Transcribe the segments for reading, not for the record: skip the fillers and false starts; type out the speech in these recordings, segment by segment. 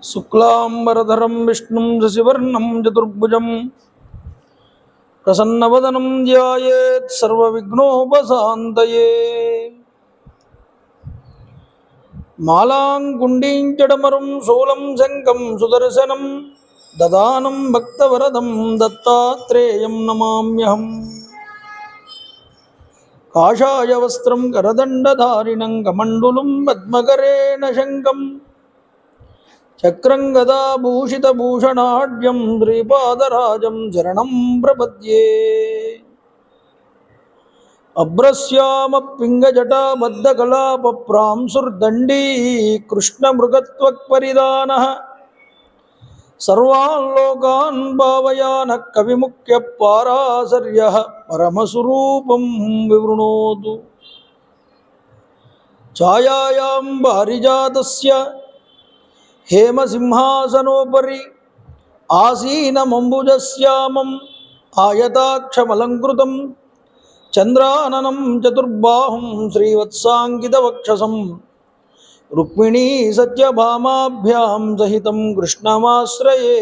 శుక్లాంబరధరం విష్ణుం శశివర్ణం చతుర్భుజం ప్రసన్నవదనం ధ్యాయేత్ సర్వవిఘ్నోపశాంతయే. మాలాంగుండీంచడమరుం శూలం శంఖం సుదర్శనం దదానం భక్తవరదం దత్తాత్రేయం నమామ్యహం. కాషాయ వస్త్రం కరదండధారిణం కమండులం పద్మకరేణ శంఖం చక్రం గదాభూషితభూషణాఢ్యం శ్రీపాదరాజం శరణం ప్రపద్యే. అభ్రశ్యామపింగజటాబద్ధకలాపప్రాంశుర్దండీ కృష్ణమృగత్వక్పరిదానః సర్వాన్ లోకాన్ భావయానః కవిముఖ్యః పారాశర్యః పరమస్వరూపం వివృణోతు. ఛాయాయాం పారిజాతస్య హేమసింహాసనోపరి ఆసీనమంబుజశ్యామం ఆయతాక్షమలంకృతం చంద్రాననం చతుర్బాహుం శ్రీవత్సాంకితవక్షసం రుక్మిణీ సత్యభామాభ్యాం సహితం కృష్ణమాశ్రయే.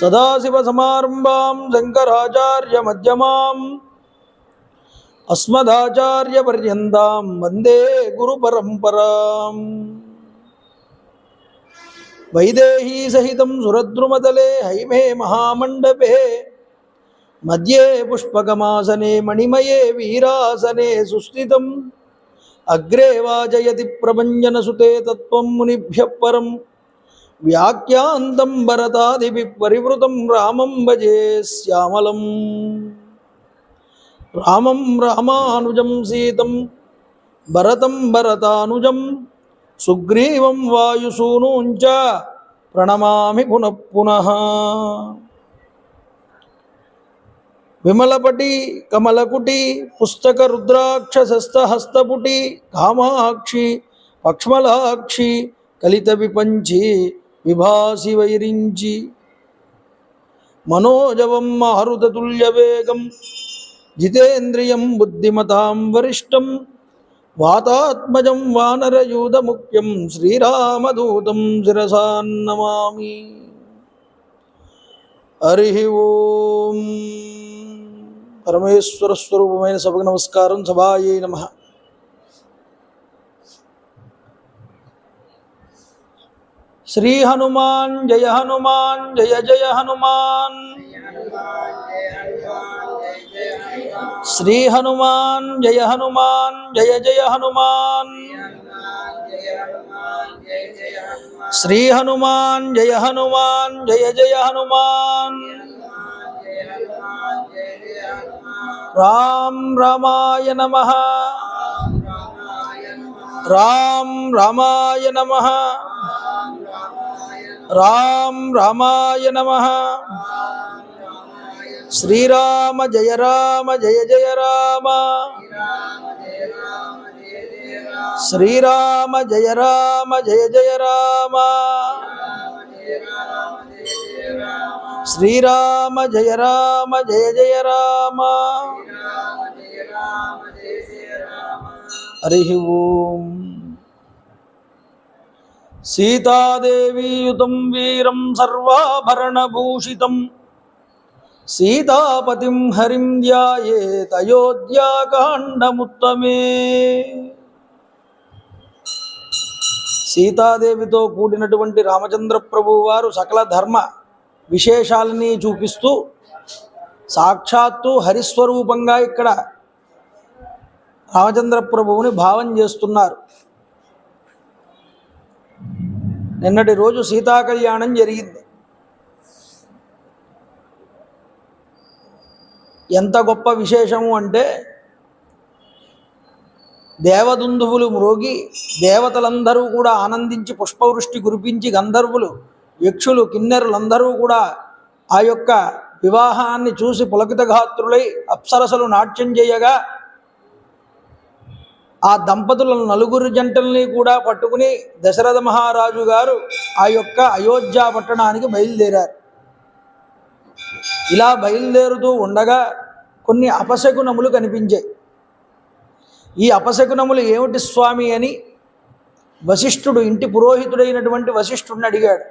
సదాశివసమారంభాం శంకరాచార్యమధ్యమాం అస్మదాచార్యపర్యంతాం వందే గురుపరంపరాం. వైదేహీ సహితం సురద్రుమతలే హైమే మహామండపే మధ్యే పుష్పకమాసనే మణిమయే వీరాసనే సుస్థితం అగ్రే వాజయతి ప్రభంజనసుతే తత్వం మునిభ్యః పరం వ్యాఖ్యాంతం భరతాదిభిః పరివృతం రామం భజే శ్యామలం. రామం రామానుజం సీతం భరతం భరతానుజం సుగ్రీవం వాయుసూనూంచ ప్రణమామి పునః పునః. విమలపటి కమలకుటి పుస్తక రుద్రాక్షసస్తహస్తపుటి కామాక్షి పక్ష్మలాక్షి కలిత విపంచి విభాసి వైరించి మనోజవం మారుతతుల్యవేగం జితేంద్రియం బుద్ధిమతాం వరిష్టం వాతాత్మజం వానరయూధముఖ్యం శ్రీరామదూతం శిరసా నమామి. హరి ఓం. పరమేశ్వర స్వరూపమైన సభకు నమస్కారం. సభాయే నమః. శ్రీ హనుమాన్ జయ హనుమాన్ జయ జయ హనుమాన్. శ్రీ హనుమాన్ జయ హనుమాన్ జయ జయ హనుమాన్. శ్రీ హనుమాన్ జయ హనుమాన్ జయ జయ హనుమాన్. రామ్ రామాయ నమః. రామ్ రామాయ నమః. రామ్ రామాయ నమః. శ్రీరామ జయ రామ జయ జయ రామ. శ్రీరామ జయ రామ జయ జయ రామ. శ్రీరామ జయ రామ జయ జయ రామ. హరి ఓం. సీతాదేవీయుతం వీరం సర్వాభరణభూషితం సీతాపతిం హరిం ధ్యాయేత్ అయోధ్యాకాండముత్తమే. సీతాదేవితో కూడినటువంటి రామచంద్ర ప్రభువు వారు సకల ధర్మ విశేషాలని చూపిస్తూ సాక్షాత్తు హరిస్వరూపంగా ఇక్కడ రామచంద్ర ప్రభువుని భావం చేస్తున్నారు. నిన్నటి రోజు సీతా కళ్యాణం జరిగింది. ఎంత గొప్ప విశేషము అంటే దేవదుందువులు మ్రోగి దేవతలందరూ కూడా ఆనందించి పుష్పవృష్టి కురిపించి గంధర్వులు యక్షులు కిన్నెరులందరూ కూడా ఆ యొక్క వివాహాన్ని చూసి పులకితగాత్రులై అప్సరసలు నాట్యం చేయగా ఆ దంపతులను నలుగురు జంటల్ని కూడా పట్టుకుని దశరథ మహారాజు గారు ఆ యొక్క అయోధ్య పట్టణానికి బయలుదేరారు. ఇలా బయలుదేరుతూ ఉండగా కొన్ని అపశకునములు కనిపించాయి. ఈ అపశకునములు ఏమిటి స్వామి అని వశిష్ఠుడు, ఇంటి పురోహితుడైనటువంటి వశిష్ఠుడిని అడిగాడు.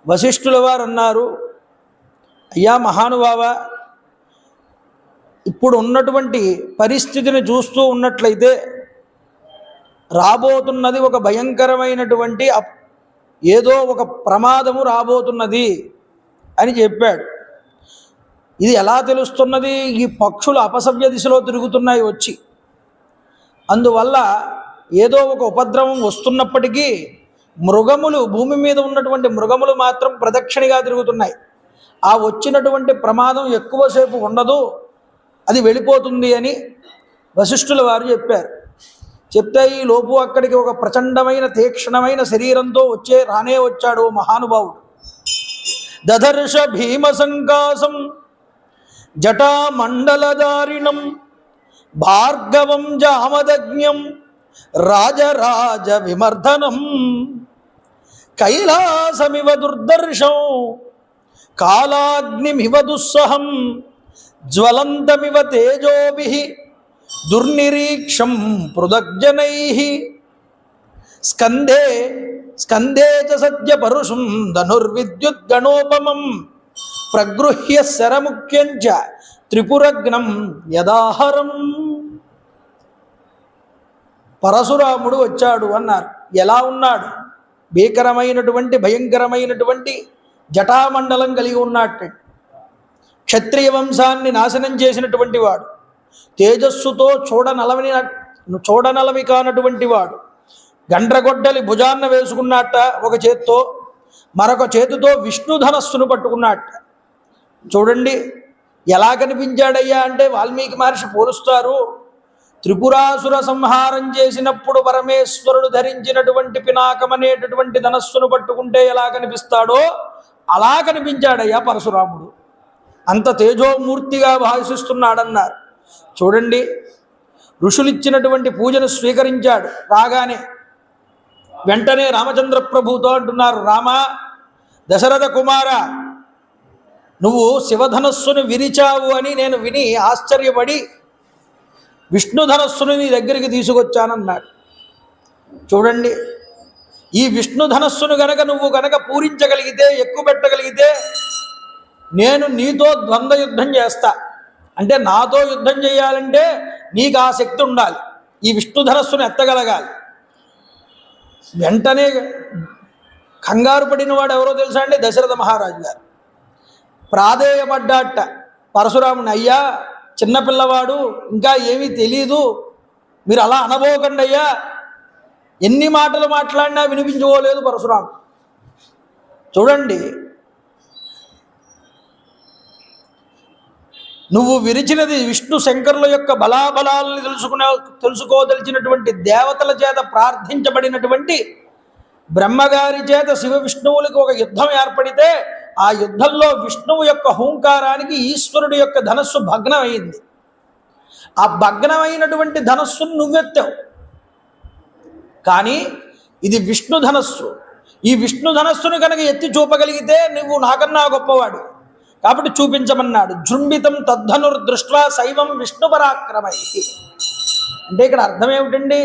వశిష్ఠుల వారు అన్నారు, అయ్యా మహానుభావ, ఇప్పుడు ఉన్నటువంటి పరిస్థితిని చూస్తూ ఉన్నట్లయితే రాబోతున్నది ఒక భయంకరమైనటువంటి ఏదో ఒక ప్రమాదము రాబోతున్నది అని చెప్పాడు. ఇది ఎలా తెలుస్తున్నది? ఈ పక్షులు అపసవ్య దిశలో తిరుగుతున్నాయి వచ్చి, అందువల్ల ఏదో ఒక ఉపద్రవం వస్తున్నప్పటికీ మృగములు, భూమి మీద ఉన్నటువంటి మృగములు మాత్రం ప్రదక్షిణగా తిరుగుతున్నాయి. ఆ వచ్చినటువంటి ప్రమాదం ఎక్కువసేపు ఉండదు, అది వెళ్ళిపోతుంది అని వశిష్ఠుల వారు చెప్పారు. చెప్తే ఈ లోపు అక్కడికి ఒక ప్రచండమైన తీక్షణమైన శరీరంతో రానే వచ్చాడు మహానుభావుడు. దదర్శ భీమ సంకాసం జటామండలధారిణం భార్గవం జామదజ్ఞం రాజరాజ విమర్దనం కైలాసమివ దుర్దర్శం కాలాగ్నిమివ దుస్సహం జ్వలంతమివ తేజోభిః దుర్నిరీక్షం పృథగ్జనైః స్కందే స్కందే చ సద్య పరుషం ధనుర్విద్యుద్గణోపమం ప్రగృహ్య శరముఖ్యం చ త్రిపురగ్నం యదాహరం. పరశురాముడు వచ్చాడు అన్నారు. ఎలా ఉన్నాడు? భీకరమైనటువంటి భయంకరమైనటువంటి జటామండలం కలిగి ఉన్నట్టు, క్షత్రియ వంశాన్ని నాశనం చేసినటువంటి వాడు, తేజస్సుతో చూడనలవి కానటువంటి వాడు, గండ్రగొడ్డలి భుజాన్న వేసుకున్నట్ట ఒక చేత్తో, మరొక చేతితో విష్ణుధనస్సును పట్టుకున్నట్ట. చూడండి ఎలా కనిపించాడయ్యా అంటే వాల్మీకి మహర్షి పోలుస్తారు. త్రిపురాసుర సంహారం చేసినప్పుడు పరమేశ్వరుడు ధరించినటువంటి పినాకం అనేటటువంటి ధనస్సును పట్టుకుంటే ఎలా కనిపిస్తాడో అలా కనిపించాడయ్యా పరశురాముడు. అంత తేజోమూర్తిగా భాషిస్తున్నాడన్నారు. చూడండి, ఋషులిచ్చినటువంటి పూజను స్వీకరించాడు. రాగానే వెంటనే రామచంద్ర ప్రభుతో అంటున్నారు, రామ దశరథ కుమార, నువ్వు శివధనస్సును విరిచావు అని నేను విని ఆశ్చర్యపడి విష్ణుధనస్సును నీ దగ్గరికి తీసుకొచ్చానన్నాడు. చూడండి, ఈ విష్ణుధనస్సును నువ్వు గనక పూరించగలిగితే, ఎక్కుపెట్టగలిగితే నేను నీతో ద్వంద్వ యుద్ధం చేస్తా. అంటే నాతో యుద్ధం చేయాలంటే నీకు ఆ శక్తి ఉండాలి, ఈ విష్ణుధనస్సును ఎత్తగలగాలి. వెంటనే కంగారు పడిన వాడు ఎవరో తెలుసా అండి? దశరథ మహారాజు గారు. ప్రాధేయపడ్డాట పరశురాముని, అయ్యా చిన్నపిల్లవాడు, ఇంకా ఏమీ తెలీదు, మీరు అలా అనబోకండి అయ్యా. ఎన్ని మాటలు మాట్లాడినా వినిపించుకోలేదు పరశురాము. చూడండి, నువ్వు విరిచినది విష్ణు శంకరుల యొక్క బలాబలాలని తెలుసుకోదలిచినటువంటి దేవతల చేత ప్రార్థించబడినటువంటి బ్రహ్మగారి చేత శివ విష్ణువులకు ఒక యుద్ధం ఏర్పడితే ఆ యుద్ధంలో విష్ణువు యొక్క హూంకారానికి ఈశ్వరుడి యొక్క ధనస్సు భగ్నమైంది. ఆ భగ్నమైనటువంటి ధనస్సును నువ్వెత్తావు, కానీ ఇది విష్ణు ధనస్సు. ఈ విష్ణు ధనస్సును కనుక ఎత్తి చూపగలిగితే నువ్వు నాకన్నా గొప్పవాడు కాబట్టి చూపించమన్నాడు. జృంభితం తద్ధనుర్దృష్ట్వా శైవం విష్ణు పరాక్రమై. అంటే ఇక్కడ అర్థం ఏమిటండి?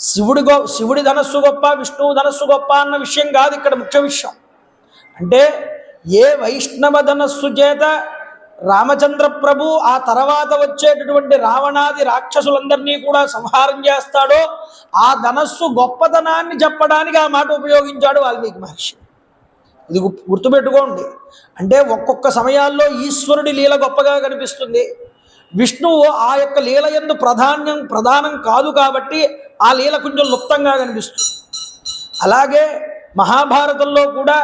శివుడి ధనస్సు గొప్ప, విష్ణువు ధనస్సు గొప్ప అన్న విషయం కాదు ఇక్కడ ముఖ్య విషయం. అంటే ఏ వైష్ణవ ధనస్సు చేత రామచంద్ర ప్రభు ఆ తర్వాత వచ్చేటటువంటి రావణాది రాక్షసులందరినీ కూడా సంహారం చేస్తాడో ఆ ధనస్సు గొప్పతనాన్ని చెప్పడానికి ఆ మాట ఉపయోగించాడు వాల్మీకి మహర్షి. ఇది గుర్తుపెట్టుకోండి. అంటే ఒక్కొక్క సమయాల్లో ఈశ్వరుడి లీల గొప్పగా కనిపిస్తుంది, విష్ణువు ఆ యొక్క లీల యందు ప్రధానం కాదు కాబట్టి ఆ లీల కొంచెం లుప్తంగా కనిపిస్తుంది. అలాగే మహాభారతంలో కూడా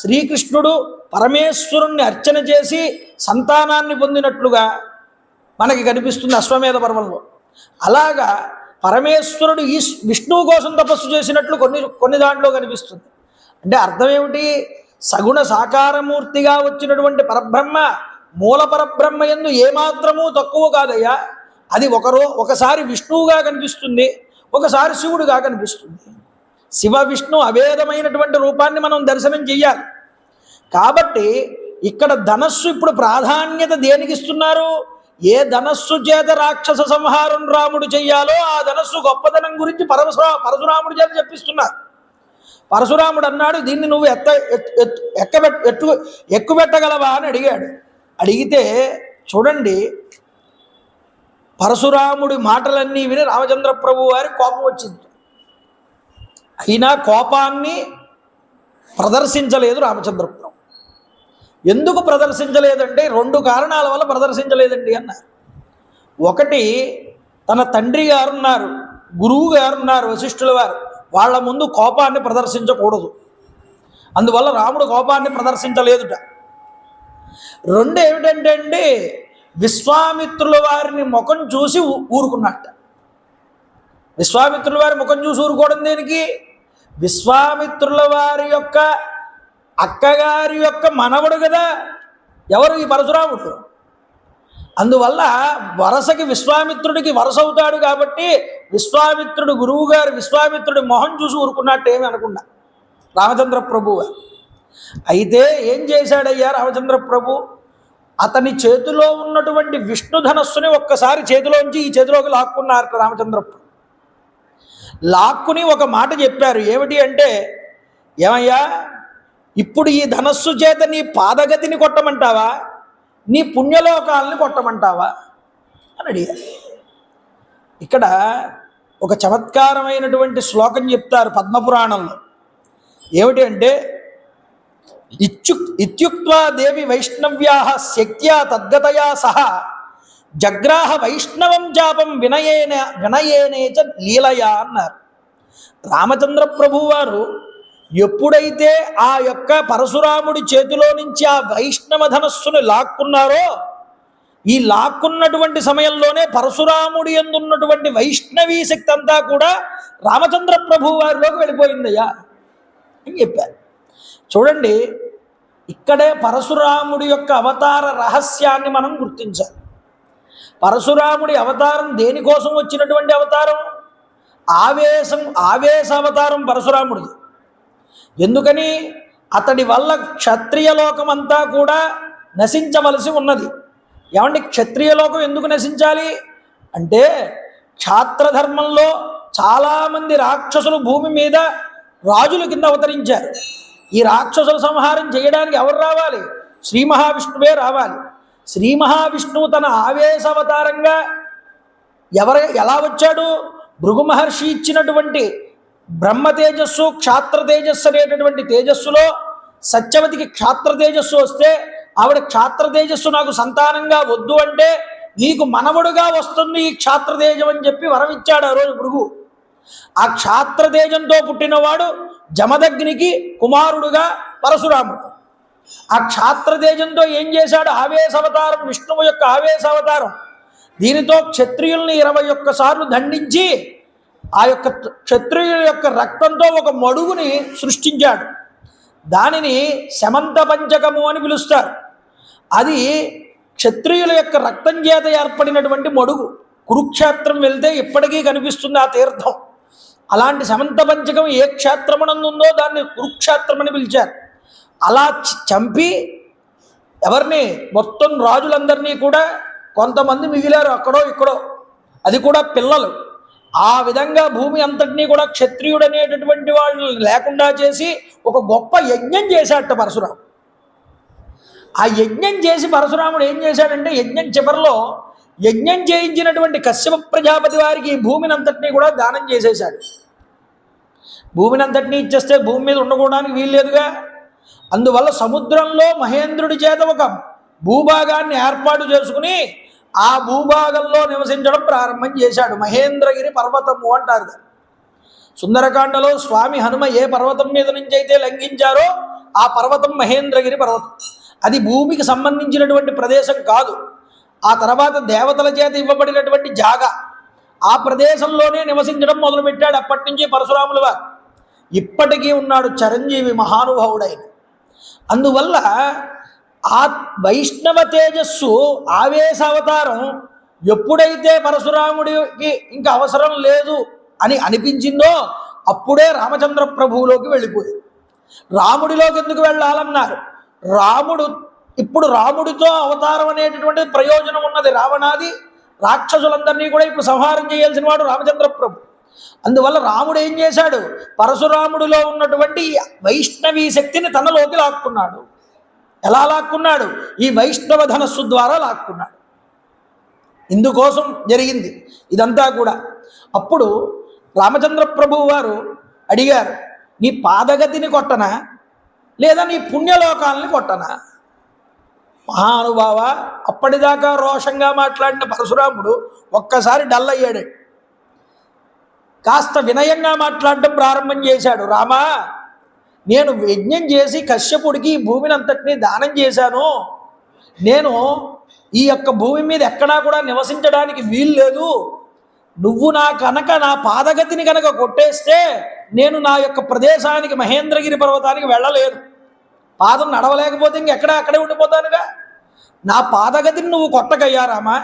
శ్రీకృష్ణుడు పరమేశ్వరుణ్ణి అర్చన చేసి సంతానాన్ని పొందినట్లుగా మనకి కనిపిస్తుంది అశ్వమేధ పర్వంలో. అలాగా పరమేశ్వరుడు ఈ విష్ణువు కోసం తపస్సు చేసినట్లు కొన్ని దాంట్లో కనిపిస్తుంది. అంటే అర్థం ఏమిటి? సగుణ సాకారమూర్తిగా వచ్చినటువంటి పరబ్రహ్మ మూల పరబ్రహ్మ యందు ఏమాత్రమూ తక్కువ కాదయ్యా. అది ఒకసారి విష్ణువుగా కనిపిస్తుంది, ఒకసారి శివుడుగా కనిపిస్తుంది. శివ విష్ణు అభేదమైనటువంటి రూపాన్ని మనం దర్శనం చెయ్యాలి. కాబట్టి ఇక్కడ ధనస్సు ఇప్పుడు ప్రాధాన్యత దేనికి ఇస్తున్నారు? ఏ ధనస్సు చేత రాక్షస సంహారం రాముడు చెయ్యాలో ఆ ధనస్సు గొప్పదనం గురించి పరశురాముడి చేత చెప్పిస్తున్నారు. పరశురాముడు అన్నాడు, దీన్ని నువ్వు ఎక్కుబెట్టగలవా అని అడిగాడు. అడిగితే చూడండి, పరశురాముడి మాటలన్నీ విని రామచంద్ర ప్రభు వారి కోపం వచ్చింది. అయినా కోపాన్ని ప్రదర్శించలేదు రామచంద్ర ప్రభు. ఎందుకు ప్రదర్శించలేదంటే 2 కారణాల వల్ల ప్రదర్శించలేదండి అన్నారు. ఒకటి, తన తండ్రి గారు ఉన్నారు, గురువు గారు ఉన్నారు వశిష్ఠుల వారు, వాళ్ళ ముందు కోపాన్ని ప్రదర్శించకూడదు. అందువల్ల రాముడు కోపాన్ని ప్రదర్శించలేదుట. 2 ఏమిటంటే అండి, విశ్వామిత్రుల వారిని ముఖం చూసి ఊరుకున్నట్ట. విశ్వామిత్రుల వారి ముఖం చూసి ఊరుకోవడం దేనికి? విశ్వామిత్రుల వారి యొక్క అక్కగారి యొక్క మనవడు కదా ఎవరు? ఈ పరశురాముడు. అందువల్ల వరసకి విశ్వామిత్రుడికి వరస అవుతాడు కాబట్టి విశ్వామిత్రుడు గురువు గారు విశ్వామిత్రుడి మొహం చూసి ఊరుకున్నట్టు ఏమి అనకుండా రామచంద్ర ప్రభు. అయితే ఏం చేశాడయ్యా రామచంద్ర ప్రభు? అతని చేతిలో ఉన్నటువంటి విష్ణు ధనస్సుని ఒక్కసారి చేతిలోంచి ఈ చేతిలోకి లాక్కున్నారు రామచంద్ర ప్రభు. లాక్కుని ఒక మాట చెప్పారు. ఏమిటి అంటే, ఏమయ్యా, ఇప్పుడు ఈ ధనస్సు చేత నీ పాదగతిని కొట్టమంటావా, నీ పుణ్యలోకాలని కొట్టమంటావా అని అడిగారు. ఇక్కడ ఒక చమత్కారమైనటువంటి శ్లోకం చెప్తారు పద్మపురాణంలో. ఏమిటి అంటే, ఇత్యుక్త్వా దేవి వైష్ణవ్యా శక్త్యా తద్గతయా సహ జగ్రాహ వైష్ణవం జాపం వినయేనేచ లీలయా అన్నారు. రామచంద్ర ప్రభు వారు ఎప్పుడైతే ఆ యొక్క పరశురాముడి చేతిలో నుంచి ఆ వైష్ణవ ధనస్సును లాక్కున్నారో, ఈ లాక్కున్నటువంటి సమయంలోనే పరశురాముడి యందున్నటువంటి వైష్ణవీ శక్తి అంతా కూడా రామచంద్ర ప్రభు వారిలోకి వెళ్ళిపోయిందయ్యా అని చెప్పారు. చూడండి, ఇక్కడే పరశురాముడి యొక్క అవతార రహస్యాన్ని మనం గుర్తించాలి. పరశురాముడి అవతారం దేనికోసం వచ్చినటువంటి అవతారం? ఆవేశ అవతారం పరశురాముడిది. ఎందుకని? అతడి వల్ల క్షత్రియ లోకం అంతా కూడా నశించవలసి ఉన్నది. ఏమండి, క్షత్రియ లోకం ఎందుకు నశించాలి అంటే, క్షాత్రధర్మంలో చాలామంది రాక్షసులు భూమి మీద రాజుల కింద అవతరించారు. ఈ రాక్షసుల సంహారం చేయడానికి ఎవరు రావాలి? శ్రీ మహావిష్ణువే రావాలి. శ్రీ మహావిష్ణువు తన ఆవేశవతారంగా ఎలా వచ్చాడు? భృగు మహర్షి ఇచ్చినటువంటి బ్రహ్మ తేజస్సు, క్షాత్ర తేజస్సు అనేటటువంటి తేజస్సులో సత్యవతికి క్షాత్ర తేజస్సు వస్తే, ఆవిడ క్షాత్ర తేజస్సు నాకు సంతానంగా వద్దు అంటే, నీకు మనవడుగా వస్తుంది ఈ క్షాత్ర తేజం అని చెప్పి వరం ఇచ్చాడు ఆ రోజు భృగు. ఆ క్షాత్ర తేజంతో పుట్టినవాడు జమదగ్నికి కుమారుడుగా పరశురాముడు. ఆ క్షాత్ర తేజంతో ఏం చేశాడు? ఆవేశవతారం, విష్ణువు యొక్క ఆవేశవతారం. దీనితో క్షత్రియుల్ని 21 సార్లు దండించి ఆ యొక్క క్షత్రియుల యొక్క రక్తంతో ఒక మడుగుని సృష్టించాడు. దానిని శమంత పంచకము అని పిలుస్తారు. అది క్షత్రియుల యొక్క రక్తం చేత ఏర్పడినటువంటి మడుగు. కురుక్షేత్రం వెళ్తే ఇప్పటికీ కనిపిస్తుంది ఆ తీర్థం. అలాంటి సమంత పంచకం ఏ క్షేత్రమునందు ఉందో దాన్ని కురుక్షేత్రమని పిలిచారు. అలా చంపి ఎవరిని మొత్తం రాజులందరినీ కూడా, కొంతమంది మిగిలారు అక్కడో ఇక్కడో, అది కూడా పిల్లలు. ఆ విధంగా భూమి అంతటినీ కూడా క్షత్రియుడు అనేటటువంటి వాళ్ళు లేకుండా చేసి ఒక గొప్ప యజ్ఞం చేశాట పరశురాముడు. ఆ యజ్ఞం చేసి పరశురాముడు ఏం చేశాడంటే, యజ్ఞం చివరిలో యజ్ఞం చేయించినటువంటి కశ్యప ప్రజాపతి వారికి ఈ భూమిని అంతటినీ కూడా దానం చేసేశాడు. భూమిని అంతటినీ ఇచ్చేస్తే భూమి మీద ఉండకూడడానికి వీల్లేదుగా. అందువల్ల సముద్రంలో మహేంద్రుడి చేత ఒక భూభాగాన్ని ఏర్పాటు చేసుకుని ఆ భూభాగంలో నివసించడం ప్రారంభం చేశాడు. మహేంద్రగిరి పర్వతము అంటారు. సుందరకాండలో స్వామి హనుమ ఏ పర్వతం మీద నుంచి అయితే లంఘించారో ఆ పర్వతం మహేంద్రగిరి పర్వతం. అది భూమికి సంబంధించినటువంటి ప్రదేశం కాదు. ఆ తర్వాత దేవతల చేత ఇవ్వబడినటువంటి జాగా. ఆ ప్రదేశంలోనే నివసించడం మొదలుపెట్టాడు. అప్పటి నుంచి పరశురాముల వారు ఇప్పటికీ ఉన్నాడు, చిరంజీవి మహానుభావుడైన. అందువల్ల ఆ వైష్ణవ తేజస్సు ఆవేశావతారం ఎప్పుడైతే పరశురాముడికి ఇంకా అవసరం లేదు అని అనిపించిందో అప్పుడే రామచంద్ర ప్రభువులోకి వెళ్ళిపోయింది. రాముడిలోకి ఎందుకు వెళ్ళాలన్నారు? రాముడు ఇప్పుడు రాముడితో అవతారం అనేటటువంటి ప్రయోజనం ఉన్నది. రావణాది రాక్షసులందరినీ కూడా ఇప్పుడు సంహారం చేయాల్సిన వాడు రామచంద్ర ప్రభు. అందువల్ల రాముడు ఏం చేశాడు? పరశురాముడిలో ఉన్నటువంటి వైష్ణవీ శక్తిని తనలోకి లాక్కున్నాడు. ఎలా లాక్కున్నాడు? ఈ వైష్ణవ ధనస్సు ద్వారా లాక్కున్నాడు. ఇందుకోసం జరిగింది ఇదంతా కూడా. అప్పుడు రామచంద్ర ప్రభువు వారు అడిగారు, నీ పాదగతిని కొట్టనా లేదా నీ పుణ్యలోకాలని కొట్టనా? మహానుభావ, అప్పటిదాకా రోషంగా మాట్లాడిన పరశురాముడు ఒక్కసారి డల్ అయ్యాడు. కాస్త వినయంగా మాట్లాడడం ప్రారంభం చేశాడు. రామా, నేను యజ్ఞం చేసి కశ్యపుడికి ఈ భూమిని అంతటినీ దానం చేశాను. నేను ఈ యొక్క భూమి మీద ఎక్కడా కూడా నివసించడానికి వీలు లేదు. నువ్వు నా పాదగతిని కనుక కొట్టేస్తే నేను నా యొక్క ప్రదేశానికి మహేంద్రగిరి పర్వతానికి వెళ్ళలేదు. పాదం నడవలేకపోతే అక్కడే ఉండిపోతానుగా. నా పాదగతిని నువ్వు కొట్టకయ్యారామా,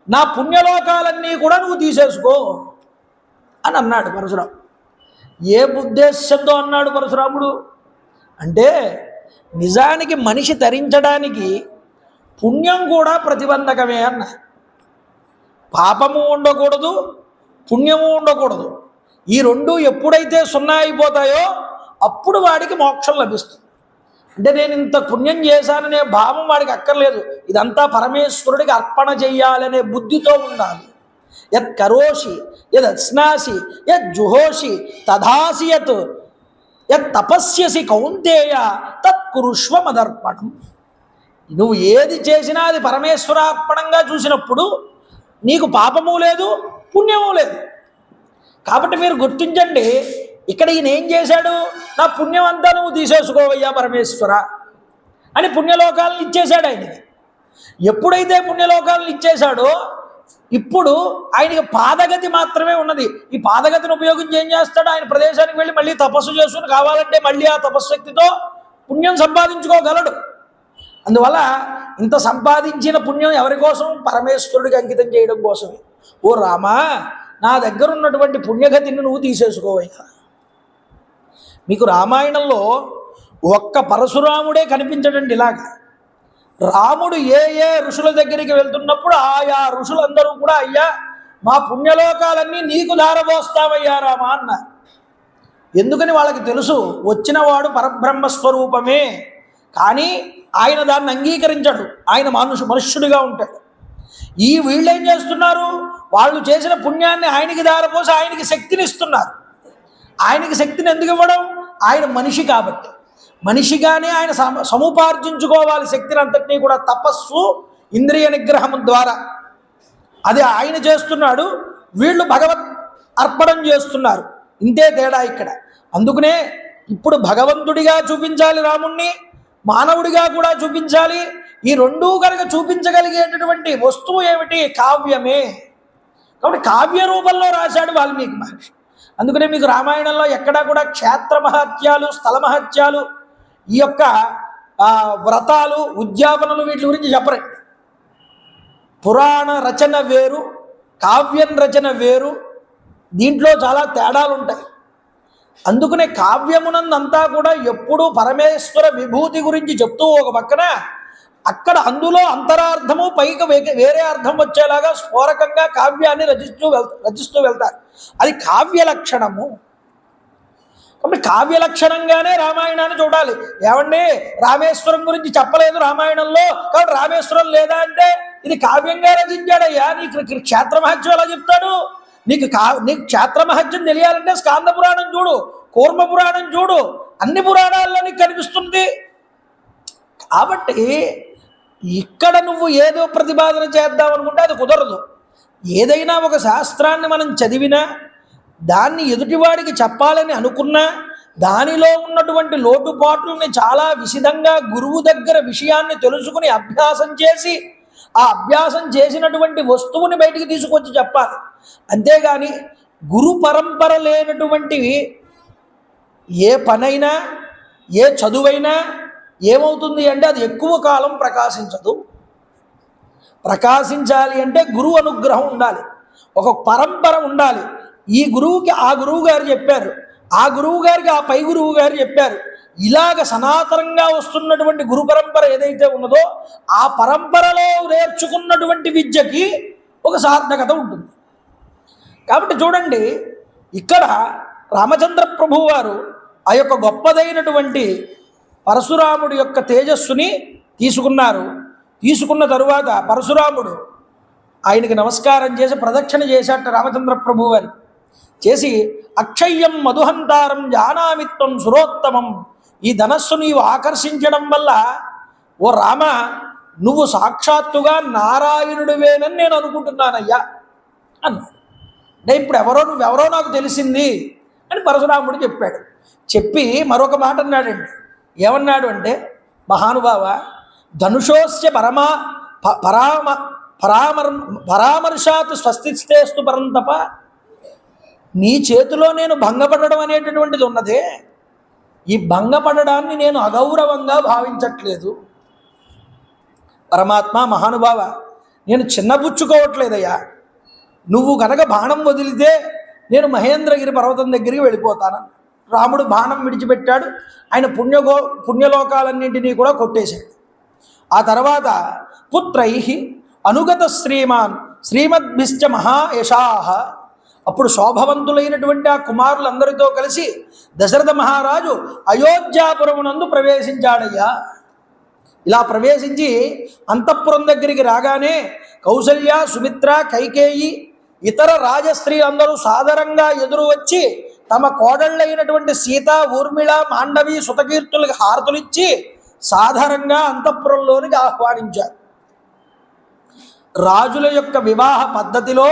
నా పుణ్యలోకాలన్నీ కూడా నువ్వు తీసేసుకో అని అన్నాడు పరశురాముడు. ఏ ఉద్దేశంతో అన్నాడు పరశురాముడు అంటే, నిజానికి మనిషి తరించడానికి పుణ్యం కూడా ప్రతిబంధకమే అన్న. పాపము ఉండకూడదు, పుణ్యము ఉండకూడదు. ఈ రెండు ఎప్పుడైతే సున్నా అయిపోతాయో అప్పుడు వాడికి మోక్షం లభిస్తుంది. అంటే నేను ఇంత పుణ్యం చేశాననే భావం వాడికి అక్కర్లేదు. ఇదంతా పరమేశ్వరుడికి అర్పణ చెయ్యాలనే బుద్ధితో ఉండాలి. యత్ కరోషి యద్ అస్నాసి యత్ జుహోషి తథాసి యత్ తపస్యసి కౌంతేయ తత్ కురుష్వ మదర్పణం. నువ్వు ఏది చేసినా అది పరమేశ్వరార్పణంగా చూసినప్పుడు నీకు పాపము లేదు, పుణ్యము లేదు. కాబట్టి మీరు గుర్తించండి, ఇక్కడ ఈయన ఏం చేశాడు? నా పుణ్యం అంతా నువ్వు తీసేసుకోవయ్యా పరమేశ్వర అని పుణ్యలోకాలను ఇచ్చేశాడు ఆయనకి. ఎప్పుడైతే పుణ్యలోకాలను ఇచ్చేశాడో ఇప్పుడు ఆయనకి పాదగతి మాత్రమే ఉన్నది. ఈ పాదగతిని ఉపయోగించి ఏం చేస్తాడు? ఆయన ప్రదేశానికి వెళ్ళి మళ్ళీ తపస్సు చేసుకుని కావాలంటే మళ్ళీ ఆ తపశ్శక్తితో పుణ్యం సంపాదించుకోగలడు. అందువల్ల ఇంత సంపాదించిన పుణ్యం ఎవరి కోసం? పరమేశ్వరుడికి అంకితం చేయడం కోసమే. ఓ రామా, నా దగ్గర ఉన్నటువంటి పుణ్యగతిని నువ్వు తీసేసుకోవయ్యా. మీకు రామాయణంలో ఒక్క పరశురాముడే కనిపించడండి ఇలాగా. రాముడు ఏ ఋషుల దగ్గరికి వెళ్తున్నప్పుడు ఆయా ఋషులందరూ కూడా, అయ్యా మా పుణ్యలోకాలన్నీ నీకు ధారపోస్తావయ్యా రామా అన్నారు. ఎందుకని వాళ్ళకి తెలుసు, వచ్చినవాడు పరబ్రహ్మస్వరూపమే. కానీ ఆయన దాన్ని అంగీకరించడు. ఆయన మనుష్యుడిగా ఉంటాడు. ఈ వీళ్ళు ఏం చేస్తున్నారు? వాళ్ళు చేసిన పుణ్యాన్ని ఆయనకి ధారపోసి ఆయనకి శక్తిని ఇస్తున్నారు. ఆయనకి శక్తిని ఎందుకు ఇవ్వడం? ఆయన మనిషి కాబట్టి. మనిషిగానే ఆయన సముపార్జించుకోవాలి శక్తిని అంతటినీ కూడా తపస్సు, ఇంద్రియ నిగ్రహం ద్వారా. అది ఆయన చేస్తున్నాడు, వీళ్ళు భగవత్ అర్పణం చేస్తున్నారు. ఇంతే తేడా ఇక్కడ. అందుకనే ఇప్పుడు భగవంతుడిగా చూపించాలి రాముణ్ణి, మానవుడిగా కూడా చూపించాలి. ఈ రెండూ కనుక చూపించగలిగేటటువంటి వస్తువు ఏమిటి? కావ్యమే. కాబట్టి కావ్య రూపంలో రాశాడు వాల్మీకి మహర్షి. అందుకనే మీకు రామాయణంలో ఎక్కడా కూడా క్షేత్ర మహత్యాలు, స్థల మహత్యాలు, ఈ యొక్క వ్రతాలు, ఉద్యాపనలు వీటి గురించి చెప్పరండి. పురాణ రచన వేరు, కావ్యం రచన వేరు. దీంట్లో చాలా తేడాలు ఉంటాయి. అందుకనే కావ్యమునందంతా కూడా ఎప్పుడూ పరమేశ్వర విభూతి గురించి చెప్తూ ఒక పక్కన అక్కడ అందులో అంతరార్థము పైకి వేరే అర్థం వచ్చేలాగా స్ఫోరకంగా కావ్యాన్ని రచిస్తూ వెళ్తారు. అది కావ్య లక్షణము. కాబట్టి కావ్య లక్షణంగానే రామాయణాన్ని చూడాలి. ఏమండి రామేశ్వరం గురించి చెప్పలేదు రామాయణంలో, కాబట్టి రామేశ్వరం లేదా అంటే ఇది కావ్యంగా రచించాడయ్యా. నీకు క్షేత్ర మహత్యం ఎలా చెప్తాడు? నీకు క్షేత్ర మహత్యం తెలియాలంటే స్కాంద పురాణం చూడు, కూర్మ పురాణం చూడు, అన్ని పురాణాల్లో నీకు కనిపిస్తుంది. కాబట్టి ఇక్కడ నువ్వు ఏదో ప్రతిపాదన చేద్దాం అనుకుంటే అది కుదరదు. ఏదైనా ఒక శాస్త్రాన్ని మనం చదివినా దాన్ని ఎదుటివాడికి చెప్పాలని అనుకున్నా దానిలో ఉన్నటువంటి లోటుపాట్లని చాలా విశదంగా గురువు దగ్గర విషయాన్ని తెలుసుకుని అభ్యాసం చేసి ఆ అభ్యాసం చేసినటువంటి వస్తువుని బయటికి తీసుకొచ్చి చెప్పాలి. అంతేగాని గురు పరంపర లేనటువంటివి ఏ పనైనా ఏ చదువైనా ఏమవుతుంది అంటే అది ఎక్కువ కాలం ప్రకాశించదు. ప్రకాశించాలి అంటే గురువు అనుగ్రహం ఉండాలి, ఒక పరంపర ఉండాలి. ఈ గురువుకి ఆ గురువు గారు చెప్పారు, ఆ గురువు గారికి ఆ పై గురువు గారు చెప్పారు. ఇలాగ సనాతనంగా వస్తున్నటువంటి గురు పరంపర ఏదైతే ఉన్నదో ఆ పరంపరలో నేర్చుకున్నటువంటి విద్యకి ఒక సార్థకత ఉంటుంది. కాబట్టి చూడండి, ఇక్కడ రామచంద్ర ప్రభువు వారు ఆ యొక్క గొప్పదైనటువంటి పరశురాముడి యొక్క తేజస్సుని తీసుకున్నారు. తీసుకున్న తరువాత పరశురాముడు ఆయనకి నమస్కారం చేసి ప్రదక్షిణ చేశాట రామచంద్ర ప్రభువు వారి. చేసి అక్షయ్యం మధుహంతారం జానామిత్వం సురోత్తమం, ఈ ధనస్సు నీవు ఆకర్షించడం వల్ల ఓ రామ నువ్వు సాక్షాత్తుగా నారాయణుడివేనని నేను అనుకుంటున్నానయ్యా అన్నాడు. అంటే ఇప్పుడు నువ్వెవరో నాకు తెలిసింది అని పరశురాముడు చెప్పాడు. చెప్పి మరొక మాట అన్నాడండి. ఏమన్నాడు అంటే, మహానుభావ ధనుషోస్య పరామర్శాత్ స్వస్తిస్తేస్తు పరంతప, నీ చేతిలో నేను భంగపడడం అనేటటువంటిది ఉన్నదే, ఈ భంగపడడాన్ని నేను అగౌరవంగా భావించట్లేదు. పరమాత్మ మహానుభావ నేను చిన్నబుచ్చుకోవట్లేదయ్యా. నువ్వు కనుక బాణం వదిలితే నేను మహేంద్రగిరి పర్వతం దగ్గరికి వెళ్ళిపోతాను. రాముడు బాణం విడిచిపెట్టాడు. ఆయన పుణ్యలోకాలన్నింటినీ కూడా కొట్టేశాడు. ఆ తర్వాత పుత్రై అనుగత శ్రీమాన్ శ్రీమద్భిశ్చ మహాయశాహ, అప్పుడు శోభవంతులైనటువంటి ఆ కుమారులందరితో కలిసి దశరథ మహారాజు అయోధ్యాపురమునందు ప్రవేశించాడయ్యా. ఇలా ప్రవేశించి అంతఃపురం దగ్గరికి రాగానే కౌసల్య, సుమిత్ర, కైకేయి ఇతర రాజస్త్రీలందరూ సాదరంగా ఎదురు వచ్చి తమ కోడళ్ళైనటువంటి సీత, ఊర్మిళ, మాండవి, సుతకీర్తులకు హారతులిచ్చి సాధారణంగా అంతఃపురంలోనికి ఆహ్వానించారు. రాజుల యొక్క వివాహ పద్ధతిలో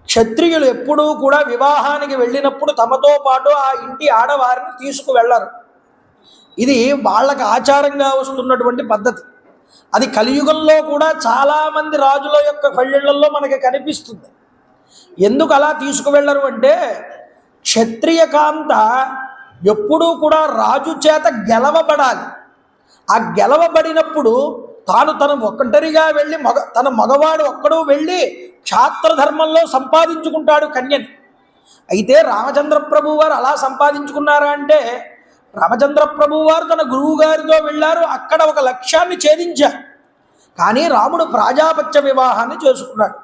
క్షత్రియులు ఎప్పుడూ కూడా వివాహానికి వెళ్ళినప్పుడు తమతో పాటు ఆ ఇంటి ఆడవారిని తీసుకువెళ్ళరు. ఇది వాళ్ళకి ఆచారంగా వస్తున్నటువంటి పద్ధతి. అది కలియుగంలో కూడా చాలామంది రాజుల యొక్క కళ్ళల్లో మనకి కనిపిస్తుంది. ఎందుకు అలా తీసుకువెళ్ళరు అంటే, క్షత్రియ కాంత ఎప్పుడూ కూడా రాజు చేత గెలవబడాలి. ఆ గెలవబడినప్పుడు తను ఒక్కటరిగా వెళ్ళి తన మగవాడు ఒక్కడూ వెళ్ళి క్షాత్రధర్మంలో సంపాదించుకుంటాడు కన్యని. అయితే రామచంద్ర ప్రభు వారు అలా సంపాదించుకున్నారా అంటే, రామచంద్ర ప్రభు వారు తన గురువు గారితో వెళ్ళారు, అక్కడ ఒక లక్ష్యాన్ని ఛేదించారు. కానీ రాముడు ప్రాజాపత్య వివాహాన్ని చేసుకున్నాడు.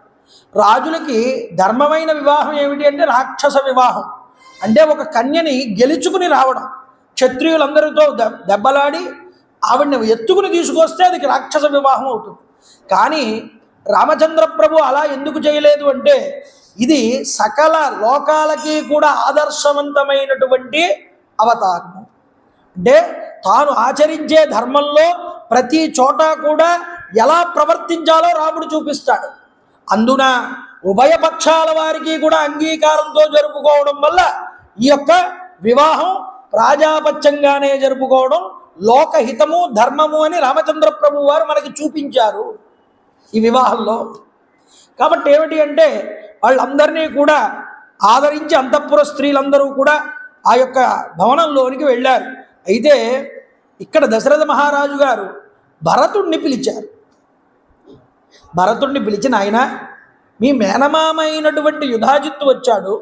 రాజులకి ధర్మమైన వివాహం ఏమిటి అంటే రాక్షస వివాహం, అంటే ఒక కన్యని గెలుచుకుని రావడం. క్షత్రియులందరితో దెబ్బలాడి ఆవిడ్ని ఎత్తుకుని తీసుకొస్తే అది రాక్షస వివాహం అవుతుంది. కానీ రామచంద్ర ప్రభు అలా ఎందుకు చేయలేదు అంటే, ఇది సకల లోకాలకి కూడా ఆదర్శవంతమైనటువంటి అవతారము. అంటే తాను ఆచరించే ధర్మంలో ప్రతి చోట కూడా ఎలా ప్రవర్తించాలో రాముడు చూపిస్తాడు. అందున ఉభయపక్షాల వారికి కూడా అంగీకారంతో జరుపుకోవడం వల్ల ఈ యొక్క వివాహం ప్రాజాపత్యంగానే జరుపుకోవడం లోకహితము, ధర్మము అని రామచంద్ర ప్రభు వారు మనకి చూపించారు ఈ వివాహంలో. కాబట్టి ఏమిటి అంటే, వాళ్ళందరినీ కూడా ఆదరించి అంతఃపుర స్త్రీలందరూ కూడా ఆ యొక్క భవనంలోనికి వెళ్ళారు. అయితే ఇక్కడ దశరథ మహారాజు గారు భరతుడిని పిలిచారు. భరతుడిని పిలిచిన ఆయన మీ మేనమామ అయినటువంటి యుధాజిత్తు వచ్చాడు,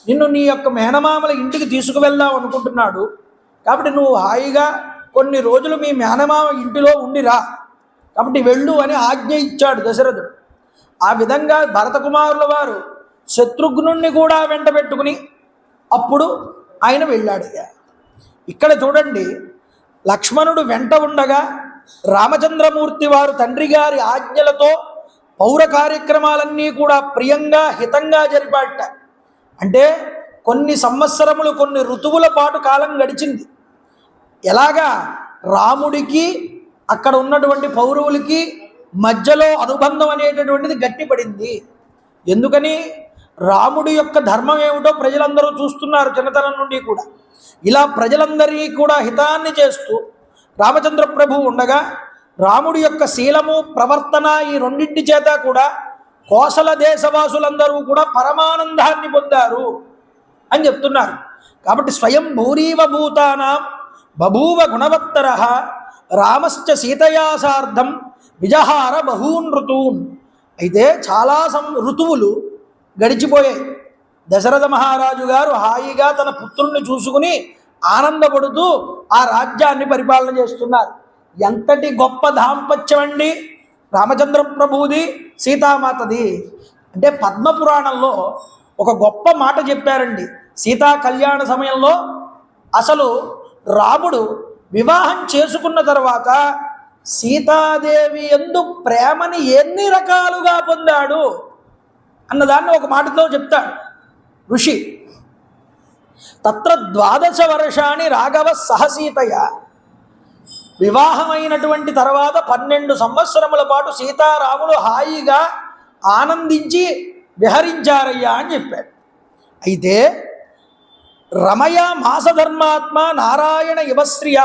నిన్ను నీ యొక్క మేనమామల ఇంటికి తీసుకువెళ్దాం అనుకుంటున్నాడు, కాబట్టి నువ్వు హాయిగా కొన్ని రోజులు మీ మేనమామ ఇంటిలో ఉండిరా, కాబట్టి వెళ్ళు అని ఆజ్ఞ ఇచ్చాడు దశరథుడు. ఆ విధంగా భరతకుమారుల వారు శత్రుఘ్నుణ్ణి కూడా వెంట పెట్టుకుని అప్పుడు ఆయన వెళ్ళాడయ్యా. ఇక్కడ చూడండి, లక్ష్మణుడు వెంట ఉండగా రామచంద్రమూర్తి వారు తండ్రి గారి ఆజ్ఞలతో పౌర కార్యక్రమాలన్నీ కూడా ప్రియంగా హితంగా జరిపాట. అంటే కొన్ని సంవత్సరములు, కొన్ని ఋతువుల పాటు కాలం గడిచింది. ఎలాగా రాముడికి అక్కడ ఉన్నటువంటి పౌరవులకి మధ్యలో అనుబంధం అనేటటువంటిది గట్టిపడింది. ఎందుకని? రాముడి యొక్క ధర్మం ఏమిటో ప్రజలందరూ చూస్తున్నారు చిన్నతనం నుండి కూడా. ఇలా ప్రజలందరినీ కూడా హితాన్ని చేస్తూ రామచంద్ర ప్రభు ఉండగా రాముడి యొక్క శీలము, ప్రవర్తన ఈ రెండింటి చేత కూడా కోసల దేశవాసులందరూ కూడా పరమానందాన్ని పొందారు అని చెప్తున్నారు. కాబట్టి స్వయం భూరీవ భూతానాం బభూవ గుణవత్తర రామశ్చ సీతయా సార్ధం విజహార బహూన్ ఋతూన్. అయితే చాలా ఋతువులు గడిచిపోయాయి. దశరథ మహారాజు గారు హాయిగా తన పుత్రుణ్ణి చూసుకుని ఆనందపడుతూ ఆ రాజ్యాన్ని పరిపాలన చేస్తున్నారు. ఎంతటి గొప్ప దాంపత్యం అండి రామచంద్ర ప్రభువుది, సీతామాతది. అంటే పద్మపురాణంలో ఒక గొప్ప మాట చెప్పారండి. సీతా కళ్యాణ సమయంలో అసలు రాముడు వివాహం చేసుకున్న తర్వాత సీతాదేవి యందు ప్రేమని ఎన్ని రకాలుగా పొందాడు అన్నదాన్ని ఒక మాటతో చెప్తాడు ఋషి. తత్ర 12 వర్షాన్ని రాఘవ సహసీతయ. వివాహమైనటువంటి తర్వాత 12 సంవత్సరముల పాటు సీతారాములు హాయిగా ఆనందించి విహరించారయ్యా అని చెప్పాడు. అయితే రమయ మాసధర్మాత్మ నారాయణ యువశ్రియ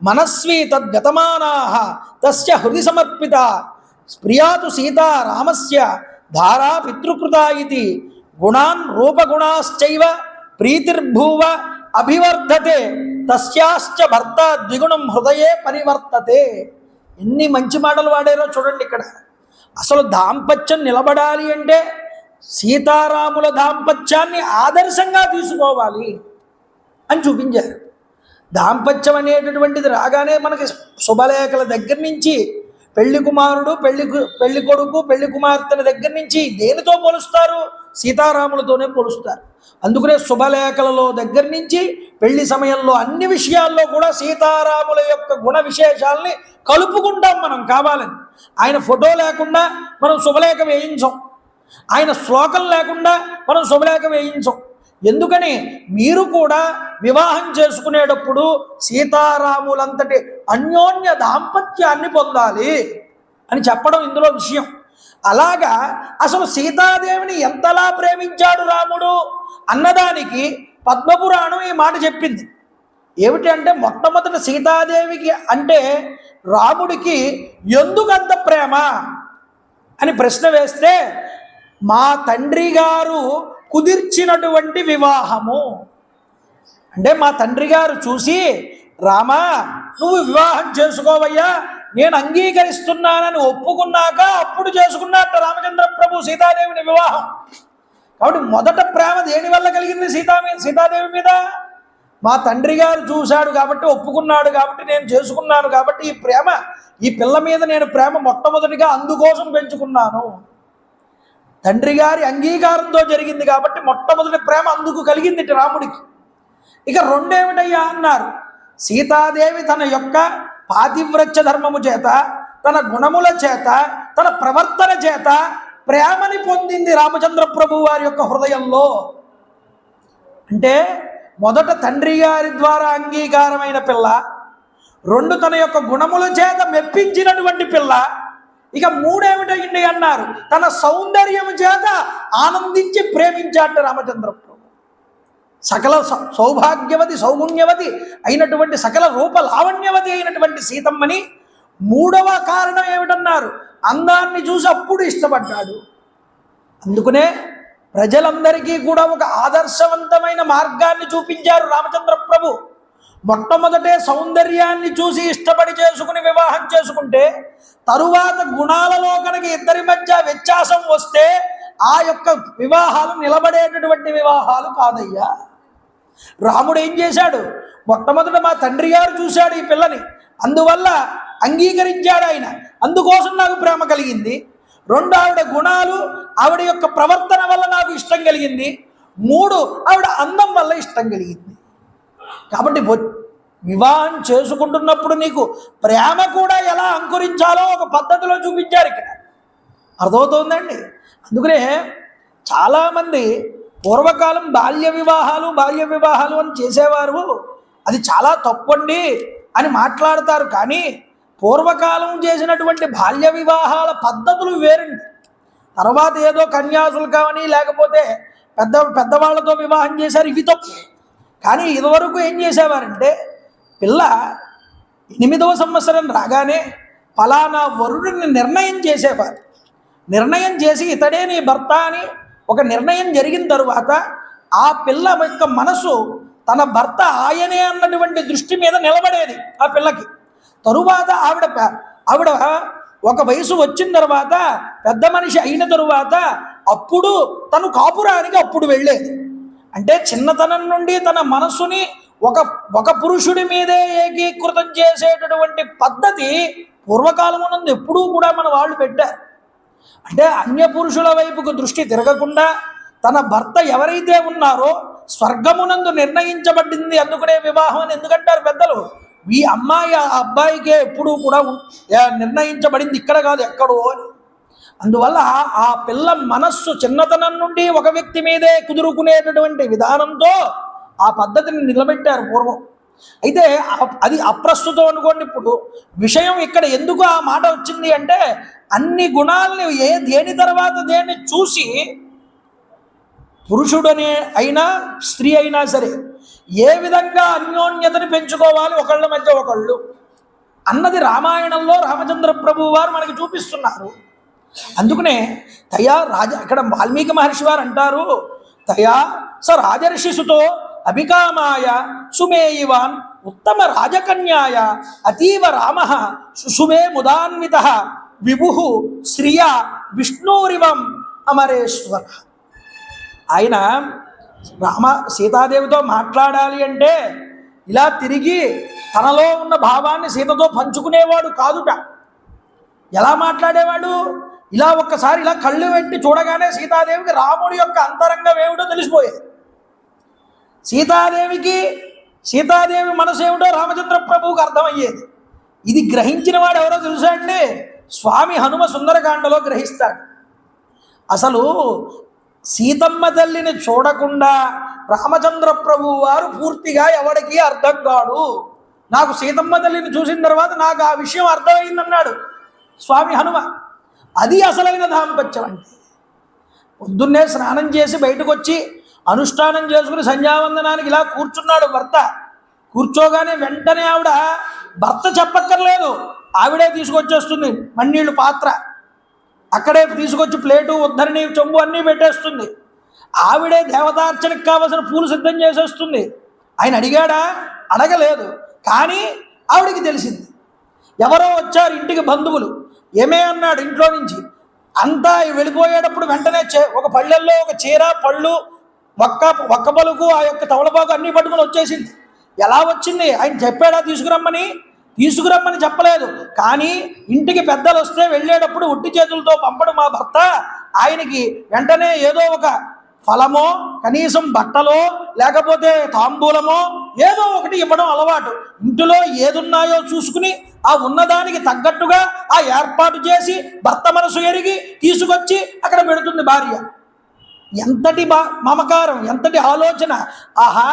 మనస్వీ తద్గతమానా తస్య హృది సమర్పిత ప్రియాతు సీతా రామస్య ధారా పితృకృత ఇది గుణాన్ రూపగుణాశ్చైవ ప్రీతిర్భూవ అభివర్ధతే తస్యాశ్చ భర్త ద్విగుణం హృదయే పరివర్తతే. ఎన్ని మంచి మాటలు వాడారో చూడండి. ఇక్కడ అసలు దాంపత్యం నిలబడాలి అంటే సీతారాముల దాంపత్యాన్ని ఆదర్శంగా తీసుకోవాలి అని చూపించారు. దాంపత్యం అనేటటువంటిది రాగానే మనకి శుభలేఖల దగ్గర నుంచి పెళ్లి కుమారుడు, పెళ్లి కొడుకు, పెళ్లి కుమార్తెల దగ్గర నుంచి దేనితో పోలుస్తారు? సీతారాములతోనే పోలుస్తారు. అందుకనే శుభలేఖలలో దగ్గర నుంచి పెళ్లి సమయంలో అన్ని విషయాల్లో కూడా సీతారాముల యొక్క గుణ విశేషాలని కలుపుకుంటాం మనం కావాలని. ఆయన ఫోటో లేకుండా మనం శుభలేఖ వేయించం, ఆయన శ్లోకం లేకుండా మనం శుభలేఖ వేయించం. ఎందుకని? మీరు కూడా వివాహం చేసుకునేటప్పుడు సీతారాములంతటి అన్యోన్య దాంపత్యాన్ని పొందాలి అని చెప్పడం ఇందులో విషయం. అలాగా అసలు సీతాదేవిని ఎంతలా ప్రేమించాడు రాముడు అన్నదానికి పద్మపురాణం ఈ మాట చెప్పింది. ఏమిటి అంటే, మొట్టమొదటి సీతాదేవికి అంటే రాముడికి ఎందుకంత ప్రేమ అని ప్రశ్న వేస్తే, మా తండ్రి గారు కుదిర్చినటువంటి వివాహము. అంటే మా తండ్రి గారు చూసి, రామా నువ్వు వివాహం చేసుకోవయ్యా, నేను అంగీకరిస్తున్నానని ఒప్పుకున్నాక అప్పుడు చేసుకున్నట్ట రామచంద్ర ప్రభు సీతాదేవిని వివాహం. కాబట్టి మొదట ప్రేమ దేని వల్ల కలిగింది? సీతాదేవి మీద. మా తండ్రి గారు చూశాడు కాబట్టి, ఒప్పుకున్నాడు కాబట్టి, నేను చేసుకున్నాను కాబట్టి ఈ ప్రేమ, ఈ పిల్ల మీద నేను ప్రేమ మొట్టమొదటిగా అందుకోసం పెంచుకున్నాను. తండ్రి గారి అంగీకారంతో జరిగింది కాబట్టి మొట్టమొదటి ప్రేమ అందుకు కలిగింది రాముడికి. ఇక రెండేమిటయ్యా అన్నారు, సీతాదేవి తన యొక్క పాతివ్రత్య ధర్మము చేత, తన గుణముల చేత, తన ప్రవర్తన చేత ప్రేమని పొందింది రామచంద్ర ప్రభు వారి యొక్క హృదయంలో. అంటే మొదట తండ్రి గారి ద్వారా అంగీకారమైన పిల్ల, రెండు తన యొక్క గుణముల చేత మెప్పించినటువంటి పిల్ల, ఇక మూడేమిటండి అన్నారు, తన సౌందర్యము చేత ఆనందించి ప్రేమించాట రామచంద్ర ప్రభు. సకల సౌభాగ్యవతి సౌగుణ్యవతి అయినటువంటి, సకల రూప లావణ్యవతి అయినటువంటి సీతమ్మని మూడవ కారణం ఏమిటన్నారు, అందాన్ని చూసి అప్పుడు ఇష్టపడ్డాడు. అందుకనే ప్రజలందరికీ కూడా ఒక ఆదర్శవంతమైన మార్గాన్ని చూపించారు రామచంద్ర ప్రభు. మొట్టమొదటే సౌందర్యాన్ని చూసి ఇష్టపడి చేసుకుని వివాహం చేసుకుంటే తరువాత గుణాలలో కనుక ఇద్దరి మధ్య వ్యత్యాసం వస్తే ఆ యొక్క వివాహాలు నిలబడేటటువంటి వివాహాలు కాదయ్యా. రాముడు ఏం చేశాడు? మొట్టమొదట మా తండ్రి గారు చూశాడు ఈ పిల్లని, అందువల్ల అంగీకరించాడు ఆయన, అందుకోసం నాకు ప్రేమ కలిగింది. రెండు, ఆవిడ గుణాలు, ఆవిడ యొక్క ప్రవర్తన వల్ల నాకు ఇష్టం కలిగింది. మూడు, ఆవిడ అందం వల్ల ఇష్టం కలిగింది. కాబట్టి వివాహం చేసుకుంటున్నప్పుడు నీకు ప్రేమ కూడా ఎలా అంకురించాలో ఒక పద్ధతిలో చూపించారు ఇక్కడ. అర్థమవుతోందండి? అందుకనే చాలామంది పూర్వకాలం బాల్య వివాహాలు అని చేసేవారు, అది చాలా తప్పండి అని మాట్లాడతారు. కానీ పూర్వకాలం చేసినటువంటి బాల్య వివాహాల పద్ధతులు వేరండి. తర్వాత ఏదో కన్యాశుల్కం అని లేకపోతే పెద్దవాళ్ళతో వివాహం చేశారు, ఇవి తప్పు. కానీ ఇదివరకు ఏం చేసేవారంటే పిల్ల 8వ సంవత్సరం రాగానే ఫలానా వరుడిని నిర్ణయం చేసేవారు. నిర్ణయం చేసి ఇతడే నీ భర్త అని ఒక నిర్ణయం జరిగిన తరువాత ఆ పిల్ల యొక్క మనసు తన భర్త ఆయనే అన్నటువంటి దృష్టి మీద నిలబడేది ఆ పిల్లకి. తరువాత ఆవిడ ఒక వయసు వచ్చిన తర్వాత పెద్ద మనిషి అయిన తరువాత అప్పుడు తను కాపురానికి అప్పుడు వెళ్ళేది. అంటే చిన్నతనం నుండి తన మనస్సుని ఒక పురుషుడి మీదే ఏకీకృతం చేసేటటువంటి పద్ధతి పూర్వకాలమునందు ఎప్పుడూ కూడా మన వాళ్ళు పెట్టారు. అంటే అన్య పురుషుల వైపుకు దృష్టి తిరగకుండా తన భర్త ఎవరైతే ఉన్నారో స్వర్గమునందు నిర్ణయించబడింది అందుకునే వివాహం అని ఎందుకంటారు పెద్దలు. ఈ అమ్మాయి ఆ అబ్బాయికే ఎప్పుడూ కూడా నిర్ణయించబడింది, ఇక్కడ కాదు ఎక్కడో అని. అందువల్ల ఆ పిల్ల మనస్సు చిన్నతనం నుండి ఒక వ్యక్తి మీదే కుదురుకునేటటువంటి విధానంతో ఆ పద్ధతిని నిలబెట్టారు పూర్వం. అయితే అది అప్రస్తుతం అనుకోండి. ఇప్పుడు విషయం ఇక్కడ ఎందుకు ఆ మాట వచ్చింది అంటే అన్ని గుణాలని దేని తర్వాత దేన్ని చూసి పురుషుడనే అయినా స్త్రీ అయినా సరే ఏ విధంగా అన్యోన్యతని పెంచుకోవాలి ఒకళ్ళ మధ్య ఒకళ్ళు అన్నది రామాయణంలో రామచంద్ర ప్రభువు వారు మనకి చూపిస్తున్నారు. అందుకనే ఇక్కడ వాల్మీకి మహర్షి వారు అంటారు, తయా స రాజర్షిసుతో అభికామాయ సుమేయివాన్ ఉత్తమ రాజకన్యాయ అతీవ రామ సుషుమే ముదాన్విత విభు శ్రియ విష్ణురివం అమరేశ్వర. ఆయన సీతాదేవితో మాట్లాడాలి అంటే ఇలా తిరిగి తనలో ఉన్న భావాన్ని సీతతో పంచుకునేవాడు కాదుట. ఎలా మాట్లాడేవాడు? ఇలా ఒక్కసారి ఇలా కళ్ళు పెట్టి చూడగానే సీతాదేవికి రాముడి యొక్క అంతరంగం ఏమిటో తెలిసిపోయేది. సీతాదేవి మనసు ఏమిటో రామచంద్ర ప్రభువుకి అర్థమయ్యేది. ఇది గ్రహించిన వాడు ఎవరో తెలుసా అండి? స్వామి హనుమ సుందరకాండలో గ్రహిస్తాడు. అసలు సీతమ్మ తల్లిని చూడకుండా రామచంద్ర ప్రభువు వారు పూర్తిగా ఎవడికి అర్థం కాడు. నాకు సీతమ్మ తల్లిని చూసిన తర్వాత నాకు ఆ విషయం అర్థమైందన్నాడు స్వామి హనుమ. అది అసలైన దాంపత్యం అంటే. పొద్దున్నే స్నానం చేసి బయటకు వచ్చి అనుష్ఠానం చేసుకుని సంధ్యావందనానికి ఇలా కూర్చున్నాడు భర్త. కూర్చోగానే వెంటనే ఆవిడ భర్త చెప్పక్కర్లేదు, ఆవిడే తీసుకొచ్చేస్తుంది మన్నీళ్ళు పాత్ర, అక్కడే తీసుకొచ్చి ప్లేటు ఉద్ధరణి చెంబు అన్నీ పెట్టేస్తుంది. ఆవిడే దేవతార్చనకు కావలసిన పూలు సిద్ధం చేసేస్తుంది. ఆయన అడిగాడా? అడగలేదు. కానీ ఆవిడికి తెలిసింది. ఎవరో వచ్చారు ఇంటికి బంధువులు, ఏమే అన్నాడు ఇంట్లో నుంచి. అంతా వెళ్ళిపోయేటప్పుడు వెంటనే ఒక పళ్ళెల్లో ఒక చీర పళ్ళు ఒక్క పలుకు ఆ యొక్క తవలపాకు అన్నీ పట్టుకుని వచ్చేసింది. ఎలా వచ్చింది? ఆయన చెప్పాడా తీసుకురమ్మని చెప్పలేదు. కానీ ఇంటికి పెద్దలు వస్తే వెళ్ళేటప్పుడు ఉట్టి చేతులతో పంపడం మా భర్త, ఆయనకి వెంటనే ఏదో ఒక ఫలమో కనీసం బట్టలో లేకపోతే తాంబూలమో ఏదో ఒకటి ఇవ్వడం అలవాటు. ఇంటిలో ఏదున్నాయో చూసుకుని ఆ ఉన్నదానికి తగ్గట్టుగా ఆ ఏర్పాటు చేసి భర్త మనసు ఎరిగి తీసుకొచ్చి అక్కడ పెడుతుంది భార్య. ఎంతటి మమకారం, ఎంతటి ఆలోచన! ఆహా,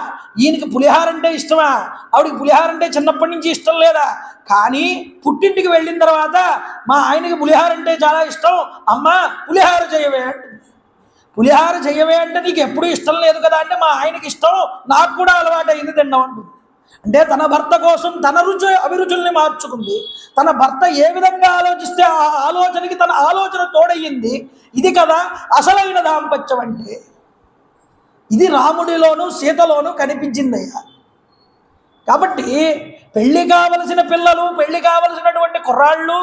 ఈయనకి పులిహార అంటే ఇష్టమా? ఆవిడికి పులిహార అంటే చిన్నప్పటి నుంచి ఇష్టం లేదా? కానీ పుట్టింటికి వెళ్ళిన తర్వాత మా ఆయనకి పులిహార అంటే చాలా ఇష్టం, అమ్మా పులిహార చేయవే అంటుంది. పులిహార చేయవే అంటే నీకు ఎప్పుడూ ఇష్టం లేదు కదా అంటే మా ఆయనకి ఇష్టం, నాకు కూడా అలవాటు అయింది తినడం అంటుంది. అంటే తన భర్త కోసం తన అభిరుచుల్ని మార్చుకుంది. తన భర్త ఏ విధంగా ఆలోచిస్తే ఆ ఆలోచనకి తన ఆలోచన తోడయ్యింది. ఇది కదా అసలైన దాంపత్యం అంటే. ఇది రాముడిలోనూ సీతలోనూ కనిపించిందయ్యా. కాబట్టి పెళ్లి కావలసిన పిల్లలు, పెళ్లి కావలసినటువంటి కుర్రాళ్ళు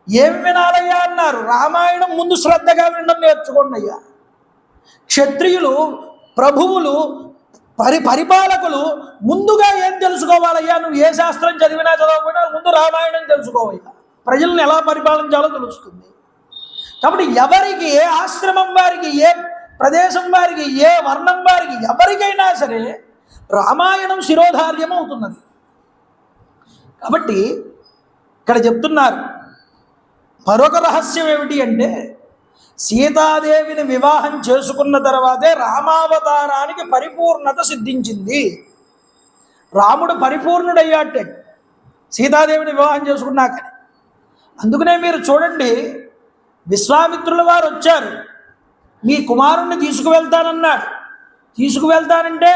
ఏం వినాలయ్యా అన్నారు. రామాయణం ముందు శ్రద్ధగా వినడం నేర్చుకోండి అయ్యా. క్షత్రియులు, ప్రభువులు, పరిపాలకులు ముందుగా ఏం తెలుసుకోవాలయ్యా? నువ్వు ఏ శాస్త్రం చదివినా చదవకపోయినా ముందు రామాయణం తెలుసుకోవయ్యా. ప్రజల్ని ఎలా పరిపాలించాలో తెలుస్తుంది. కాబట్టి ఎవరికి, ఏ ఆశ్రమం వారికి, ఏ ప్రదేశం వారికి, ఏ వర్ణం వారికి, ఎవరికైనా సరే రామాయణం శిరోధార్యం అవుతున్నది. కాబట్టి ఇక్కడ చెప్తున్నారు మరొక రహస్యం ఏమిటి అంటే, సీతాదేవిని వివాహం చేసుకున్న తర్వాతే రామావతారానికి పరిపూర్ణత సిద్ధించింది. రాముడు పరిపూర్ణుడయ్యాటే సీతాదేవిని వివాహం చేసుకున్నాకని. అందుకనే మీరు చూడండి, విశ్వామిత్రుల వారు వచ్చారు, మీ కుమారుణ్ణి తీసుకువెళ్తానన్నాడు. తీసుకువెళ్తానంటే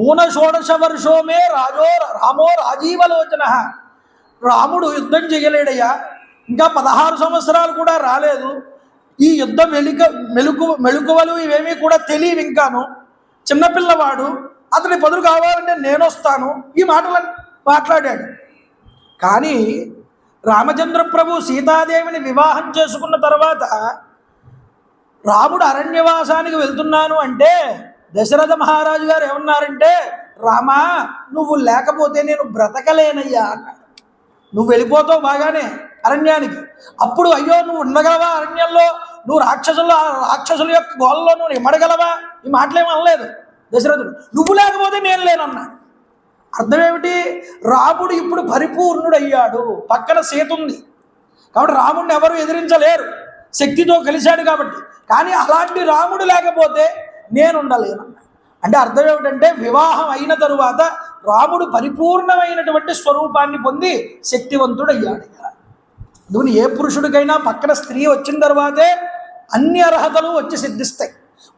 ఊన షోడశ వర్షోమే రామో రాజీవలోచన. రాముడు యుద్ధం చేయలేడయ్యా, ఇంకా 16 సంవత్సరాలు కూడా రాలేదు. ఈ యుద్ధం మెళుకువలు ఇవేమీ కూడా తెలియవు, ఇంకాను చిన్నపిల్లవాడు, అతని బదులు కావాలంటే నేను వస్తాను, ఈ మాటలను మాట్లాడాడు. కానీ రామచంద్ర ప్రభు సీతాదేవిని వివాహం చేసుకున్న తర్వాత రాముడు అరణ్యవాసానికి వెళ్తున్నాను అంటే దశరథ మహారాజు గారు ఏమన్నారంటే, రామా నువ్వు లేకపోతే నేను బ్రతకలేనయ్యా అన్నాడు. నువ్వు వెళ్ళిపోతావు బాగానే అరణ్యానికి, అప్పుడు అయ్యో నువ్వు ఉండగలవా అరణ్యంలో, నువ్వు రాక్షసుల యొక్క గోలలో నువ్వు ఇమ్మడగలవా? ఈ మాటలేమీ అనలేదు దశరథుడు. నువ్వు లేకపోతే నేను లేనన్నాడు. అర్థం ఏమిటి? రాముడు ఇప్పుడు పరిపూర్ణుడయ్యాడు, పక్కన సీత ఉంది కాబట్టి రాముడిని ఎవరు ఎదిరించలేరు, శక్తితో కలిశాడు కాబట్టి. కానీ అలాంటి రాముడు లేకపోతే నేను ఉండలేనన్నాడు. అంటే అర్థం ఏమిటంటే, వివాహం అయిన తరువాత రాముడు పరిపూర్ణమైనటువంటి స్వరూపాన్ని పొంది శక్తివంతుడయ్యాడు. అందుకని ఏ పురుషుడికైనా పక్కన స్త్రీ వచ్చిన తర్వాతే అన్ని అర్హతలు వచ్చి సిద్ధిస్తాయి.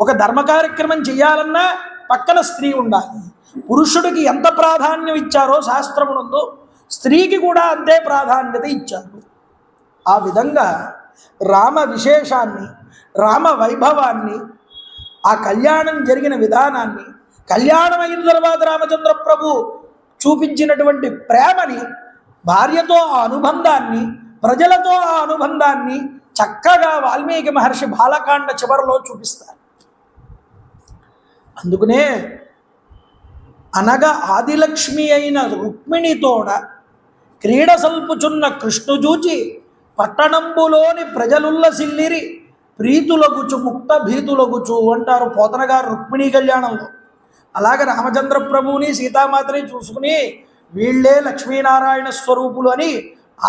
ఒక ధర్మ కార్యక్రమం చేయాలన్నా పక్కన స్త్రీ ఉండాలి. పురుషుడికి ఎంత ప్రాధాన్యం ఇచ్చారో శాస్త్రమునందు స్త్రీకి కూడా అంతే ప్రాధాన్యత ఇచ్చారు. ఆ విధంగా రామ విశేషాన్ని, రామ వైభవాన్ని, ఆ కళ్యాణం జరిగిన విధానాన్ని, కళ్యాణం అయిన తర్వాత రామచంద్ర ప్రభు చూపించినటువంటి ప్రేమని, భార్యతో ఆ అనుబంధాన్ని, ప్రజలతో ఆ అనుబంధాన్ని చక్కగా వాల్మీకి మహర్షి బాలకాండ చివరిలో చూపిస్తారు. అందుకనే అనగా ఆదిలక్ష్మి అయిన రుక్మిణితోడ క్రీడ సల్పుచున్న కృష్ణుజూచి పట్టణంబులోని ప్రజలుల్లసిల్లిరి ప్రీతులగుచు ముక్త భీతులగుచు అంటారు పోతన గారు రుక్మిణీ కళ్యాణంలో. అలాగే రామచంద్ర ప్రభువుని సీతామాతని చూసుకుని వీళ్ళే లక్ష్మీనారాయణ స్వరూపులు అని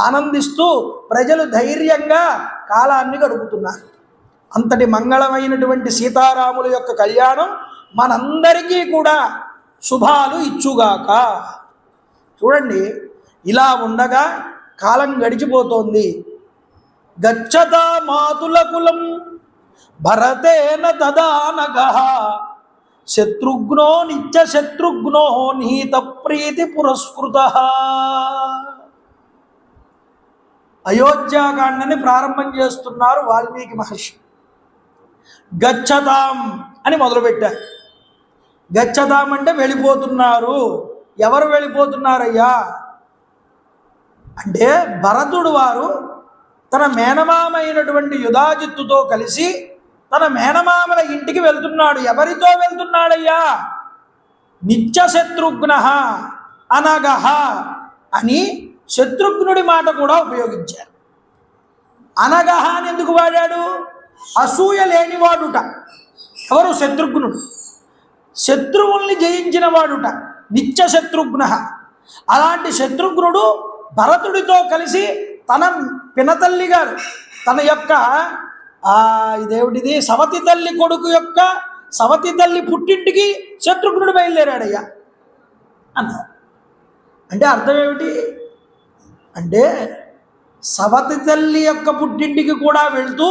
ఆనందిస్తూ ప్రజలు ధైర్యంగా కాలాన్ని గడుపుతున్నారు. అంతటి మంగళమైనటువంటి సీతారాముల యొక్క కళ్యాణం మనందరికీ కూడా శుభాలు ఇచ్చుగాక. చూడండి, ఇలా ఉండగా కాలం గడిచిపోతోంది. గచ్చతా మాతుల కులం భరతేన తదానగః శత్రుఘ్నో నిత్య శత్రుఘ్నో నీత ప్రీతి పురస్కృతః. అయోధ్యాకాండని ప్రారంభం చేస్తున్నారు వాల్మీకి మహర్షి. గచ్చతాం అని మొదలుపెట్టారు. గచ్చతాం అంటే వెళ్ళిపోతున్నారు. ఎవరు వెళ్ళిపోతున్నారయ్యా అంటే, భరతుడు వారు తన మేనమామ అయినటువంటి యుధాజిత్తుతో కలిసి తన మేనమామల ఇంటికి వెళ్తున్నాడు. ఎవరితో వెళ్తున్నాడయ్యా? నిత్య శత్రుఘ్న అనగః అని శత్రుఘ్నుడి మాట కూడా ఉపయోగించారు. అనగః అని ఎందుకు వాడాడు? అసూయ లేనివాడుట. ఎవరు? శత్రుఘ్నుడు. శత్రువుల్ని జయించిన వాడుట నిత్య శత్రుఘ్న. అలాంటి శత్రుఘ్నుడు భరతుడితో కలిసి తన పినతల్లి గారు, తన యొక్క ఇదేమిటిది సవతి తల్లి కొడుకు యొక్క సవతి తల్లి పుట్టింటికి శత్రుఘ్నుడు బయలుదేరాడయ్యా అన్నారు. అంటే అర్థం ఏమిటి అంటే, సవతి తల్లి యొక్క పుట్టింటికి కూడా వెళ్తూ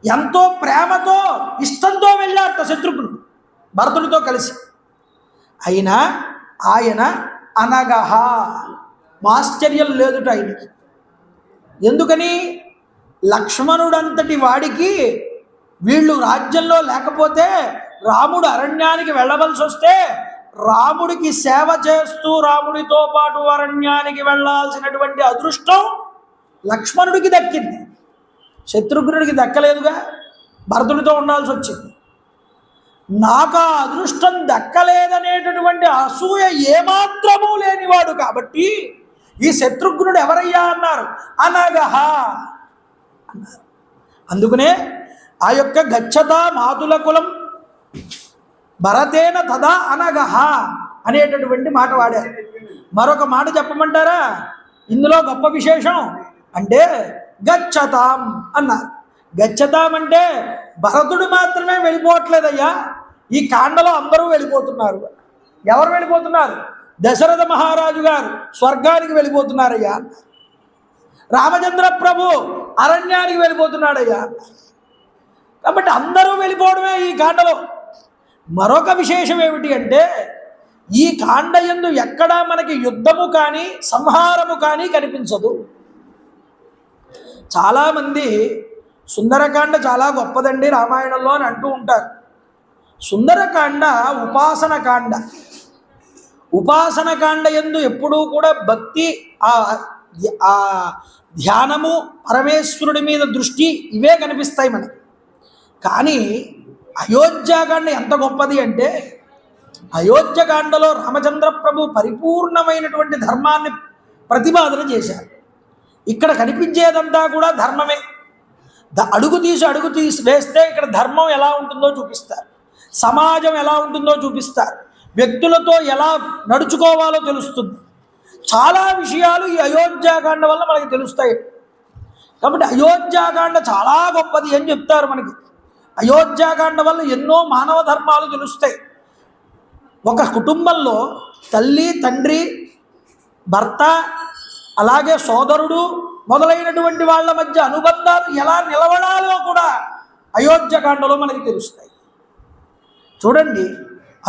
ఎంతో ప్రేమతో ఇష్టంతో వెళ్ళాట శత్రుఘ్నుడు భరతుడితో కలిసి. అయినా ఆయన అనగః ఆశ్చర్యం లేదుట ఆయనకి. ఎందుకని? లక్ష్మణుడంతటి వాడికి వీళ్ళు రాజ్యంలో లేకపోతే, రాముడు అరణ్యానికి వెళ్ళవలసి వస్తే రాముడికి సేవ చేస్తూ రాముడితో పాటు అరణ్యానికి వెళ్ళాల్సినటువంటి అదృష్టం లక్ష్మణుడికి దక్కింది, శత్రుఘ్నుడికి దక్కలేదుగా, భరతుడితో ఉండాల్సి వచ్చింది. నాకు ఆ అదృష్టం దక్కలేదనేటటువంటి అసూయ ఏమాత్రమూ లేనివాడు కాబట్టి ఈ శత్రుఘ్నుడు ఎవరయ్యా అన్నారు, అనగహ అన్నారు. అందుకనే ఆ యొక్క గచ్చత మాతుల కులం భరతేన తదా అనగహ అనేటటువంటి మాట వాడారు. మరొక మాట చెప్పమంటారా ఇందులో గొప్ప విశేషం అంటే గచ్చతాం అన్నారు. గచ్చతాం అంటే భరతుడు మాత్రమే వెళ్ళిపోవట్లేదయ్యా, ఈ కాండలో అందరూ వెళ్ళిపోతున్నారు. ఎవరు వెళ్ళిపోతున్నారు? దశరథ మహారాజు గారు స్వర్గానికి వెళ్ళిపోతున్నారయ్యా, రామచంద్ర ప్రభు అరణ్యానికి వెళ్ళిపోతున్నాడయ్యా. కాబట్టి అందరూ వెళ్ళిపోవడమే ఈ కాండలో. మరొక విశేషం ఏమిటి అంటే ఈ కాండ యందు ఎక్కడా మనకి యుద్ధము కానీ సంహారము కానీ కనిపించదు. చాలామంది సుందరకాండ చాలా గొప్పదండి రామాయణంలో అని అంటూ ఉంటారు. సుందరకాండ ఉపాసన కాండ. ఉపాసన కాండ యందు ఎప్పుడూ కూడా భక్తి, ఆ ధ్యానము, పరమేశ్వరుడి మీద దృష్టి ఇవే కనిపిస్తాయి మనకి. కానీ అయోధ్యాకాండ ఎంత గొప్పది అంటే అయోధ్యకాండలో రామచంద్ర ప్రభు పరిపూర్ణమైనటువంటి ధర్మాన్ని ప్రతిపాదన చేశారు. ఇక్కడ కనిపించేదంతా కూడా ధర్మమే. అడుగు తీసి వేస్తే ఇక్కడ ధర్మం ఎలా ఉంటుందో చూపిస్తారు, సమాజం ఎలా ఉంటుందో చూపిస్తారు, వ్యక్తులతో ఎలా నడుచుకోవాలో తెలుస్తుంది. చాలా విషయాలు ఈ అయోధ్యాకాండ వల్ల మనకి తెలుస్తాయి. కాబట్టి అయోధ్యాకాండ చాలా గొప్పది అని చెప్తారు మనకి. అయోధ్యాకాండ వల్ల ఎన్నో మానవ ధర్మాలు తెలుస్తాయి. ఒక కుటుంబంలో తల్లి, తండ్రి, భర్త, అలాగే సోదరుడు మొదలైనటువంటి వాళ్ళ మధ్య అనుబంధాలు ఎలా నిలబడాలో కూడా అయోధ్యకాండలో మనకి తెలుస్తాయి. చూడండి,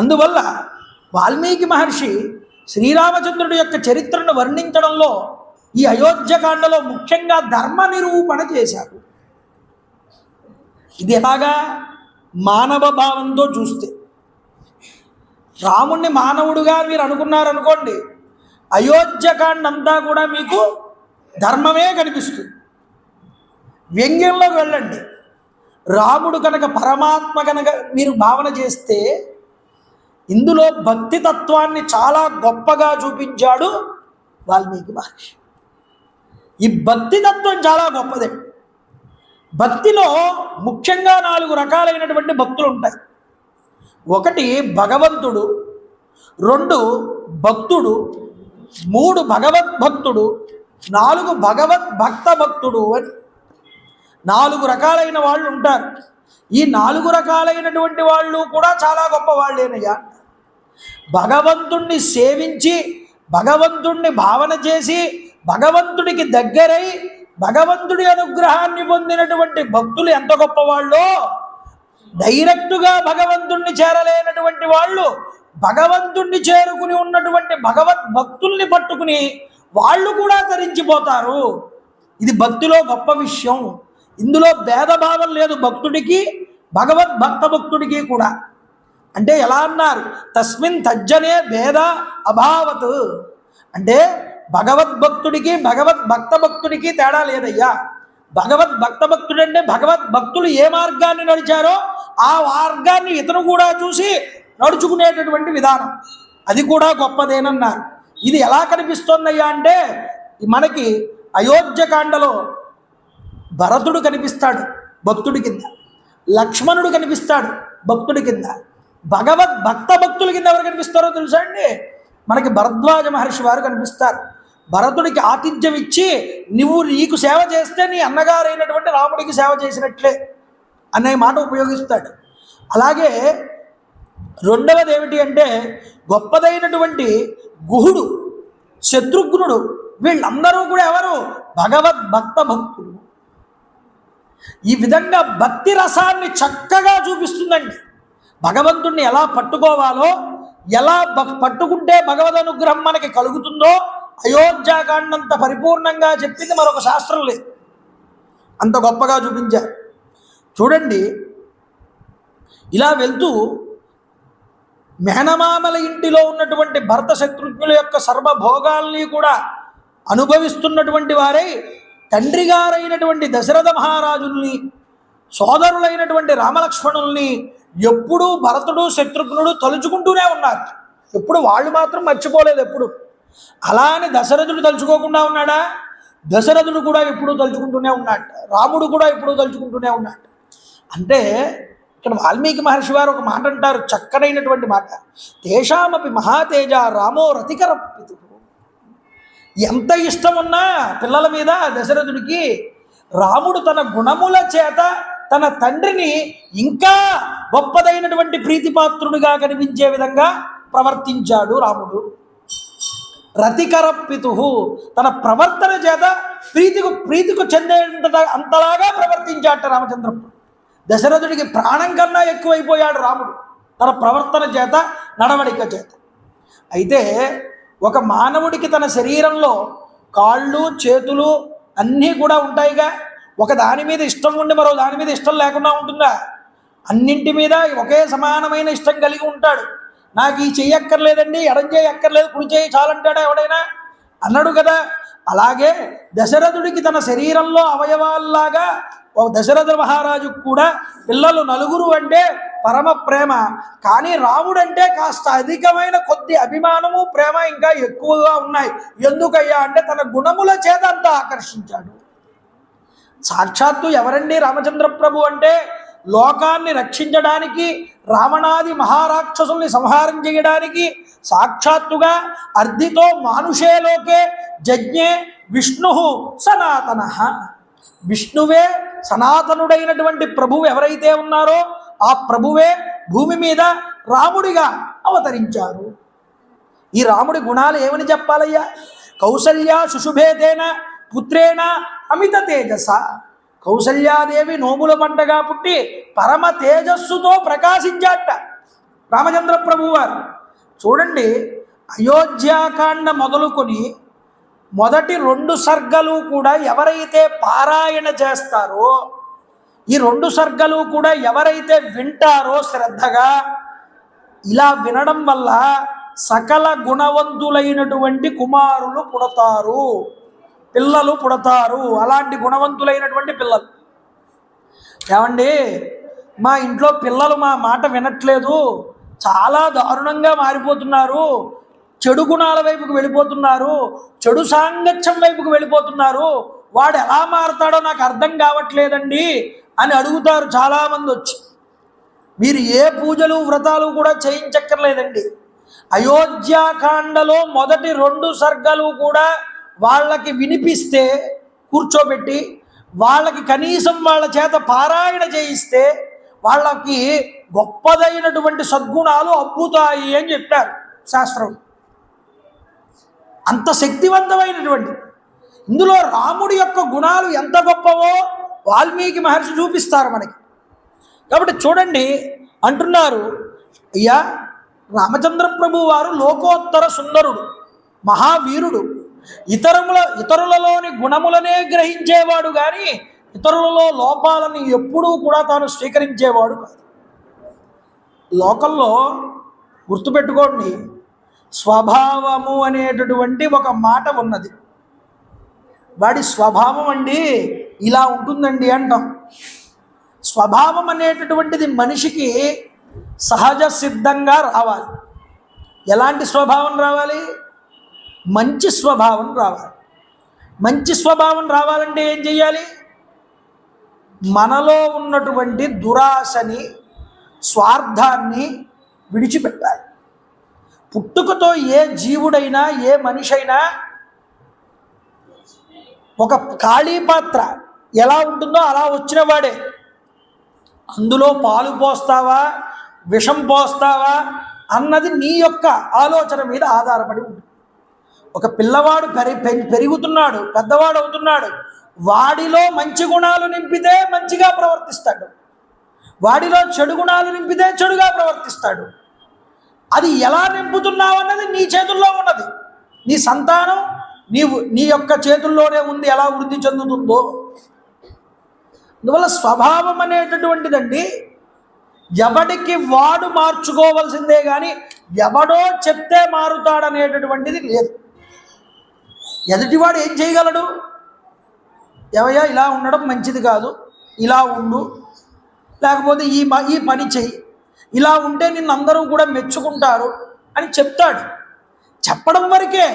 అందువల్ల వాల్మీకి మహర్షి శ్రీరామచంద్రుడి యొక్క చరిత్రను వర్ణించడంలో ఈ అయోధ్యకాండలో ముఖ్యంగా ధర్మ నిరూపణ చేశారు. ఇది ఎలాగా? మానవ భావంతో చూస్తే రాముణ్ణి మానవుడుగా మీరు అనుకున్నారనుకోండి, అయోధ్యకాండ అంతా కూడా మీకు ధర్మమే కనిపిస్తుంది. వ్యంగ్యంలోకి వెళ్ళండి, రాముడు కనుక పరమాత్మ కనుక మీరు భావన చేస్తే ఇందులో భక్తి తత్వాన్ని చాలా గొప్పగా చూపించాడు వాల్మీకి మహర్షి. ఈ భక్తి తత్వం చాలా గొప్పదే. భక్తిలో ముఖ్యంగా 4 రకాలైనటువంటి భక్తులు ఉంటాయి. 1 భగవంతుడు, 2 భక్తుడు, 3 భగవద్భక్తుడు, 4 భగవద్భక్త భక్తుడు అని 4 రకాలైన వాళ్ళు ఉంటారు. ఈ 4 రకాలైనటువంటి వాళ్ళు కూడా చాలా గొప్ప వాళ్ళేనయ్యా. భగవంతుణ్ణి సేవించి, భగవంతుణ్ణి భావన చేసి, భగవంతుడికి దగ్గరై భగవంతుడి అనుగ్రహాన్ని పొందినటువంటి భక్తులు ఎంత గొప్పవాళ్ళో, డైరెక్టుగా భగవంతుణ్ణి చేరలేనటువంటి వాళ్ళు భగవంతుణ్ణి చేరుకుని ఉన్నటువంటి భగవద్భక్తుల్ని పట్టుకుని వాళ్ళు కూడా తరించిపోతారు. ఇది భక్తిలో గొప్ప విషయం. ఇందులో భేదభావం లేదు భక్తుడికి, భగవద్భక్త భక్తుడికి కూడా. అంటే ఎలా అన్నారు? తస్మిన్ తజ్జనే భేద అభావత్. అంటే భగవద్భక్తుడికి భగవద్భక్త భక్తుడికి తేడా లేదయ్యా. భగవద్భక్త భక్తుడు అంటే భగవద్భక్తులు ఏ మార్గాన్ని నడిచారో ఆ మార్గాన్ని ఇతను కూడా చూసి నడుచుకునేటటువంటి విధానం, అది కూడా గొప్పదేనన్నారు. ఇది ఎలా కనిపిస్తోందయ్యా అంటే మనకి అయోధ్యకాండలో భరతుడు కనిపిస్తాడు భక్తుడి కింద, లక్ష్మణుడు కనిపిస్తాడు భక్తుడి కింద, భగవద్భక్త భక్తుల కింద ఎవరు కనిపిస్తారో తెలుసా అండి? మనకి భరద్వాజ మహర్షి వారు కనిపిస్తారు. భరతుడికి ఆతిథ్యం ఇచ్చి నువ్వు నీకు సేవ చేస్తే నీ అన్నగారైనటువంటి రాముడికి సేవ చేసినట్లే అనే మాట ఉపయోగిస్తాడు. అలాగే రెండవది ఏమిటి అంటే గొప్పదైనటువంటి గుహుడు, శత్రుఘ్నుడు, వీళ్ళందరూ కూడా ఎవరు? భగవద్భక్త భక్తులు. ఈ విధంగా భక్తి రసాన్ని చక్కగా చూపిస్తుందండి. భగవంతుణ్ణి ఎలా పట్టుకోవాలో, ఎలా పట్టుకుంటే భగవద్ అనుగ్రహం మనకి కలుగుతుందో అయోధ్యాకాండంత పరిపూర్ణంగా చెప్పింది మరొక శాస్త్రం లేదు. అంత గొప్పగా చూపించారు. చూడండి, ఇలా వెళ్తూ మేనమామల ఇంటిలో ఉన్నటువంటి భరత శత్రుఘ్నుల యొక్క సర్వభోగాల్ని కూడా అనుభవిస్తున్నటువంటి వారై తండ్రి గారైనటువంటి దశరథ మహారాజుల్ని, సోదరులైనటువంటి రామలక్ష్మణుల్ని ఎప్పుడూ భరతుడు శత్రుఘ్నుడు తలుచుకుంటూనే ఉన్నారు. ఎప్పుడు వాళ్ళు మాత్రం మర్చిపోలేదు. ఎప్పుడు అలా అని దశరథుడు తలుచుకోకుండా ఉన్నాడా? దశరథుడు కూడా ఎప్పుడూ తలుచుకుంటూనే ఉన్నాడు. రాముడు కూడా ఎప్పుడూ తలుచుకుంటూనే ఉన్నాడు. అంటే ఇక్కడ వాల్మీకి మహర్షి వారు ఒక మాట అంటారు, చక్కనైనటువంటి మాట. తేషామపి మహాతేజ రామో రతికర పితుః. ఎంత ఇష్టం ఉన్నా పిల్లల మీద దశరథుడికి, రాముడు తన గుణముల చేత తన తండ్రిని ఇంకా గొప్పదైనటువంటి ప్రీతిపాత్రుడిగా కనిపించే విధంగా ప్రవర్తించాడు రాముడు. రతికర పితుః, తన ప్రవర్తన చేత ప్రీతికు చెందేంత అంతలాగా ప్రవర్తించాట రామచంద్రప్రభు. దశరథుడికి ప్రాణం కన్నా ఎక్కువైపోయాడు రాముడు తన ప్రవర్తన చేత, నడవడిక చేత. అయితే ఒక మానవుడికి తన శరీరంలో కాళ్ళు చేతులు అన్నీ కూడా ఉంటాయిగా. ఒక దాని మీద ఇష్టం ఉండి మరో దాని మీద ఇష్టం లేకుండా ఉంటుందా? అన్నింటి మీద ఒకే సమానమైన ఇష్టం కలిగి ఉంటాడు. నాకు ఈ చెయ్యి అక్కర్లేదండి, ఎడం చేయి అక్కర్లేదు, కుడి చేయి చాలంటాడా ఎవడైనా? అన్నాడు కదా. అలాగే దశరథుడికి తన శరీరంలో అవయవాల్లాగా దశరథ మహారాజుకు కూడా పిల్లలు నలుగురు అంటే పరమ ప్రేమ. కానీ రాముడంటే కాస్త అధికమైన కొద్ది అభిమానము ప్రేమ ఇంకా ఎక్కువగా ఉన్నాయి. ఎందుకయ్యా అంటే తన గుణముల చేత అంతా ఆకర్షించాడు. సాక్షాత్తు ఎవరండి రామచంద్ర ప్రభు అంటే? లోకాన్ని రక్షించడానికి, రావణాది మహారాక్షసుల్ని సంహారం చేయడానికి సాక్షాత్తుగా అర్ధితో మానుషేలోకే జజ్ఞే విష్ణు సనాతన. విష్ణువే సనాతనుడైనటువంటి ప్రభువు ఎవరైతే ఉన్నారో ఆ ప్రభువే భూమి మీద రాముడిగా అవతరించారు. ఈ రాముడి గుణాలు ఏమని చెప్పాలయ్యా? కౌసల్య శుశుభేతేన పుత్రేణ అమిత తేజస. కౌసల్యాదేవి నోముల పంటగా పుట్టి పరమ తేజస్సుతో ప్రకాశించాట రామచంద్ర ప్రభు వారు. చూడండి, అయోధ్యాకాండ మొదలుకొని మొదటి 2 సర్గలు కూడా ఎవరైతే పారాయణ చేస్తారో, ఈ 2 సర్గలు కూడా ఎవరైతే వింటారో శ్రద్ధగా, ఇలా వినడం వల్ల సకల గుణవంతులైనటువంటి కుమారులు పుడతారు, పిల్లలు పుడతారు. అలాంటి గుణవంతులైనటువంటి పిల్లలు. ఏమండి, మా ఇంట్లో పిల్లలు మా మాట వినట్లేదు, చాలా దారుణంగా మారిపోతున్నారు, చెడు గుణాల వైపుకు వెళ్ళిపోతున్నారు, చెడు సాంగత్యం వైపుకు వెళ్ళిపోతున్నారు, వాడు ఎలా మారతాడో నాకు అర్థం కావట్లేదండి అని అడుగుతారు చాలామంది వచ్చి. మీరు ఏ పూజలు వ్రతాలు కూడా చేయించక్కర్లేదండి. అయోధ్యాకాండలో మొదటి 2 సర్గలు కూడా వాళ్ళకి వినిపిస్తే, కూర్చోబెట్టి వాళ్ళకి కనీసం వాళ్ళ చేత పారాయణ చేయిస్తే వాళ్ళకి గొప్పదైనటువంటి సద్గుణాలు అబ్బుతాయి అని చెప్పారు శాస్త్రం. అంత శక్తివంతమైనటువంటి ఇందులో రాముడి యొక్క గుణాలు ఎంత గొప్పవో వాల్మీకి మహర్షి చూపిస్తారు మనకి. కాబట్టి చూడండి, అంటున్నారు, అయ్యా రామచంద్ర ప్రభు వారు లోకోత్తర సుందరుడు, మహావీరుడు, ఇతరులలోని గుణములనే గ్రహించేవాడు కానీ ఇతరులలో లోపాలను ఎప్పుడూ కూడా తాను స్వీకరించేవాడు కాదు. లోకంలో గుర్తుపెట్టుకోండి, స్వభావము అనేటటువంటి ఒక మాట ఉన్నది. వాడి స్వభావం అండి ఇలా ఉంటుందండి అంటాం. స్వభావం అనేటటువంటిది మనిషికి సహజ సిద్ధంగా రావాలి. ఎలాంటి స్వభావం రావాలి? మంచి స్వభావం రావాలి. మంచి స్వభావం రావాలంటే ఏం చెయ్యాలి? మనలో ఉన్నటువంటి దురాశని, స్వార్థాన్ని విడిచిపెట్టాలి. పుట్టుకతో ఏ జీవుడైనా, ఏ మనిషి అయినా ఒక ఖాళీ పాత్ర ఎలా ఉంటుందో అలా వచ్చిన వాడే. అందులో పాలు పోస్తావా, విషం పోస్తావా అన్నది నీ యొక్క ఆలోచన మీద ఆధారపడి ఉంటుంది. ఒక పిల్లవాడు పెరుగుతున్నాడు, పెద్దవాడు అవుతున్నాడు, వాడిలో మంచి గుణాలు నింపితే మంచిగా ప్రవర్తిస్తాడు, వాడిలో చెడు గుణాలు నింపితే చెడుగా ప్రవర్తిస్తాడు. అది ఎలా నింపుతున్నావు అన్నది నీ చేతుల్లో ఉన్నది. నీ సంతానం నీ యొక్క చేతుల్లోనే ఉంది, ఎలా వృద్ధి చెందుతుందో. అందువల్ల స్వభావం అనేటటువంటిదండి ఎవడికి వాడు మార్చుకోవాల్సిందే కానీ ఎవడో చెప్తే మారుతాడనేటటువంటిది లేదు. ఎదుటివాడు ఏం చేయగలడు? ఎవయ్యా ఇలా ఉండడం మంచిది కాదు, ఇలా ఉండు, లేకపోతే ఈ పని చెయ్యి, ఇలా ఉంటే నిన్ను అందరూ కూడా మెచ్చుకుంటారు అని చెప్తాడు. చెప్పడం వరకే,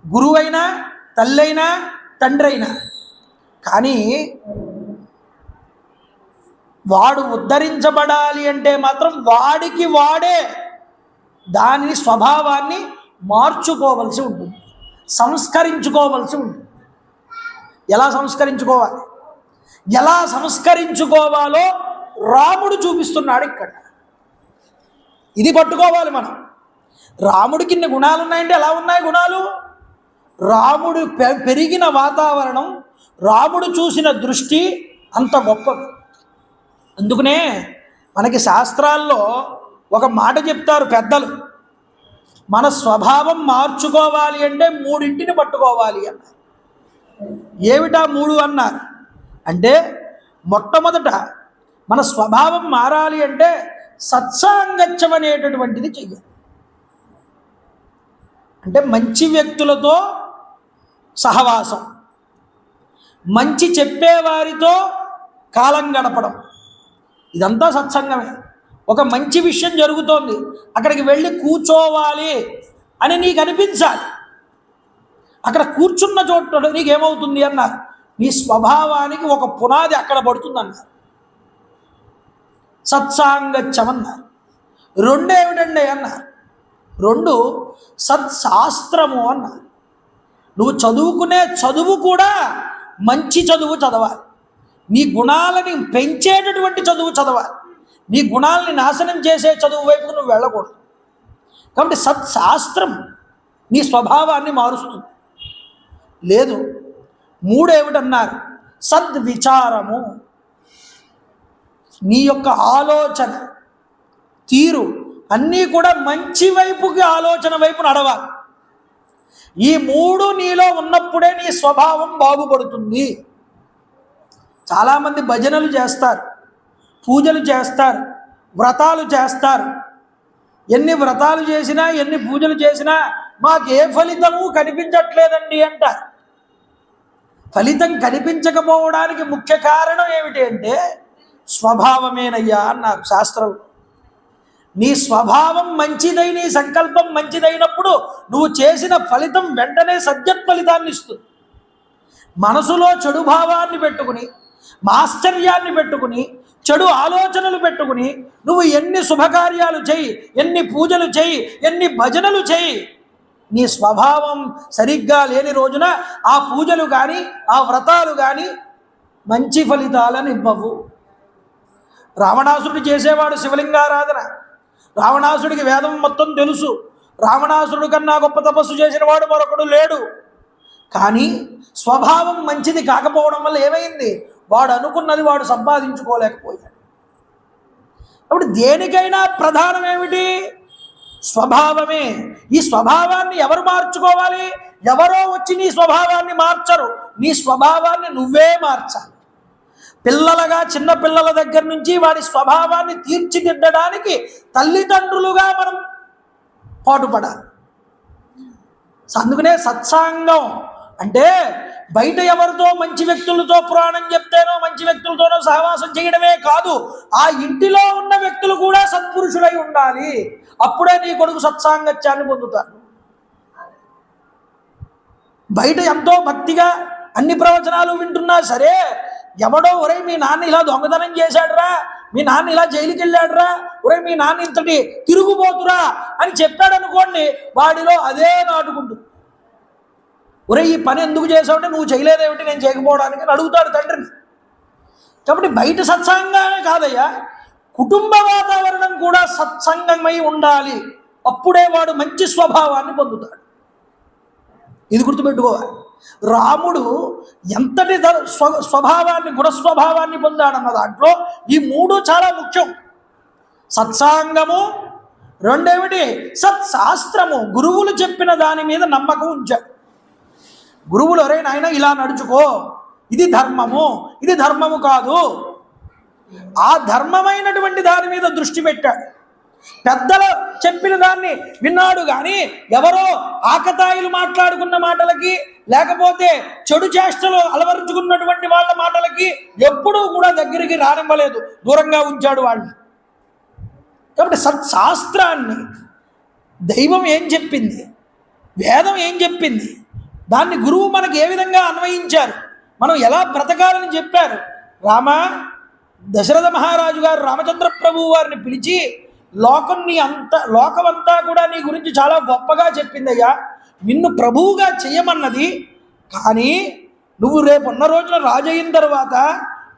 గురువైనా తల్లైనా తండ్రి అయినా. కానీ వాడు ఉద్ధరించబడాలి అంటే మాత్రం వాడికి వాడే దాని స్వభావాన్ని మార్చుకోవలసి ఉంటుంది, సంస్కరించుకోవలసి ఉంటుంది. ఎలా సంస్కరించుకోవాలి, ఎలా సంస్కరించుకోవాలో రాముడు చూపిస్తున్నాడు ఇక్కడ. ఇది పట్టుకోవాలి మనం. రాముడికి ఇన్ని గుణాలు ఉన్నాయంటే ఎలా ఉన్నాయి గుణాలు? రాముడు పెరిగిన వాతావరణం, రాముడు చూసిన దృష్టి అంత గొప్పది. అందుకనే మనకి శాస్త్రాల్లో ఒక మాట చెప్తారు పెద్దలు, మన స్వభావం మార్చుకోవాలి అంటే మూడింటిని పట్టుకోవాలి అన్నారు. ఏమిటా మూడు అన్నారు అంటే, మొట్టమొదట మన స్వభావం మారాలి అంటే సత్సాంగత్యం అనేటటువంటిది చెయ్యాలి. అంటే మంచి వ్యక్తులతో సహవాసం, మంచి చెప్పేవారితో కాలం గడపడం, ఇదంతా సత్సంగమే. ఒక మంచి విషయం జరుగుతోంది, అక్కడికి వెళ్ళి కూర్చోవాలి అని నీకు అనిపించాలి. అక్కడ కూర్చున్న చోట నీకేమవుతుంది అన్నారు, నీ స్వభావానికి ఒక పునాది అక్కడ పడుతుందన్నారు. సత్సాంగత్యం అన్నారు. రెండు ఏమిటండి అన్నారు, రెండు సత్శాస్త్రము అన్నారు. నువ్వు చదువుకునే చదువు కూడా మంచి చదువు చదవాలి, నీ గుణాలని పెంచేటటువంటి చదువు చదవాలి, నీ గుణాలని నాశనం చేసే చదువు వైపుకు నువ్వు వెళ్ళకూడదు. కాబట్టి సత్శాస్త్రం నీ స్వభావాన్ని మారుస్తుంది. లేదు, మూడేమిటన్నారు, సద్విచారము, నీ యొక్క ఆలోచన తీరు అన్నీ కూడా మంచి వైపుకి, ఆలోచన వైపు నడవాలి. ఈ మూడు నీలో ఉన్నప్పుడే నీ స్వభావం బాగుపడుతుంది. చాలామంది భజనలు చేస్తారు, పూజలు చేస్తారు, వ్రతాలు చేస్తారు. ఎన్ని వ్రతాలు చేసినా ఎన్ని పూజలు చేసినా మాకు ఏ ఫలితము కనిపించట్లేదండి అంటారు. ఫలితం కనిపించకపోవడానికి ముఖ్య కారణం ఏమిటి అంటే స్వభావమేనయ్యా అన్నారు శాస్త్రం. నీ స్వభావం మంచిదై, నీ సంకల్పం మంచిదైనప్పుడు నువ్వు చేసిన ఫలితం వెంటనే సద్యత్ఫలితాన్ని ఇస్తుంది. మనసులో చెడు భావాన్ని పెట్టుకుని, మాశ్చర్యాన్ని పెట్టుకుని, చెడు ఆలోచనలు పెట్టుకుని నువ్వు ఎన్ని శుభకార్యాలు చేయి, ఎన్ని పూజలు చేయి, ఎన్ని భజనలు చేయి, నీ స్వభావం సరిగ్గా లేని రోజున ఆ పూజలు కానీ ఆ వ్రతాలు కానీ మంచి ఫలితాలను ఇవ్వవు. రావణాసురుడు చేసేవాడు శివలింగారాధన, రావణాసుడికి వేదం మొత్తం తెలుసు, రావణాసురుడు కన్నా గొప్ప తపస్సు చేసిన వాడు మరొకడు లేడు. కానీ స్వభావం మంచిది కాకపోవడం వల్ల ఏమైంది, వాడు అనుకున్నది వాడు సంపాదించుకోలేకపోయాడు. కాబట్టి దేనికైనా ప్రధానం ఏమిటి, స్వభావమే. ఈ స్వభావాన్ని ఎవరు మార్చుకోవాలి? ఎవరో వచ్చి నీ స్వభావాన్ని మార్చరు, నీ స్వభావాన్ని నువ్వే మార్చాలి. పిల్లలుగా, చిన్న పిల్లల దగ్గర నుంచి వాడి స్వభావాన్ని తీర్చిదిద్దడానికి తల్లిదండ్రులుగా మనం పాటుపడాలి. అందుకనే సత్సాంగం అంటే బయట ఎవరితో మంచి వ్యక్తులతో పురాణం చెప్తేనో మంచి వ్యక్తులతోనో సహవాసం చేయడమే కాదు, ఆ ఇంటిలో ఉన్న వ్యక్తులు కూడా సత్పురుషులై ఉండాలి. అప్పుడే నీ కొడుకు సత్సాంగత్యాన్ని పొందుతాడు. బయట ఎంతో భక్తిగా అన్ని ప్రవచనాలు వింటున్నా సరే, ఎవడో ఒరే మీ నాన్న ఇలా దొంగతనం చేశాడురా, మీ నాన్న ఇలా జైలుకి వెళ్ళాడురా, ఒరే మీ నాన్న ఇంతటి తిరుగుబోతురా అని చెప్పాడు అనుకోండి, వాడిలో అదే నాటుకుంటుంది. ఒరే ఈ పని ఎందుకు చేసావంటే నువ్వు చేయలేదేమిటి నేను చేయకపోవడానికి అని అడుగుతాడు తండ్రిని. కాబట్టి బయట సత్సంగమే కాదయ్యా, కుటుంబ వాతావరణం కూడా సత్సంగమై ఉండాలి. అప్పుడే వాడు మంచి స్వభావాన్ని పొందుతాడు. ఇది గుర్తుపెట్టుకోవాలి. రాముడు ఎంతటి స్వభావాన్ని, గుణస్వభావాన్ని పొందాడన్న దాంట్లో ఈ మూడు చాలా ముఖ్యం. సత్సాంగము, రెండేమిటి సత్శాస్త్రము, గురువులు చెప్పిన దాని మీద నమ్మకం ఉంచాడు. గురువులు అరే నాయన ఇలా నడుచుకో, ఇది ధర్మము, ఇది ధర్మము కాదు, ఆ ధర్మమైనటువంటి దాని మీద దృష్టి పెట్టాడు. పెద్దలు చెప్పిన దాన్ని విన్నాడు కానీ ఎవరో ఆకతాయిలు మాట్లాడుకున్న మాటలకి, లేకపోతే చెడు చేష్టలు అలవరుచుకున్నటువంటి వాళ్ళ మాటలకి ఎప్పుడూ కూడా దగ్గరికి రానివ్వలేదు, దూరంగా ఉంచాడు వాళ్ళని. కాబట్టి సత్శాస్త్రాన్ని దైవం ఏం చెప్పింది, వేదం ఏం చెప్పింది, దాన్ని గురువు మనకు ఏ విధంగా అన్వయించారు, మనం ఎలా బ్రతకాలని చెప్పారు. దశరథ మహారాజు గారు రామచంద్ర ప్రభువు వారిని పిలిచి, లోకమంతా కూడా నీ గురించి చాలా గొప్పగా చెప్పిందయ్యా, నిన్ను ప్రభువుగా చెయ్యమన్నది. కానీ నువ్వు రేపున్న రోజున రాజు అయిన తర్వాత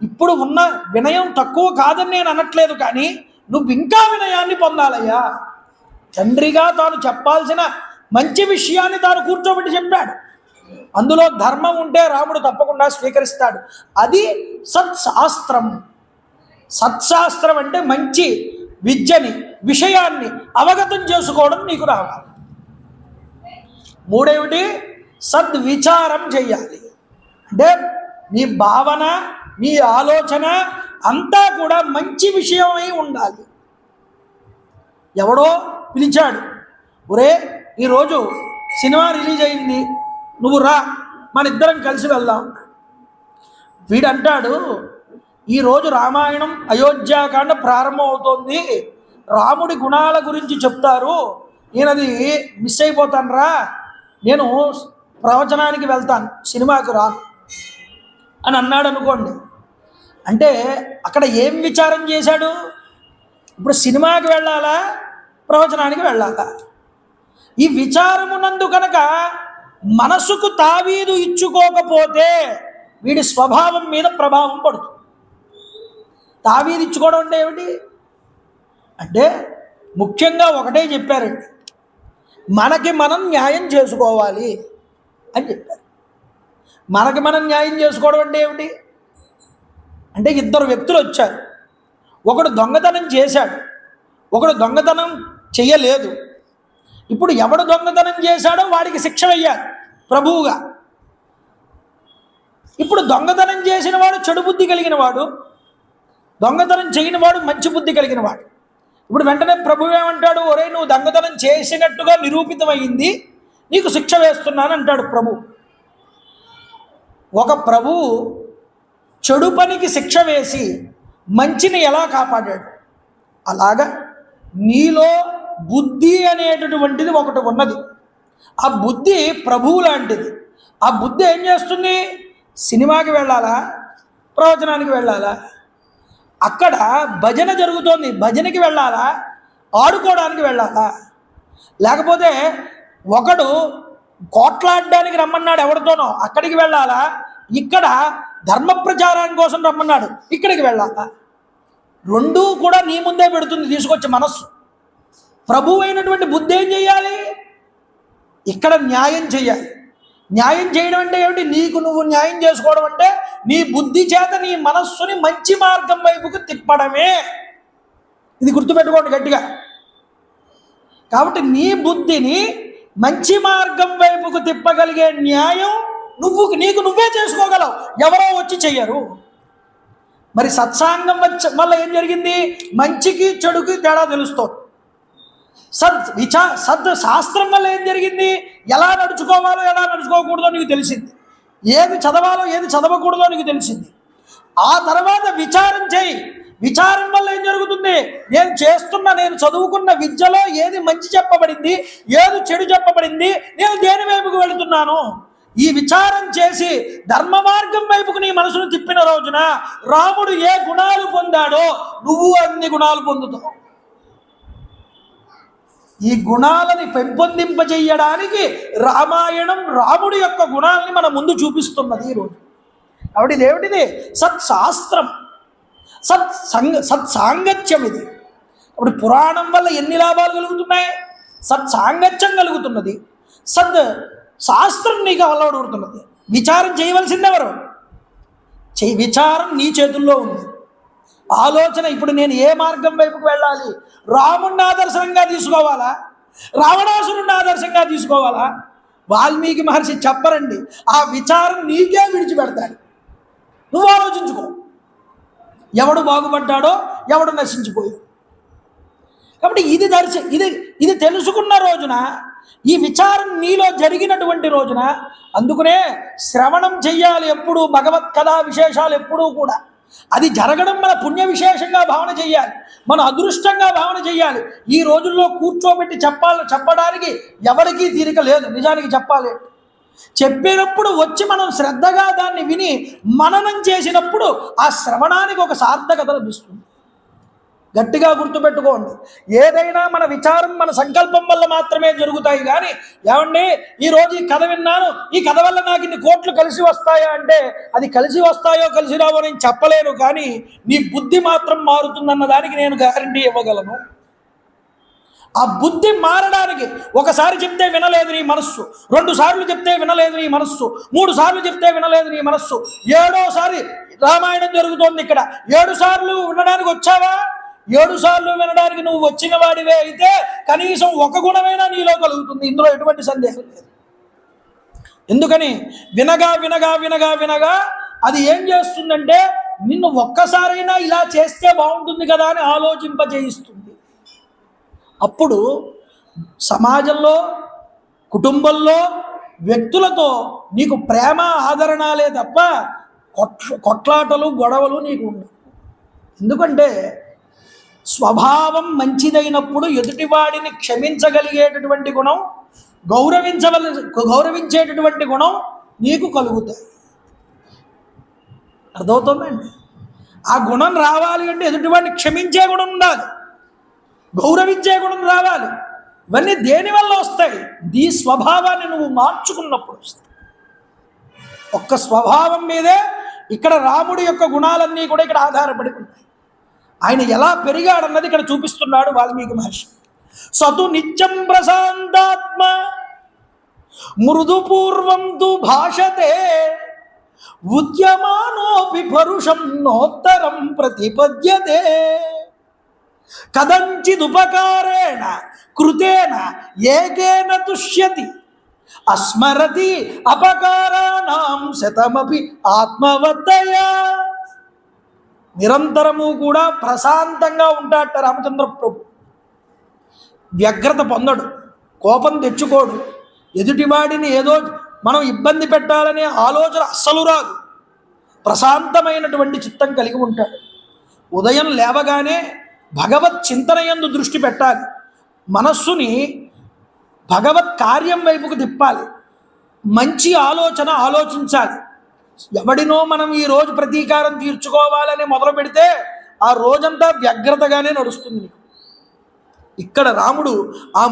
ఇప్పుడు ఉన్న వినయం తక్కువ కాదని నేను అనట్లేదు, కానీ నువ్వు ఇంకా వినయాన్ని పొందాలయ్యా. తండ్రిగా తాను చెప్పాల్సిన మంచి విషయాన్ని తాను కూర్చోబెట్టి చెప్పాడు. అందులో ధర్మం ఉంటే రాముడు తప్పకుండా స్వీకరిస్తాడు. అది సత్శాస్త్రం. సత్శాస్త్రం అంటే మంచి విద్యని, విషయాన్ని అవగతం చేసుకోవడం నీకు రావాలి. మూడేమిటి? సద్విచారం చెయ్యాలి. అంటే నీ భావన, నీ ఆలోచన అంతా కూడా మంచి విషయమై ఉండాలి. ఎవడో పిలిచాడు, ఒరే ఈరోజు సినిమా రిలీజ్ అయింది, నువ్వు రా, మన ఇద్దరం కలిసి వెళ్దాం. వీడంటాడు, ఈరోజు రామాయణం అయోధ్యాకాండ ప్రారంభం అవుతోంది, రాముడి గుణాల గురించి చెప్తారు, నేనది మిస్ అయిపోతాను రా, నేను ప్రవచనానికి వెళ్తాను, సినిమాకి రాను అని అన్నాడు అనుకోండి. అంటే అక్కడ ఏం విచారం చేశాడు? ఇప్పుడు సినిమాకి వెళ్ళాలా, ప్రవచనానికి వెళ్ళాలా? ఈ విచారమునందు కనుక మనసుకు తావీదు ఇచ్చుకోకపోతే వీడి స్వభావం మీద ప్రభావం పడుతుంది. తావీదు ఇచ్చుకోవడం అంటే ఏమిటి అంటే ముఖ్యంగా ఒకటే చెప్పారండి, మనకి మనం న్యాయం చేసుకోవాలి అని చెప్పారు. మనకి మనం న్యాయం చేసుకోవడం అంటే ఏమిటి అంటే, ఇద్దరు వ్యక్తులు వచ్చారు, ఒకడు దొంగతనం చేశాడు, ఒకడు దొంగతనం చెయ్యలేదు. ఇప్పుడు ఎవడు దొంగతనం చేశాడో వాడికి శిక్ష వేయాలి ప్రభువుగా. ఇప్పుడు దొంగతనం చేసిన వాడు చెడు బుద్ధి కలిగిన వాడు, దొంగతనం చేయని వాడు మంచి బుద్ధి కలిగిన వాడు. ఇప్పుడు వెంటనే ప్రభువు ఏమంటాడు, ఒరే నువ్వు దొంగతనం చేసినట్టుగా నిరూపితమైంది, నీకు శిక్ష వేస్తున్నాను అంటాడు ప్రభు. ఒక ప్రభువు చెడు పనికి శిక్ష వేసి మంచిని ఎలా కాపాడాడు, అలాగా నీలో బుద్ధి అనేటటువంటిది ఒకటి ఉన్నది. ఆ బుద్ధి ప్రభువు లాంటిది. ఆ బుద్ధి ఏం చేస్తుంది? సినిమాకి వెళ్ళాలా, ప్రవచనానికి వెళ్ళాలా, అక్కడ భజన జరుగుతోంది, భజనకి వెళ్ళాలా, ఆడుకోవడానికి వెళ్ళాలా, లేకపోతే ఒకడు కోట్లాడడానికి రమ్మన్నాడు ఎవరితోనో, అక్కడికి వెళ్ళాలా, ఇక్కడ ధర్మ ప్రచారం కోసం రమ్మన్నాడు, ఇక్కడికి వెళ్ళాలా? రెండూ కూడా నీ ముందే పెడుతుంది తీసుకొచ్చి మనస్సు. ప్రభువు అయినటువంటి బుద్ధి ఏం చేయాలి? ఇక్కడ న్యాయం చేయాలి. న్యాయం చేయడం అంటే ఏమిటి? నీకు నువ్వు న్యాయం చేసుకోవడం అంటే నీ బుద్ధి చేత నీ మనస్సుని మంచి మార్గం వైపుకు తిప్పడమే. ఇది గుర్తుపెట్టుకోండి గట్టిగా. కాబట్టి నీ బుద్ధిని మంచి మార్గం వైపుకు తిప్పగలిగే న్యాయం నీకు నువ్వే చేసుకోగలవు, ఎవరో వచ్చి చెయ్యరు. మరి సత్సాంగం వల్ల ఏం జరిగింది? మంచికి చెడుకి తేడా తెలుస్తుంది. సద్ శాస్త్రం వల్ల ఏం జరిగింది? ఎలా నడుచుకోవాలో ఎలా నడుచుకోకూడదో నీకు తెలిసింది, ఏది చదవాలో ఏది చదవకూడదో నీకు తెలిసింది. ఆ తర్వాత విచారం చేయి. విచారం వల్ల ఏం జరుగుతుంది? నేను చదువుకున్న విద్యలో ఏది మంచి చెప్పబడింది, ఏది చెడు చెప్పబడింది, నేను దేని వైపుకు వెళుతున్నాను, ఈ విచారం చేసి ధర్మ మార్గం వైపుకు నీ మనసును తిప్పిన రోజున రాముడు ఏ గుణాలు పొందాడో నువ్వు అన్ని గుణాలు పొందుతావు. ఈ గుణాలని పెంపొందింపజేయడానికి రామాయణం రాముడి యొక్క గుణాలని మన ముందు చూపిస్తున్నది ఈరోజు. కాబట్టి ఇదేమిటిది? సత్శాస్త్రం, సత్సాంగత్యం. ఇది అప్పుడు పురాణం వల్ల ఎన్ని లాభాలు కలుగుతున్నాయి? సత్సాంగత్యం కలుగుతున్నది, శాస్త్రం నీకు అలవడుతున్నది. విచారం చేయవలసింది ఎవరు? విచారం నీ చేతుల్లో ఉంది. ఆలోచన, ఇప్పుడు నేను ఏ మార్గం వైపుకు వెళ్ళాలి? రాముడిని ఆదర్శంగా తీసుకోవాలా, రావణాసురుడిని ఆదర్శంగా తీసుకోవాలా? వాల్మీకి మహర్షి చెప్పరండి. ఆ విచారం నీకే విడిచిపెడతాడు. నువ్వు ఆలోచించుకో. ఎవడు బాగుపడ్డాడో ఎవడు నశించిపోయాడు. కాబట్టి ఇది తెలుసుకున్న రోజున, ఈ విచారం నీలో జరిగినటువంటి రోజున, అందుకనే శ్రవణం చెయ్యాలి ఎప్పుడు, భగవత్ కథా విశేషాలు ఎప్పుడూ కూడా. అది జరగడం మన పుణ్య విశేషంగా భావన చెయ్యాలి, మన అదృష్టంగా భావన చెయ్యాలి. ఈ రోజుల్లో కూర్చోబెట్టి చెప్పడానికి ఎవరికీ తీరిక లేదు. నిజానికి చెప్పాలి, చెప్పినప్పుడు వచ్చి మనం శ్రద్ధగా దాన్ని విని మననం చేసినప్పుడు ఆ శ్రవణానికి ఒక సార్థకత లభిస్తుంది. గట్టిగా గుర్తుపెట్టుకోండి, ఏదైనా మన విచారం మన సంకల్పం వల్ల మాత్రమే జరుగుతాయి. కానీ ఏమండి ఈరోజు ఈ కథ విన్నాను, ఈ కథ వల్ల నాకు ఇన్ని కోట్లు కలిసి వస్తాయా అంటే, అది కలిసి వస్తాయో కలిసి రావో నేను చెప్పలేను. కానీ నీ బుద్ధి మాత్రం మారుతుందన్న దానికి నేను గ్యారంటీ ఇవ్వగలను. ఆ బుద్ధి మారడానికి ఒకసారి చెప్తే వినలేదు నీ మనస్సు, 2 సార్లు చెప్తే వినలేదు నీ మనస్సు, 3 సార్లు చెప్తే వినలేదు నీ మనస్సు, 7వ సారి రామాయణం జరుగుతోంది ఇక్కడ, 7 సార్లు వినడానికి వచ్చావా? 7 సార్లు వినడానికి నువ్వు వచ్చిన వాడివే అయితే కనీసం ఒక గుణమైనా నీలో కలుగుతుంది. ఇందులో ఎటువంటి సందేహం లేదు. ఎందుకని వినగా వినగా వినగా వినగా అది ఏం చేస్తుందంటే నిన్ను ఒక్కసారైనా ఇలా చేస్తే బాగుంటుంది కదా అని ఆలోచింపజేయిస్తుంది. అప్పుడు సమాజంలో, కుటుంబంలో, వ్యక్తులతో నీకు ప్రేమ ఆదరణలే తప్ప కొట్లాటలు గొడవలు నీకు ఉండవు. ఎందుకంటే స్వభావం మంచిదైనప్పుడు ఎదుటివాడిని క్షమించగలిగేటటువంటి గుణం, గౌరవించేటటువంటి గుణం నీకు కలుగుతాయి. అర్థమవుతుందండి? ఆ గుణం రావాలి అంటే ఎదుటివాడిని క్షమించే గుణం ఉండాలి, గౌరవించే గుణం రావాలి. ఇవన్నీ దేనివల్ల వస్తాయి? నీ స్వభావాన్ని నువ్వు మార్చుకున్నప్పుడు వస్తాయి. ఒక్క స్వభావం మీదే ఇక్కడ రాముడి యొక్క గుణాలన్నీ కూడా ఇక్కడ ఆధారపడి ఉంటాయి. ఆయన ఎలా పెరిగాడన్నది ఇక్కడ చూపిస్తున్నాడు వాల్మీకి మహర్షి. సతు నిత్యం ప్రశాంతాత్మ మృదుపూర్వం తు భాషతే ఉద్యమానోపి పరుషం నోత్తరం ప్రతిపద్యతే కదంచిదుపకారేణ కృతేన ఏకేన తుష్యతి అస్మరతి అపకారాణం శతమపి ఆత్మవత్తయా. నిరంతరము కూడా ప్రశాంతంగా ఉంటాడట రామచంద్ర ప్రభు. వ్యగ్రత పొందడు, కోపం తెచ్చుకోడు, ఎదుటివాడిని ఏదో మనం ఇబ్బంది పెట్టాలనే ఆలోచన అస్సలు రాదు. ప్రశాంతమైనటువంటి చిత్తం కలిగి ఉంటాడు. ఉదయం లేవగానే భగవత్ చింతనయందు దృష్టి పెట్టాలి, మనస్సుని భగవత్ కార్యం వైపుకు తిప్పాలి, మంచి ఆలోచన ఆలోచించాలి. ఎవడినో మనం ఈరోజు ప్రతీకారం తీర్చుకోవాలని మొదలు పెడితే ఆ రోజంతా వ్యగ్రతగానే నడుస్తుంది. ఇక్కడ రాముడు ఆ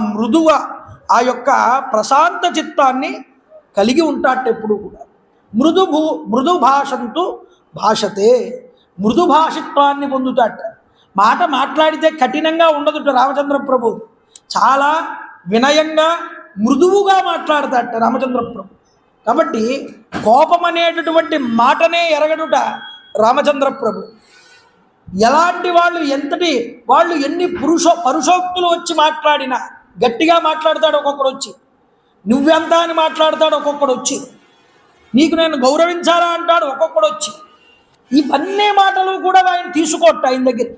ఆ యొక్క ప్రశాంత చిత్తాన్ని కలిగి ఉంటాట ఎప్పుడు కూడా. మృదు భాషంతు భాషతే, మృదు భాషిత్వాన్ని పొందుతాట. మాట మాట్లాడితే కఠినంగా ఉండదుట రామచంద్ర ప్రభు, చాలా వినయంగా మృదువుగా మాట్లాడతాట రామచంద్ర ప్రభు. కాబట్టి కోపం అనేటటువంటి మాటనే ఎరగడుట రామచంద్ర ప్రభు. ఎలాంటి వాళ్ళు ఎన్ని పరుషోక్తులు వచ్చి మాట్లాడినా గట్టిగా మాట్లాడతాడు ఒక్కొక్కడు వచ్చి, నువ్వెంత అని మాట్లాడతాడు ఒక్కొక్కడు వచ్చి, నీకు నేను గౌరవించాలా అంటాడు ఒక్కొక్కడు వచ్చి. ఇవన్నీ మాటలు కూడా ఆయన తీసుకోట ఆయన దగ్గర.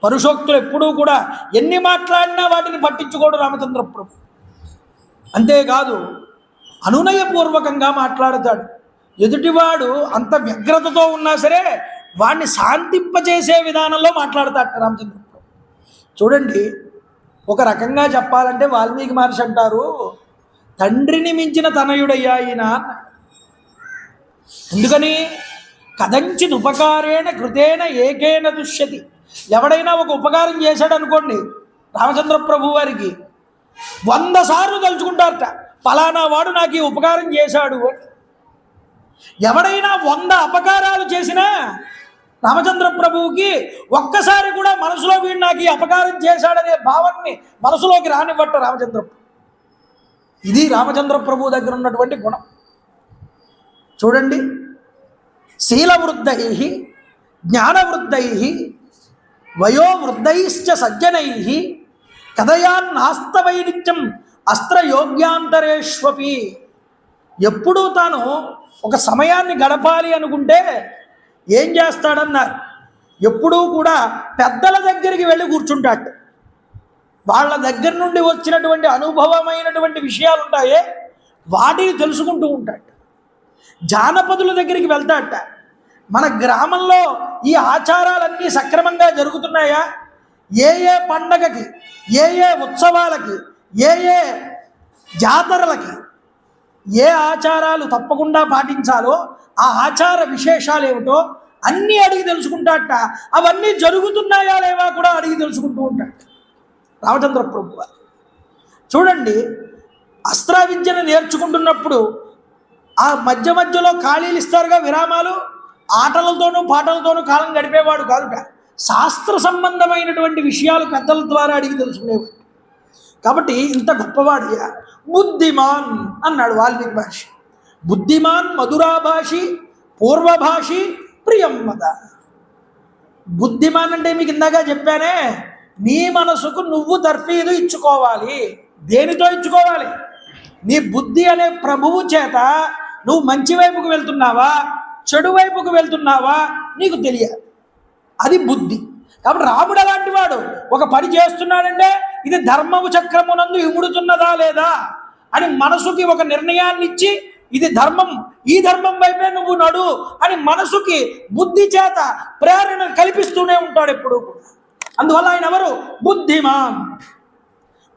పరుషోక్తులు ఎప్పుడూ కూడా ఎన్ని మాట్లాడినా వాటిని పట్టించుకోడు రామచంద్ర ప్రభు. అంతేకాదు అనునయపూర్వకంగా మాట్లాడతాడు. ఎదుటివాడు అంత వ్యగ్రతతో ఉన్నా సరే వాడిని శాంతింపజేసే విధానంలో మాట్లాడతాడు రామచంద్ర ప్రభు. చూడండి, ఒక రకంగా చెప్పాలంటే వాల్మీకి మహర్షి అంటారు, తండ్రిని మించిన తనయుడయ్యా ఈయన. ఎందుకని? కదంచిత్ ఉపకారేణ కృతేన ఏకేన దుష్యతి. ఎవడైనా ఒక ఉపకారం చేశాడు అనుకోండి రామచంద్ర ప్రభు వారికి, 100 సార్లు తలుచుకుంటారట, ఫలానా వాడు నాకు ఈ ఉపకారం చేశాడు అని. ఎవడైనా 100 అపకారాలు చేసినా రామచంద్ర ప్రభువుకి ఒక్కసారి కూడా మనసులో వీడు నాకు ఈ అపకారం చేశాడనే భావాన్ని మనసులోకి రానివ్వట రామచంద్ర ప్రభు. ఇది రామచంద్ర ప్రభు దగ్గర ఉన్నటువంటి గుణం. చూడండి, శీలవృద్ధై జ్ఞానవృద్ధై వయోవృద్ధైశ్చ సజ్జనై కథయాన్నాస్తవై నిత్యం అస్త్రయోగ్యాంతరేష్వపి. ఎప్పుడూ తాను ఒక సమయాన్ని గడపాలి అనుకుంటే ఏం చేస్తాడన్నారు? ఎప్పుడూ కూడా పెద్దల దగ్గరికి వెళ్ళి కూర్చుంటాడు. వాళ్ళ దగ్గర నుండి వచ్చినటువంటి అనుభవమైనటువంటి విషయాలు ఉంటాయే వాటిని తెలుసుకుంటూ ఉంటాడు. జానపదుల దగ్గరికి వెళ్తాడట. మన గ్రామంలో ఈ ఆచారాలన్నీ సక్రమంగా జరుగుతున్నాయా, ఏ ఏ పండగకి, ఏ ఏ ఉత్సవాలకి, ఏ ఏ జాతరలకి ఏ ఆచారాలు తప్పకుండా పాటించాలో ఆ ఆచార విశేషాలు ఏమిటో అన్నీ అడిగి తెలుసుకుంటాడట. అవన్నీ జరుగుతున్నాయా లేవా కూడా అడిగి తెలుసుకుంటూ ఉంటాడు రామచంద్ర ప్రభు వారు. చూడండి, అస్త్ర విద్యను నేర్చుకుంటున్నప్పుడు ఆ మధ్య మధ్యలో ఖాళీలు ఇస్తారుగా, విరామాలు. ఆటలతోనూ పాటలతోనూ కాలం గడిపేవాడు కాదుట. శాస్త్ర సంబంధమైనటువంటి విషయాలు పెద్దల ద్వారా అడిగి తెలుసుకునేవాడు. కాబట్టి ఇంత గొప్పవాడియా. బుద్ధిమాన్ అన్నాడు వాల్మీకి మహర్షి. బుద్ధిమాన్ మధురాభాషి పూర్వభాషి ప్రియం వద. బుద్ధిమాన్ అంటే మీకు ఇందాక చెప్పానే, నీ మనసుకు నువ్వు తర్ఫీదు ఇచ్చుకోవాలి. దేనితో ఇచ్చుకోవాలి? నీ బుద్ధి అనే ప్రభువు చేత నువ్వు మంచి వైపుకు వెళ్తున్నావా, చెడు వైపుకు వెళ్తున్నావా నీకు తెలియాలి. అది బుద్ధి. కాబట్టి రాముడు అలాంటి వాడు. ఒక పని చేస్తున్నాడంటే ఇది ధర్మము చక్రమునందు ఇముడుతున్నదా లేదా అని మనసుకి ఒక నిర్ణయాన్ని ఇచ్చి, ఇది ధర్మం, ఈ ధర్మం వైపే నువ్వు నడు అని మనసుకి బుద్ధి చేత ప్రేరణ కల్పిస్తూనే ఉంటాడు ఎప్పుడు కూడా. అందువల్ల ఆయన ఎవరు? బుద్ధిమాన్.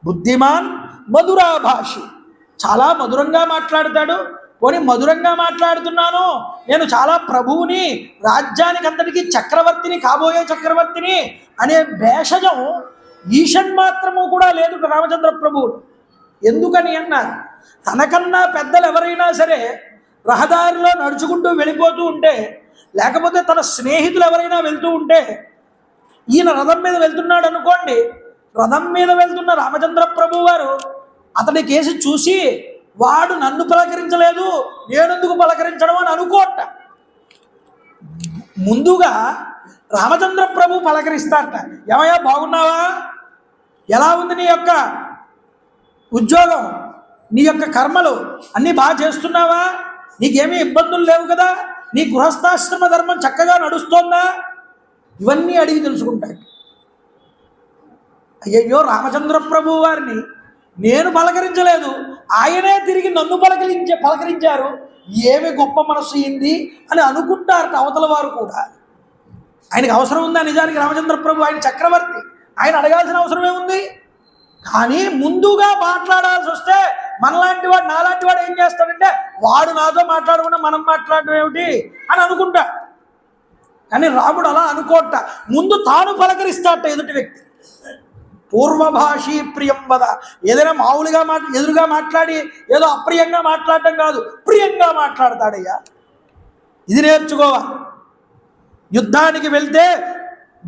బుద్ధిమాన్ మధురాభాషి, చాలా మధురంగా మాట్లాడతాడు. పోనీ మధురంగా మాట్లాడుతున్నాను, నేను చాలా ప్రభువుని, రాజ్యానికి అంతటికీ చక్రవర్తిని, కాబోయే చక్రవర్తిని అనే భేషజం ఈషన్ మాత్రము కూడా లేదు రామచంద్ర ప్రభువు. ఎందుకని అన్నారు, తనకన్నా పెద్దలు ఎవరైనా సరే రహదారిలో నడుచుకుంటూ వెళ్ళిపోతూ ఉంటే, లేకపోతే తన స్నేహితులు ఎవరైనా వెళ్తూ ఉంటే, ఈయన రథం మీద వెళ్తున్నాడు అనుకోండి, రథం మీద వెళ్తున్న రామచంద్ర ప్రభు వారు అతడి కేసి చూసి, వాడు నన్ను పలకరించలేదు, నేనెందుకు పలకరించడం అని అనుకోట. ముందుగా రామచంద్ర ప్రభు పలకరిస్తారట. ఏమయ్యా బాగున్నావా, ఎలా ఉంది నీ యొక్క ఉద్యోగం, నీ యొక్క కర్మలు అన్నీ బాగా చేస్తున్నావా, నీకేమీ ఇబ్బందులు లేవు కదా, నీ గృహస్థాశ్రమ ధర్మం చక్కగా నడుస్తోందా, ఇవన్నీ అడిగి తెలుసుకుంటాడు. అయ్యయ్యో, రామచంద్ర ప్రభు వారిని నేను పలకరించలేదు, ఆయనే తిరిగి నన్ను పలకరించారు, ఏమి గొప్ప మనసు అయింది అని అనుకుంటారట అవతల వారు కూడా. ఆయనకు అవసరం ఉందా నిజానికి? రామచంద్ర ప్రభు ఆయన చక్రవర్తి, ఆయన అడగాల్సిన అవసరం ఏముంది? కానీ ముందుగా మాట్లాడాల్సి వస్తే మనలాంటి వాడు, నాలాంటి వాడు ఏం చేస్తాడంటే, వాడు నాతో మాట్లాడకుండా మనం మాట్లాడడం ఏమిటి అని అనుకుంటా. కానీ రాముడు అలా అనుకోట, ముందు తాను పలకరిస్తాట ఎదుటి వ్యక్తి. పూర్వభాషి ప్రియం వద. ఏదైనా మామూలుగా ఎదురుగా మాట్లాడి ఏదో అప్రియంగా మాట్లాడటం కాదు, ప్రియంగా మాట్లాడతాడయ్యా. ఇది నేర్చుకోవాలి. యుద్ధానికి వెళ్తే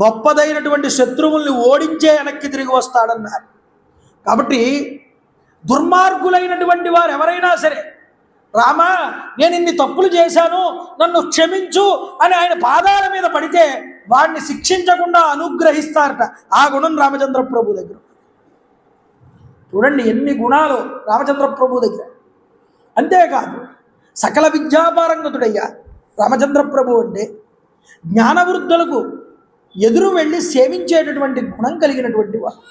గొప్పదైనటువంటి శత్రువుల్ని ఓడించే వెనక్కి తిరిగి వస్తాడన్నారు. కాబట్టి దుర్మార్గులైనటువంటి వారు ఎవరైనా సరే, రామా నేను ఇన్ని తప్పులు చేశాను, నన్ను క్షమించు అని ఆయన పాదాల మీద పడితే వాడిని శిక్షించకుండా అనుగ్రహిస్తారట. ఆ గుణం రామచంద్ర ప్రభు దగ్గర. చూడండి ఎన్ని గుణాలు రామచంద్ర ప్రభు దగ్గర. అంతేకాదు సకల విద్యాపారంగతుడయ్యా రామచంద్ర ప్రభు అంటే. జ్ఞానవృద్ధులకు ఎదురు వెళ్ళి సేవించేటటువంటి గుణం కలిగినటువంటి వాడు.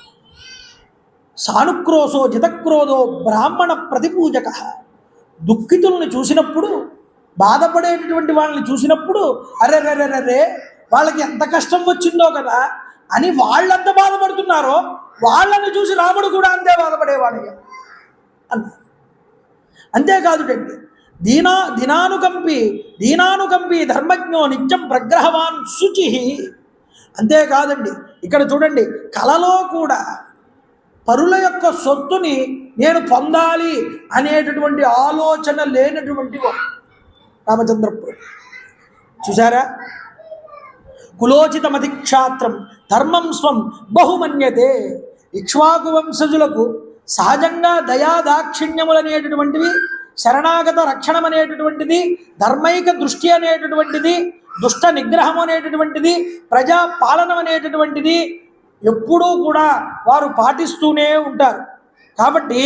సానుక్రోశో జితక్రోధో బ్రాహ్మణ ప్రతిపూజక. దుఃఖితుల్ని చూసినప్పుడు, బాధపడేటటువంటి వాళ్ళని చూసినప్పుడు, అరెరెరెరే వాళ్ళకి ఎంత కష్టం వచ్చిందో కదా అని వాళ్ళంత బాధపడుతున్నారో వాళ్ళని చూసి రాముడు కూడా అంతే బాధపడేవాడయ్యా అన్నారు. అంతేకాదుటండి, దీనానుకంపి ధర్మజ్ఞో నిత్యం ప్రగ్రహవాన్ శుచి. అంతేకాదండి, ఇక్కడ చూడండి, కలలో కూడా పరుల యొక్క సొత్తుని నేను పొందాలి అనేటటువంటి ఆలోచన లేనటువంటి రామచంద్ర ప్రభు. చూసారా, కులోచితమతి క్షాత్రం ధర్మం స్వం బహుమన్యతే. ఇక్ష్వాకు వంశజులకు సహజంగా దయాదాక్షిణ్యములు అనేటటువంటివి, శరణాగత రక్షణం అనేటటువంటిది, ధర్మైక దృష్టి అనేటటువంటిది, దుష్ట నిగ్రహం అనేటటువంటిది, ప్రజా పాలనం అనేటటువంటిది ఎప్పుడూ కూడా వారు పాటిస్తూనే ఉంటారు. కాబట్టి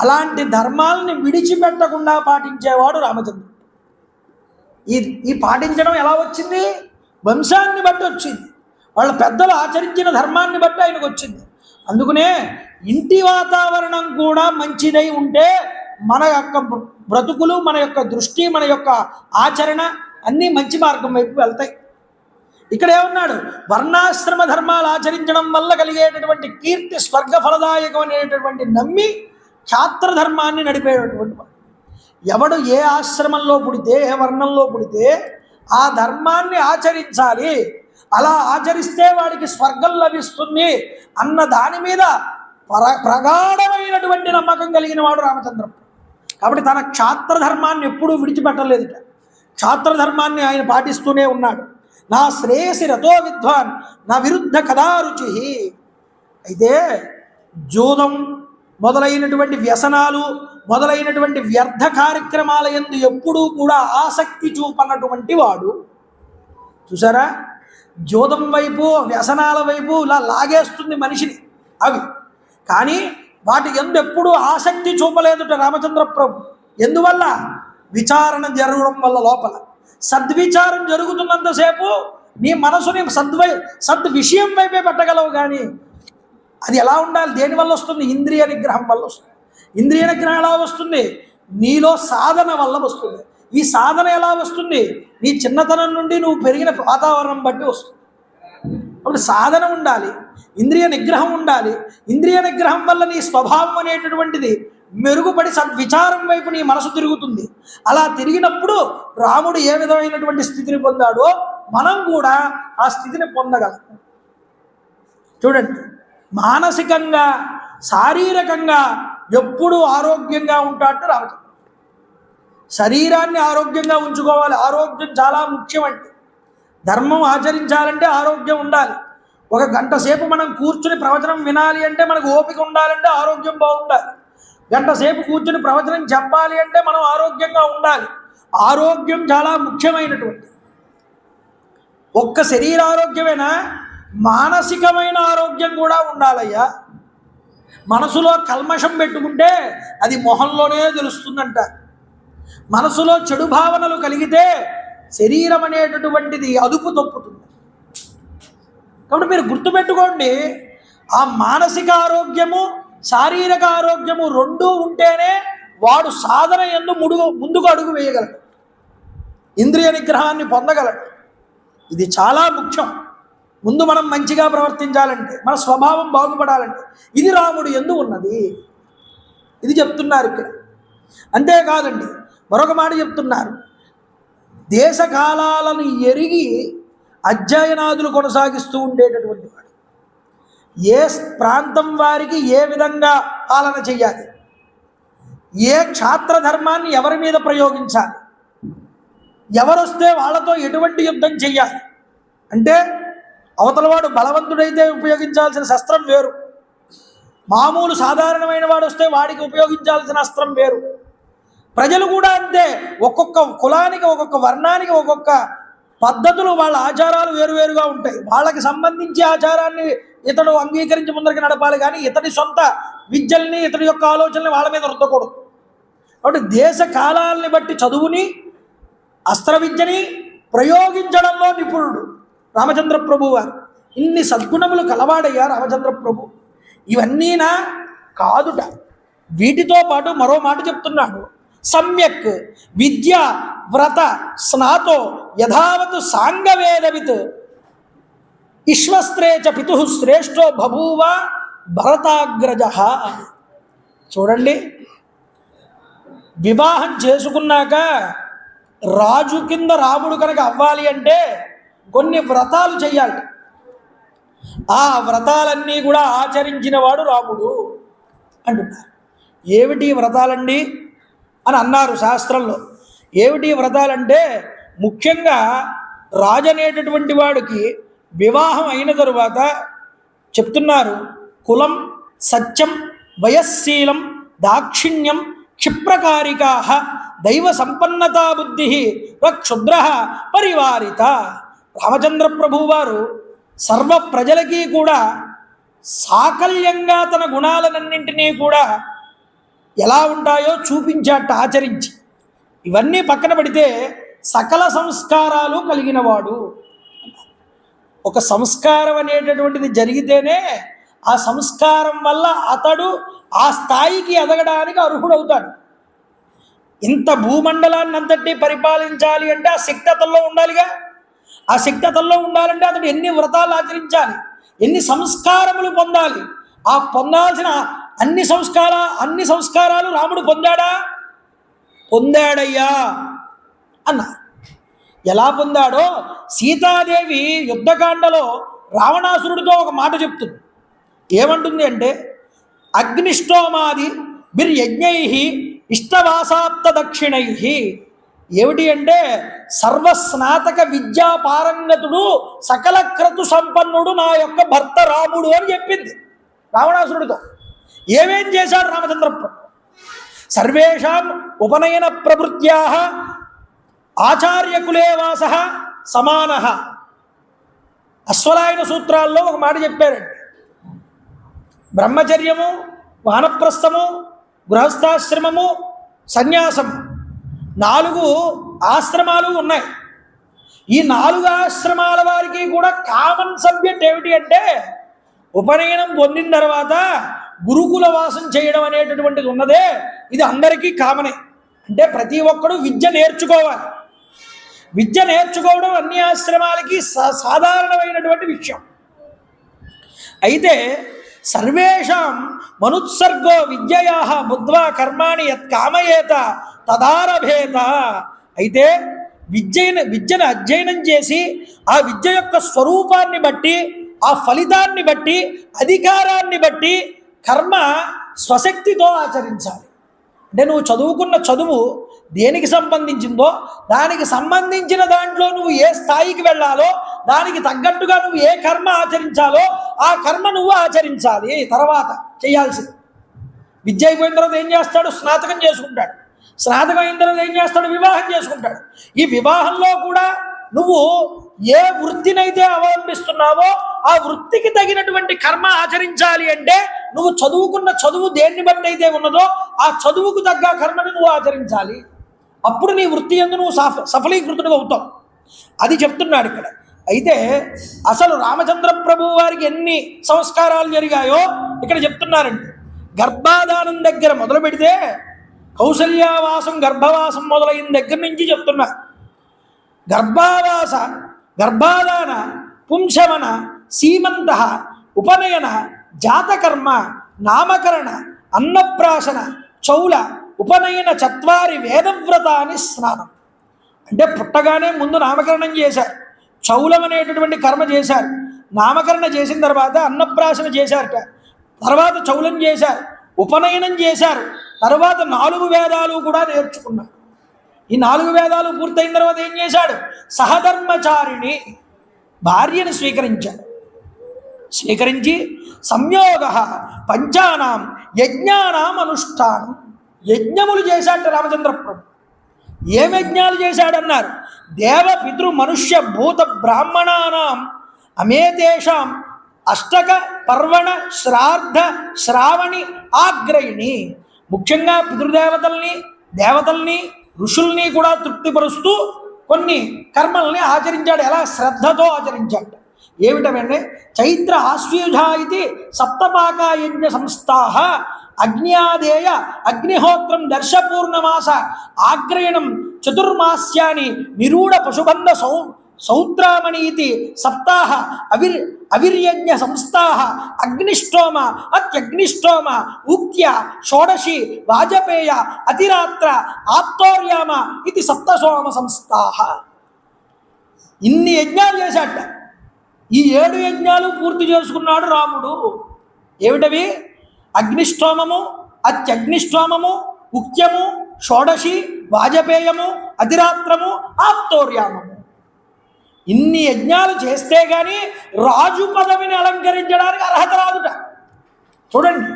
అలాంటి ధర్మాలని విడిచిపెట్టకుండా పాటించేవాడు రామచంద్రుడు. ఈ పాటించడం ఎలా వచ్చింది? వంశాన్ని బట్టి వచ్చింది. వాళ్ళ పెద్దలు ఆచరించిన ధర్మాన్ని బట్టి ఆయనకు వచ్చింది. అందుకనే ఇంటి వాతావరణం కూడా మంచిదై ఉంటే మన యొక్క బ్రతుకులు, మన యొక్క దృష్టి, మన యొక్క ఆచరణ అన్నీ మంచి మార్గం వైపు వెళ్తాయి. ఇక్కడ ఏమన్నాడు? వర్ణాశ్రమ ధర్మాలు ఆచరించడం వల్ల కలిగేటటువంటి కీర్తి స్వర్గ ఫలదాయకం అనేటటువంటి నమ్మి క్షాత్ర ధర్మాన్ని నడిపేటటువంటి వాడు. ఎవడు ఏ ఆశ్రమంలో పుడితే, ఏ వర్ణంలో పుడితే ఆ ధర్మాన్ని ఆచరించాలి, అలా ఆచరిస్తే వాడికి స్వర్గం లభిస్తుంది అన్న దాని మీద ప్రగాఢమైనటువంటి నమ్మకం కలిగిన వాడు రామచంద్ర. కాబట్టి తన క్షాత్ర ధర్మాన్ని ఎప్పుడూ విడిచిపెట్టలేదుట. క్షాత్ర ధర్మాన్ని ఆయన పాటిస్తూనే ఉన్నాడు. నా శ్రేయసి రతో విద్వాన్ నా విరుద్ధ కదారుచి. అయితే జూదం మొదలైనటువంటి వ్యసనాలు మొదలైనటువంటి వ్యర్థ కార్యక్రమాల యందు ఎప్పుడూ కూడా ఆసక్తి చూపనటువంటి వాడు. చూసారా, జూదం వైపు, వ్యసనాల వైపు ఇలా లాగేస్తుంది మనిషిని అవి, కానీ వాటి యందు ఎప్పుడూ ఆసక్తి చూపలేదుట రామచంద్ర ప్రభు. ఎందువల్ల? విచారణ జరగడం వల్ల. లోపల సద్విచారం జరుగుతున్నంతసేపు నీ మనసుని సద్విషయం వైపే పెట్టగలవు. కానీ అది ఎలా ఉండాలి? దేనివల్ల వస్తుంది? ఇంద్రియ నిగ్రహం వల్ల వస్తుంది. ఇంద్రియ నిగ్రహం ఎలా వస్తుంది? నీలో సాధన వల్ల వస్తుంది. ఈ సాధన ఎలా వస్తుంది? నీ చిన్నతనం నుండి నువ్వు పెరిగిన వాతావరణం బట్టి వస్తుంది. అప్పుడు సాధన ఉండాలి, ఇంద్రియ నిగ్రహం ఉండాలి. ఇంద్రియ నిగ్రహం వల్ల నీ స్వభావం అనేటటువంటిది మెరుగుపడి సద్విచారం వైపు నీ మనసు తిరుగుతుంది. అలా తిరిగినప్పుడు రాముడు ఏ విధమైనటువంటి స్థితిని పొందాడో మనం కూడా ఆ స్థితిని పొందగలం. చూడండి, మానసికంగా శారీరకంగా ఎప్పుడూ ఆరోగ్యంగా ఉంటాడు రామచంద్ర. శరీరాన్ని ఆరోగ్యంగా ఉంచుకోవాలి. ఆరోగ్యం చాలా ముఖ్యం. అంటే ధర్మం ఆచరించాలంటే ఆరోగ్యం ఉండాలి. ఒక గంట సేపు మనం కూర్చుని ప్రవచనం వినాలి అంటే మనకు ఓపిక ఉండాలంటే ఆరోగ్యం బాగుండాలి. గంట సేపు కూర్చుని ప్రవచనం చెప్పాలి అంటే మనం ఆరోగ్యంగా ఉండాలి. ఆరోగ్యం చాలా ముఖ్యమైనటువంటి. ఒక్క శరీర ఆరోగ్యమేనా, మానసికమైన ఆరోగ్యం కూడా ఉండాలయ్యా. మనసులో కల్మషం పెట్టుకుంటే అది మొహంలోనే తెలుస్తుందంట. మనసులో చెడు భావనలు కలిగితే శరీరం అనేటటువంటిది అదుపు తప్పుతుంది. కాబట్టి మీరు గుర్తుపెట్టుకోండి, ఆ మానసిక ఆరోగ్యము, శారీరక ఆరోగ్యము రెండూ ఉంటేనే వాడు సాధన యందు ముందుకు అడుగు వేయగలడు, ఇంద్రియ నిగ్రహాన్ని పొందగలడు. ఇది చాలా ముఖ్యం. ముందు మనం మంచిగా ప్రవర్తించాలంటే, మన స్వభావం బాగుపడాలంటే ఇది రాముడు యందు ఉన్నది. ఇది చెప్తున్నారు ఇక్కడ. అంతేకాదండి, మరొక మాట చెప్తున్నారు. దేశకాలాలను ఎరిగి అధ్యయనాదులు కొనసాగిస్తూ ఉండేటటువంటి వాడు. ఏ ప్రాంతం వారికి ఏ విధంగా పాలన చెయ్యాలి, ఏ క్షాత్ర ధర్మాన్ని ఎవరి మీద ప్రయోగించాలి, ఎవరొస్తే వాళ్ళతో ఎటువంటి యుద్ధం చెయ్యాలి. అంటే అవతలవాడు బలవంతుడైతే ఉపయోగించాల్సిన శస్త్రం వేరు, మామూలు సాధారణమైన వాడు వస్తే వాడికి ఉపయోగించాల్సిన అస్త్రం వేరు. ప్రజలు కూడా అంతే. ఒక్కొక్క కులానికి, ఒక్కొక్క వర్ణానికి ఒక్కొక్క పద్ధతులు, వాళ్ళ ఆచారాలు వేరువేరుగా ఉంటాయి. వాళ్ళకి సంబంధించి ఆచారాన్ని ఇతడు అంగీకరించి ముందరికి నడపాలి, కానీ ఇతడి సొంత విద్యల్ని, ఇతడి యొక్క ఆలోచనల్ని వాళ్ళ మీద రుద్దకూడదు. కాబట్టి దేశ కాలాల్ని బట్టి చదువుని, అస్త్ర విద్యని ప్రయోగించడంలో నిపుణుడు రామచంద్ర ప్రభు వారు. ఇన్ని సద్గుణములు కలవాడయ్యా రామచంద్ర ప్రభు. ఇవన్నీనా కాదుట. వీటితో పాటు మరో మాట చెప్తున్నాడు. సమ్యక్ విద్య వ్రత స్నాతో యథావత్ సాంగవేదవిత్ ఇశ్వస్త్రే చ పితు శ్రేష్టో బభూవ భరతాగ్రజ. చూడండి, వివాహం చేసుకున్నాక రాజు కింద రాముడు కనుక అవ్వాలి అంటే కొన్ని వ్రతాలు చెయ్యాలి. ఆ వ్రతాలన్నీ కూడా ఆచరించిన వాడు రాముడు అంటున్నారు. ఏమిటి వ్రతాలండి అని అన్నారు శాస్త్రంలో. ఏమిటి వ్రతాలంటే, ముఖ్యంగా రాజు అనేటటువంటి వాడికి వివాహం అయిన తరువాత చెప్తున్నారు, కులం, సత్యం, వయస్శీలం, దాక్షిణ్యం, క్షిప్రకారికా, దైవ సంపన్నతా బుద్ధి క్షుద్ర పరివారిత. రామచంద్ర ప్రభువు వారు సర్వ ప్రజలకి కూడా సాకల్యంగా తన గుణాలన్నింటినీ కూడా ఎలా ఉంటాయో చూపించాట ఆచరించి. ఇవన్నీ పక్కన పెడితే సకల సంస్కారాలు కలిగినవాడు. ఒక సంస్కారం అనేటటువంటిది జరిగితేనే ఆ సంస్కారం వల్ల అతడు ఆ స్థాయికి ఎదగడానికి అర్హుడవుతాడు. ఇంత భూమండలాన్ని అంతటి పరిపాలించాలి అంటే ఆ శక్తి అతల్లో ఉండాలిగా. ఆ శక్తి అతల్లో ఉండాలంటే అతడు ఎన్ని వ్రతాలు ఆచరించాలి, ఎన్ని సంస్కారములు పొందాలి. ఆ పొందాల్సిన అన్ని సంస్కారాలు రాముడు పొందాడా? పొందాడయ్యా అన్న. ఎలా పొందాడో సీతాదేవి యుద్ధకాండలో రావణాసురుడితో ఒక మాట చెప్తుంది. ఏమంటుంది అంటే, అగ్నిష్టోమాది బిర్యజ్ఞై ఇష్టవాసాప్త దక్షిణై. ఏమిటి అంటే, సర్వస్నాతక విద్యా పారంగతుడు సకల క్రతు సంపన్నుడు నా యొక్క భర్త రాముడు అని చెప్పింది రావణాసురుడితో. ఏమేం చేశాడు రామచంద్ర ప్రభు? సర్వేషాం ఉపనయన ప్రవృత్యా ఆచార్యకులే వాస సమాన. అశ్వరాయన సూత్రాల్లో ఒక మాట చెప్పారండి. బ్రహ్మచర్యము, వానప్రస్థము, గృహస్థాశ్రమము, సన్యాసం 4 ఆశ్రమాలు ఉన్నాయి. ఈ 4 ఆశ్రమాల వారికి కూడా కామన్ సబ్జెక్ట్ ఏమిటి అంటే, ఉపనయనం పొందిన తర్వాత గురుకుల వాసం చేయడం అనేటటువంటిది ఉన్నదే, ఇది అందరికీ కామనే. అంటే ప్రతి ఒక్కడు విద్య నేర్చుకోవాలి. విద్య నేర్చుకోవడం అన్ని ఆశ్రమాలకి సాధారణమైనటువంటి విషయం. అయితే సర్వేషాం మనుత్సర్గో విద్యయా బుద్ధ్వా కర్మాణి యత్ కామయేత తదారభేత. అయితే విద్యను అధ్యయనం చేసి ఆ విద్య యొక్క స్వరూపాన్ని బట్టి, ఆ ఫలితాన్ని బట్టి, అధికారాన్ని బట్టి కర్మ స్వశక్తితో ఆచరించాలి. అంటే నువ్వు చదువుకున్న చదువు దేనికి సంబంధించిందో దానికి సంబంధించిన దాంట్లో నువ్వు ఏ స్థాయికి వెళ్ళాలో దానికి తగ్గట్టుగా నువ్వు ఏ కర్మ ఆచరించాలో ఆ కర్మ నువ్వు ఆచరించాలి. తర్వాత చేయాల్సింది. విద్య అయిపోయిన తర్వాత ఏం చేస్తాడు? స్నాతకం చేసుకుంటాడు. స్నాతకం అయిన తర్వాత ఏం చేస్తాడు? వివాహం చేసుకుంటాడు. ఈ వివాహంలో కూడా నువ్వు ఏ వృత్తినైతే అవలంబిస్తున్నావో ఆ వృత్తికి తగినటువంటి కర్మ ఆచరించాలి. అంటే నువ్వు చదువుకున్న చదువు దేన్ని బట్టి అయితే ఉన్నదో ఆ చదువుకు తగ్గ కర్మని నువ్వు ఆచరించాలి. అప్పుడు నీ వృత్తి యందు నువ్వు సఫలీకృతుడు అవుతావు. అది చెప్తున్నాడు ఇక్కడ. అయితే అసలు రామచంద్ర ప్రభు వారికి ఎన్ని సంస్కారాలు జరిగాయో ఇక్కడ చెప్తున్నారండి. గర్భాధానం దగ్గర మొదలు పెడితే కౌసల్యావాసం, గర్భవాసం మొదలైన దగ్గర నుంచి చెప్తున్నారు. గర్భాధాన, పుంసవన, సీమంత, ఉపనయన, జాతకర్మ, నామకరణ, అన్నప్రాశన, చౌల, ఉపనయన 4 వేదవ్రతాన్ని స్నానం. అంటే పుట్టగానే ముందు నామకరణం చేశారు, చౌలం అనేటటువంటి కర్మ చేశారు, నామకరణ చేసిన తర్వాత అన్నప్రాశన చేశారట, తర్వాత చౌలం చేశారు, ఉపనయనం చేశారు, తర్వాత 4 వేదాలు కూడా నేర్చుకున్నారు. ఈ 4 వేదాలు పూర్తయిన తర్వాత ఏం చేశాడు? సహధర్మచారిణి భార్యను స్వీకరించాడు. స్వీకరించి సంయోగ పంచానాం యజ్ఞానాం అనుష్ఠానం, యజ్ఞములు చేశాడు రామచంద్ర ప్రభు. ఏం యజ్ఞాలు చేశాడన్నారు? దేవ పితృ మనుష్య భూత బ్రాహ్మణానాం అమేతేషాం అష్టక పర్వణ శ్రాద్ధ శ్రావణి ఆగ్రయిణి. ముఖ్యంగా పితృదేవతల్ని, దేవతల్ని, ఋషుల్ని కూడా తృప్తిపరుస్తూ కొన్ని కర్మల్ని ఆచరించాడు. ఎలా? శ్రద్ధతో ఆచరించాడు. ఏమిటంటే చైత్ర ఆశ్వయుజ ఇది సప్తపాక యజ్ఞ సంస్థాః అగ్న్యాదేయ అగ్నిహోత్రం దర్శపూర్ణమాస ఆగ్రయణం చతుర్మాస్యాని నిరూఢ పశుబంధ సౌత్రామణి ఇది సప్తాహ అవిర్యజ్ఞ సంస్థాః అగ్నిష్టోమ అత్యగ్నిష్టోమ ఉక్త్య షోడశి వాజపేయ అతిరాత్ర ఆప్తోర్యామ ఇది సప్తసోమ సంస్థాః. ఇన్ని యజ్ఞాలు చేశాట. ఈ 7 యజ్ఞాలు పూర్తి చేసుకున్నాడు రాముడు. ఏమిటవి? అగ్నిష్టోమము, అత్యగ్నిష్టోమము, ఉక్త్యము, షోడశి, వాజపేయము, అతిరాత్రము, ఆప్తోర్యామము. ఇన్ని యజ్ఞాలు చేస్తే గాని రాజు పదవిని అలంకరించడానికి అర్హత రాదుట. చూడండి.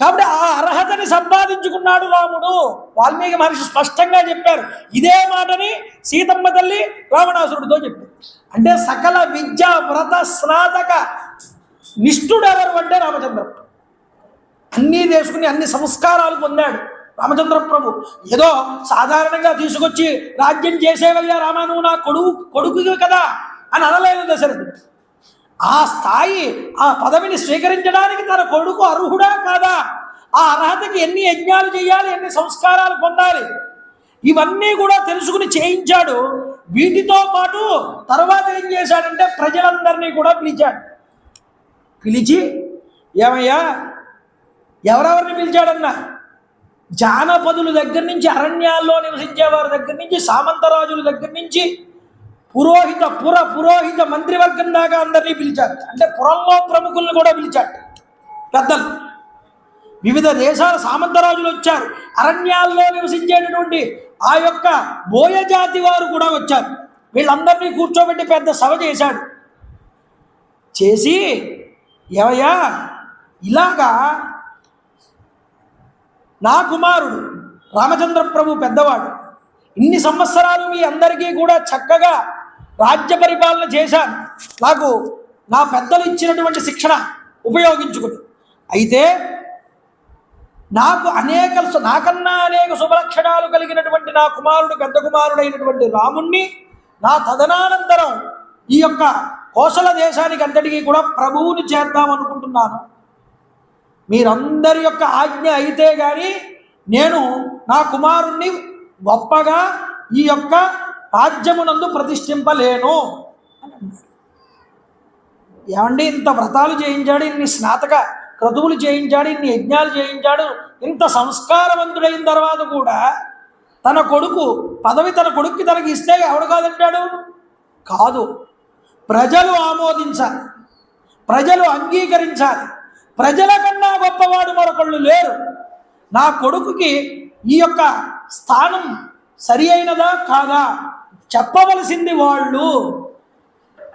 కాబట్టి ఆ అర్హతని సంపాదించుకున్నాడు రాముడు. వాల్మీకి మహర్షి స్పష్టంగా చెప్పారు. ఇదే మాటని సీతమ్మ తల్లి రావణాసురుడితో చెప్పారు. అంటే సకల విద్యా వ్రత స్నాతక నిష్ఠుడు ఎవరు అంటే రామచంద్ర. అన్నీ చేసుకుని అన్ని సంస్కారాలు పొందాడు రామచంద్ర ప్రభు. ఏదో సాధారణంగా తీసుకొచ్చి రాజ్యం చేసేవయ్యా రామా, నువ్వు నా కొడుకు కదా అని అనలేదు దశరథుడు. ఆ స్థాయి, ఆ పదవిని స్వీకరించడానికి తన కొడుకు అర్హుడా కాదా, ఆ అర్హతకి ఎన్ని యజ్ఞాలు చేయాలి, ఎన్ని సంస్కారాలు పొందాలి, ఇవన్నీ కూడా తెలుసుకుని చేయించాడు. వీటితో పాటు తర్వాత ఏం చేశాడంటే ప్రజలందరినీ కూడా పిలిచాడు. పిలిచి, ఏమయ్యా, ఎవరెవరిని పిలిచాడన్నా, జానపదుల దగ్గర నుంచి, అరణ్యాల్లో నివసించే వారి దగ్గర నుంచి, సామంతరాజుల దగ్గర నుంచి, పురోహిత మంత్రివర్గం దాకా అందరినీ పిలిచాడు. అంటే పురంలో ప్రముఖుల్ని కూడా పిలిచాడు, పెద్దలు. వివిధ దేశాల సామంతరాజులు వచ్చారు, అరణ్యాల్లో నివసించేటటువంటి ఆ యొక్క బోయ జాతి వారు కూడా వచ్చారు. వీళ్ళందరినీ కూర్చోబెట్టి పెద్ద సభ చేశాడు. చేసి, ఏవయ్యా, ఇలాగా నా కుమారుడు రామచంద్ర ప్రభు పెద్దవాడు, ఇన్ని సంవత్సరాలు మీ అందరికీ కూడా చక్కగా రాజ్య పరిపాలన చేశాను, నాకు నా పెద్దలు ఇచ్చినటువంటి శిక్షణ ఉపయోగించుకుని. అయితే నాకన్నా అనేక శుభలక్షణాలు కలిగినటువంటి నా కుమారుడు, పెద్ద కుమారుడైనటువంటి రాముణ్ణి నా తదనానంతరం ఈ యొక్క కోసల దేశానికి అంతటికీ కూడా ప్రభువుని చేద్దామనుకుంటున్నాను. మీరందరి యొక్క ఆజ్ఞ అయితే కానీ నేను నా కుమారుణ్ణి గొప్పగా ఈ యొక్క రాజ్యమునందు ప్రతిష్ఠింపలేను అని అన్నాడు. ఏమండి, ఇంత వ్రతాలు చేయించాడు, ఇన్ని స్నాతక క్రతువులు చేయించాడు, ఇన్ని యజ్ఞాలు చేయించాడు, ఇంత సంస్కారవంతుడైన తర్వాత కూడా తన కొడుకు పదవి తన కొడుక్కి తనకి ఇస్తే ఎవడు కాదంటాడు? కాదు, ప్రజలు ఆమోదించాలి, ప్రజలు అంగీకరించాలి. ప్రజల కన్నా గొప్పవాడు మరొకళ్ళు లేరు. నా కొడుకుకి ఈ యొక్క స్థానం సరి అయినదా కాదా చెప్పవలసింది వాళ్ళు.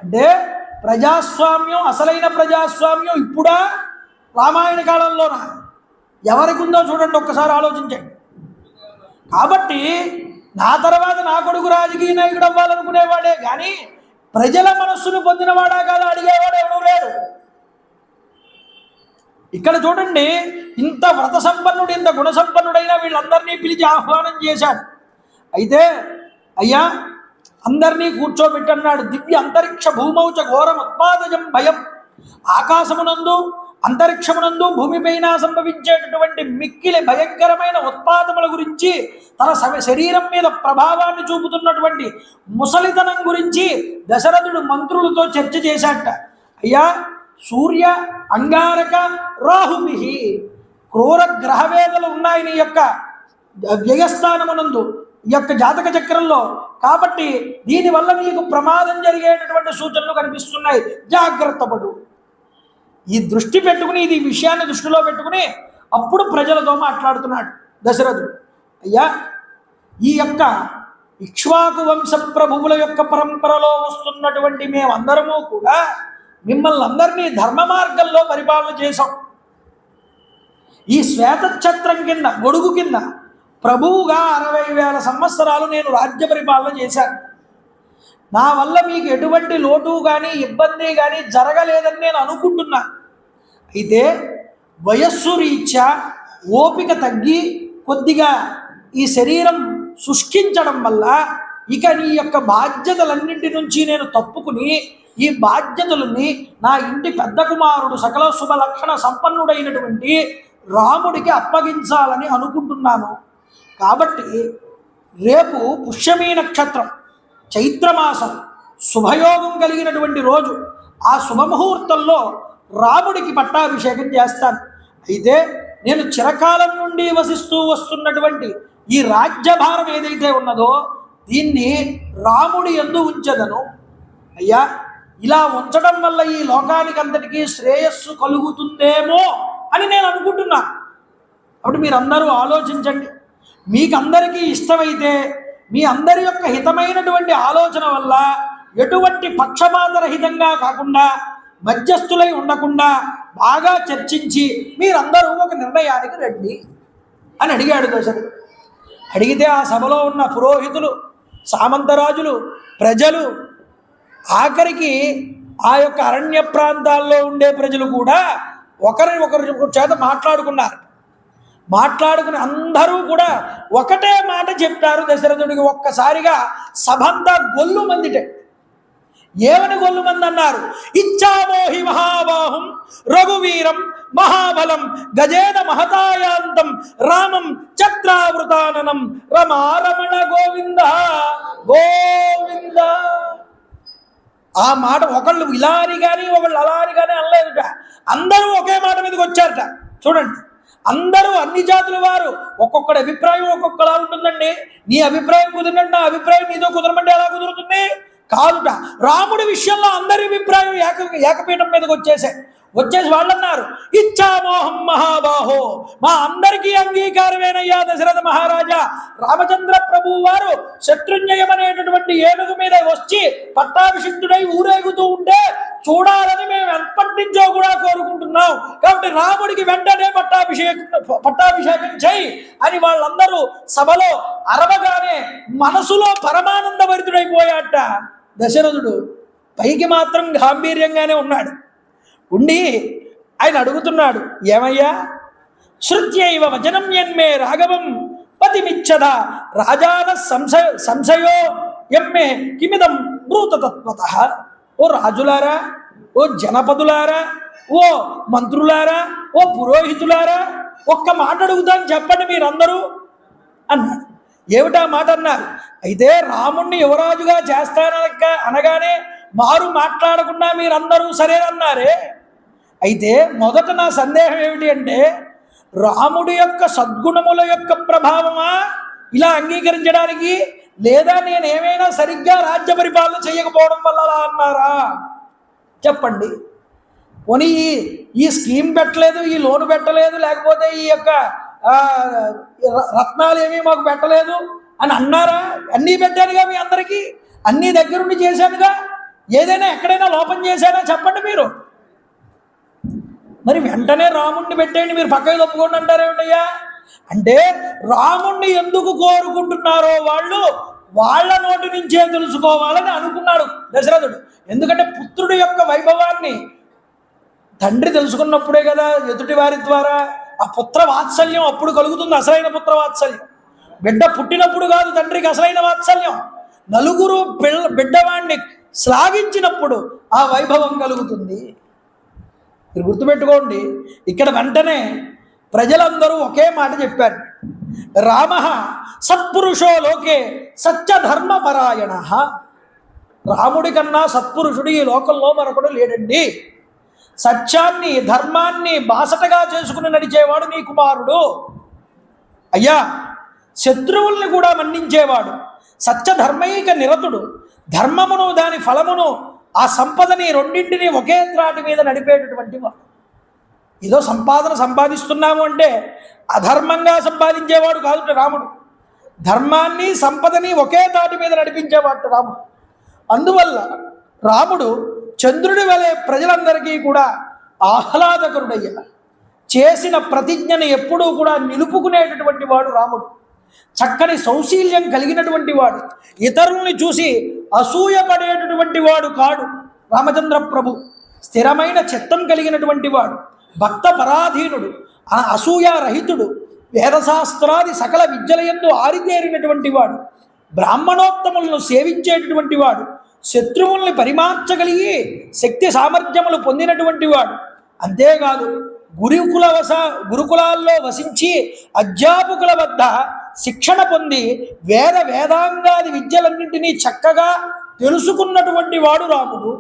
అంటే ప్రజాస్వామ్యం, అసలైన ప్రజాస్వామ్యం ఇప్పుడా, రామాయణ కాలంలోనా? ఎవరికి ఉందో చూడండి, ఒక్కసారి ఆలోచించండి. కాబట్టి నా తర్వాత నా కొడుకు రాజకీయ నాయకుడు అవ్వాలనుకునేవాడే కానీ ప్రజల మనస్సును పొందినవాడా కాదా అడిగేవాడు ఎవడూ లేడు. ఇక్కడ చూడండి, ఇంత వ్రత సంపన్నుడు, ఇంత గుణ సంపన్నుడైన వీళ్ళందరినీ పిలిచి ఆహ్వానం చేశాడు. అయితే అయ్యా, అందరినీ కూర్చోబెట్టన్నాడు. దివ్య అంతరిక్ష భూమౌచ ఘోరం ఉత్పాదజం భయం. ఆకాశమునందు, అంతరిక్షమునందు, భూమిపైన సంభవించేటటువంటి మిక్కిలి భయంకరమైన ఉత్పాదముల గురించి, తన శరీరం మీద ప్రభావాన్ని చూపుతున్నటువంటి ముసలితనం గురించి దశరథుడు మంత్రులతో చర్చ చేశాట. అయ్యా, సూర్య అంగారక రాహుభి క్రూర గ్రహవేదలు ఉన్నాయి నీ యొక్క వ్యయస్థానమునందు, ఈ యొక్క జాతక చక్రంలో. కాబట్టి దీనివల్ల నీకు ప్రమాదం జరిగేటటువంటి సూచనలు కనిపిస్తున్నాయి, జాగ్రత్త పడు. ఈ దృష్టి పెట్టుకుని, ఇది విషయాన్ని దృష్టిలో పెట్టుకుని అప్పుడు ప్రజలతో మాట్లాడుతున్నాడు దశరథుడు. అయ్యా, ఈ యొక్క ఇక్ష్వాకు వంశ ప్రభువుల యొక్క పరంపరలో వస్తున్నటువంటి మేమందరము కూడా మిమ్మల్ని అందరినీ ధర్మ మార్గంలో పరిపాలన చేశాం. ఈ శ్వేతఛత్రం కింద, గొడుగు కింద ప్రభువుగా 60,000 సంవత్సరాలు నేను రాజ్య పరిపాలన చేశాను. నా వల్ల మీకు ఎటువంటి లోటు కానీ ఇబ్బంది కానీ జరగలేదని నేను అనుకుంటున్నాను. అయితే వయస్సు రీత్యా ఓపిక తగ్గి కొద్దిగా ఈ శరీరం శుష్కించడం వల్ల ఇక నీ యొక్క బాధ్యతలన్నింటి నుంచి నేను తప్పుకుని ఈ బాధ్యతలని నా ఇంటి పెద్ద కుమారుడు, సకల శుభ లక్షణ సంపన్నుడైనటువంటి రాముడికి అప్పగించాలని అనుకుంటున్నాను. కాబట్టి రేపు పుష్యమీ నక్షత్రం, చైత్రమాసం, శుభయోగం కలిగినటువంటి రోజు, ఆ శుభముహూర్తంలో రాముడికి పట్టాభిషేకం చేస్తాను. అయితే నేను చిరకాలం నుండి వసిస్తూ వస్తున్నటువంటి ఈ రాజ్యభారం ఏదైతే ఉన్నదో దీన్ని రాముడి యందు ఉంచదను. అయ్యా, ఇలా ఉంచడం వల్ల ఈ లోకానికి అంతటికీ శ్రేయస్సు కలుగుతుందేమో అని నేను అనుకుంటున్నాను. అప్పుడు మీరందరూ ఆలోచించండి. మీకందరికీ ఇష్టమైతే మీ అందరి యొక్క హితమైనటువంటి ఆలోచన వల్ల ఎటువంటి పక్షపాతరహితంగా కాకుండా, మధ్యస్థులై ఉండకుండా బాగా చర్చించి మీరందరూ ఒక నిర్ణయానికి రండి అని అడిగాడు దశరథుడు. అడిగితే ఆ సభలో ఉన్న పురోహితులు, సామంతరాజులు, ప్రజలు, ఆఖరికి ఆ యొక్క అరణ్య ప్రాంతాల్లో ఉండే ప్రజలు కూడా ఒకరి చేత మాట్లాడుకున్నారు. మాట్లాడుకుని అందరూ కూడా ఒకటే మాట చెప్పారు దశరథుడికి. ఒక్కసారిగా సభంతా గొల్లు మందిటే. ఏమని గొల్లుమంది అన్నారు? ఇచ్చామోహి మహాబాహుం రఘువీరం మహాబలం గజేన మహతాయాంతం రామం చక్రావృతాననం రమారమణ గోవింద గోవింద. ఆ మాట ఒకళ్ళు ఇలా అని కానీ ఒకళ్ళు అలా అని కానీ అనలేదుట. అందరూ ఒకే మాట మీదకి వచ్చారట. చూడండి, అందరూ అన్ని జాతుల వారు ఒక్కొక్కటి అభిప్రాయం ఒక్కొక్కలా ఉంటుందండి. నీ అభిప్రాయం కుదిరినట్టు నా అభిప్రాయం నీతో కుదరమంటే ఎలా కుదురుతుంది? కాదుట. రాముడి విషయంలో అందరి అభిప్రాయం ఏకపీఠం మీదకి వచ్చేసి వాళ్ళు అన్నారు, ఇచ్చామోహం మహాబాహో, మా అందరికీ అంగీకారమేనయ్యా దశరథ మహారాజా. రామచంద్ర ప్రభువు వారు శత్రుంజయం అనేటటువంటి ఏనుగు మీద వచ్చి పట్టాభిషిక్తుడై ఊరేగుతూ ఉంటే చూడాలని మేము ఎప్పటి నుంచో కూడా కోరుకుంటున్నాం. కాబట్టి రాముడికి వెంటనే పట్టాభిషేకం చేయి అని వాళ్ళందరూ సభలో అరవగానే మనసులో పరమానందభరితుడైపోయాట దశరథుడు. పైకి మాత్రం గాంభీర్యంగానే ఉన్నాడు. ఉండి ఆయన అడుగుతున్నాడు, ఏమయ్యా? శృత్యైవ వచనం యన్మే రాఘవం పతిమిచ్చద రాజాన సంశయో యమ్మే కిమిదం బ్రూతతత్వత. ఓ రాజులారా, ఓ జనపదులారా, ఓ మంత్రులారా, ఓ పురోహితులారా, ఒక్క మాట అడుగుతాను చెప్పండి మీరందరూ అన్నాడు. ఏమిటా మాట అన్నారు? అయితే రాముణ్ణి యువరాజుగా అనగానే మారు మాట్లాడకుండా మీరందరూ సరేనన్నారే. అయితే మొదట నా సందేహం ఏమిటి అంటే, రాముడి యొక్క సద్గుణముల యొక్క ప్రభావమా ఇలా అంగీకరించడానికి, లేదా నేనేమైనా సరిగ్గా రాజ్య పరిపాలన చేయకపోవడం వల్ల అలా అన్నారా? చెప్పండి. పోనీ ఈ స్కీమ్ పెట్టలేదు, ఈ లోను పెట్టలేదు, లేకపోతే ఈ యొక్క రత్నాలు ఏమీ మాకు పెట్టలేదు అని అన్నారా? అన్నీ పెట్టానుగా మీ అందరికీ, అన్నీ దగ్గరుండి చేశానుగా. ఏదైనా ఎక్కడైనా లోపం చేశానా చెప్పండి మీరు. మరి వెంటనే రాముణ్ణి పెట్టేయండి, మీరు పక్కకి తప్పుకోండి అంటారేమిటయ్యా? అంటే రాముణ్ణి ఎందుకు కోరుకుంటున్నారో వాళ్ళు వాళ్ళ నోటి నుంచే తెలుసుకోవాలని అనుకున్నాడు దశరథుడు. ఎందుకంటే పుత్రుడి యొక్క వైభవాన్ని తండ్రి తెలుసుకున్నప్పుడే కదా ఎదుటి వారి ద్వారా ఆ పుత్ర వాత్సల్యం అప్పుడు కలుగుతుంది. అసలైన పుత్ర వాత్సల్యం బిడ్డ పుట్టినప్పుడు కాదు తండ్రికి అసలైన వాత్సల్యం. నలుగురు బిడ్డవాణ్ణి శ్లాఘించినప్పుడు ఆ వైభవం కలుగుతుంది. మీరు గుర్తుపెట్టుకోండి. ఇక్కడ వెంటనే ప్రజలందరూ ఒకే మాట చెప్పారు, రామ సత్పురుషో లోకే సత్యధర్మపరాయణ. రాముడి కన్నా సత్పురుషుడు ఈ లోకంలో మరొకడు లేడండి. సత్యాన్ని ధర్మాన్ని బాసటగా చేసుకుని నడిచేవాడు నీ కుమారుడు. అయ్యా, శత్రువుల్ని కూడా మన్నించేవాడు, సత్యధర్మైక నిరతుడు, ధర్మమును దాని ఫలమును ఆ సంపదని రెండింటినీ ఒకే త్రాటి మీద నడిపేటటువంటి వాడు. ఏదో సంపాదిస్తున్నాము అంటే అధర్మంగా సంపాదించేవాడు కాదు రాముడు. ధర్మాన్ని సంపదని ఒకే తాటి మీద నడిపించేవాడు రాముడు. అందువల్ల రాముడు చంద్రుడి వలె ప్రజలందరికీ కూడా ఆహ్లాదకరుడయ్యా. చేసిన ప్రతిజ్ఞని ఎప్పుడూ కూడా నిలుపుకునేటటువంటి వాడు రాముడు. చక్కని సౌశీల్యం కలిగినటువంటి వాడు, ఇతరుల్ని చూసి అసూయపడేటటువంటి వాడు కాడు రామచంద్ర ప్రభు. స్థిరమైన చిత్తం కలిగినటువంటి వాడు, భక్త పరాధీనుడు, అసూయారహితుడు, వేదశాస్త్రాది సకల విద్యలయందు ఆరితేరినటువంటి వాడు, బ్రాహ్మణోత్తములను సేవించేటటువంటి వాడు, శత్రువుల్ని పరిమార్చగలిగి శక్తి సామర్థ్యములు పొందినటువంటి వాడు. అంతేకాదు గురుకులాల్లో వసించి అధ్యాపకుల వద్ద శిక్షణ పొంది వేదాంగాది విద్యలన్నింటినీ చక్కగా తెలుసుకున్నటువంటి వాడు రాముడు.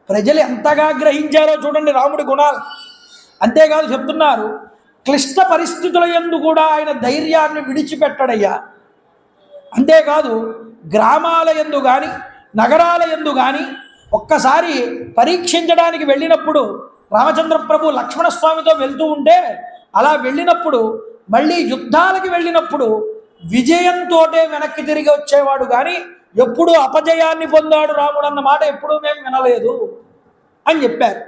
ప్రజలు ఎంతగా గ్రహించారో చూడండి రాముడి గుణాలు. అంతేకాదు చెప్తున్నారు, క్లిష్ట పరిస్థితుల యందు కూడా ఆయన ధైర్యాన్ని విడిచిపెట్టడయ్యా. అంతేకాదు గ్రామాల యందు కానీ నగరాల యందు కానీ ఒక్కసారి పరీక్షించడానికి వెళ్ళినప్పుడు రామచంద్ర ప్రభు లక్ష్మణస్వామితో వెళ్తూ ఉంటే, అలా వెళ్ళినప్పుడు మళ్ళీ యుద్ధాలకి వెళ్ళినప్పుడు విజయంతో వెనక్కి తిరిగి వచ్చేవాడు కానీ ఎప్పుడూ అపజయాన్ని పొందాడు రాముడు అన్న మాట ఎప్పుడూ మేము వినలేదు అని చెప్పారు.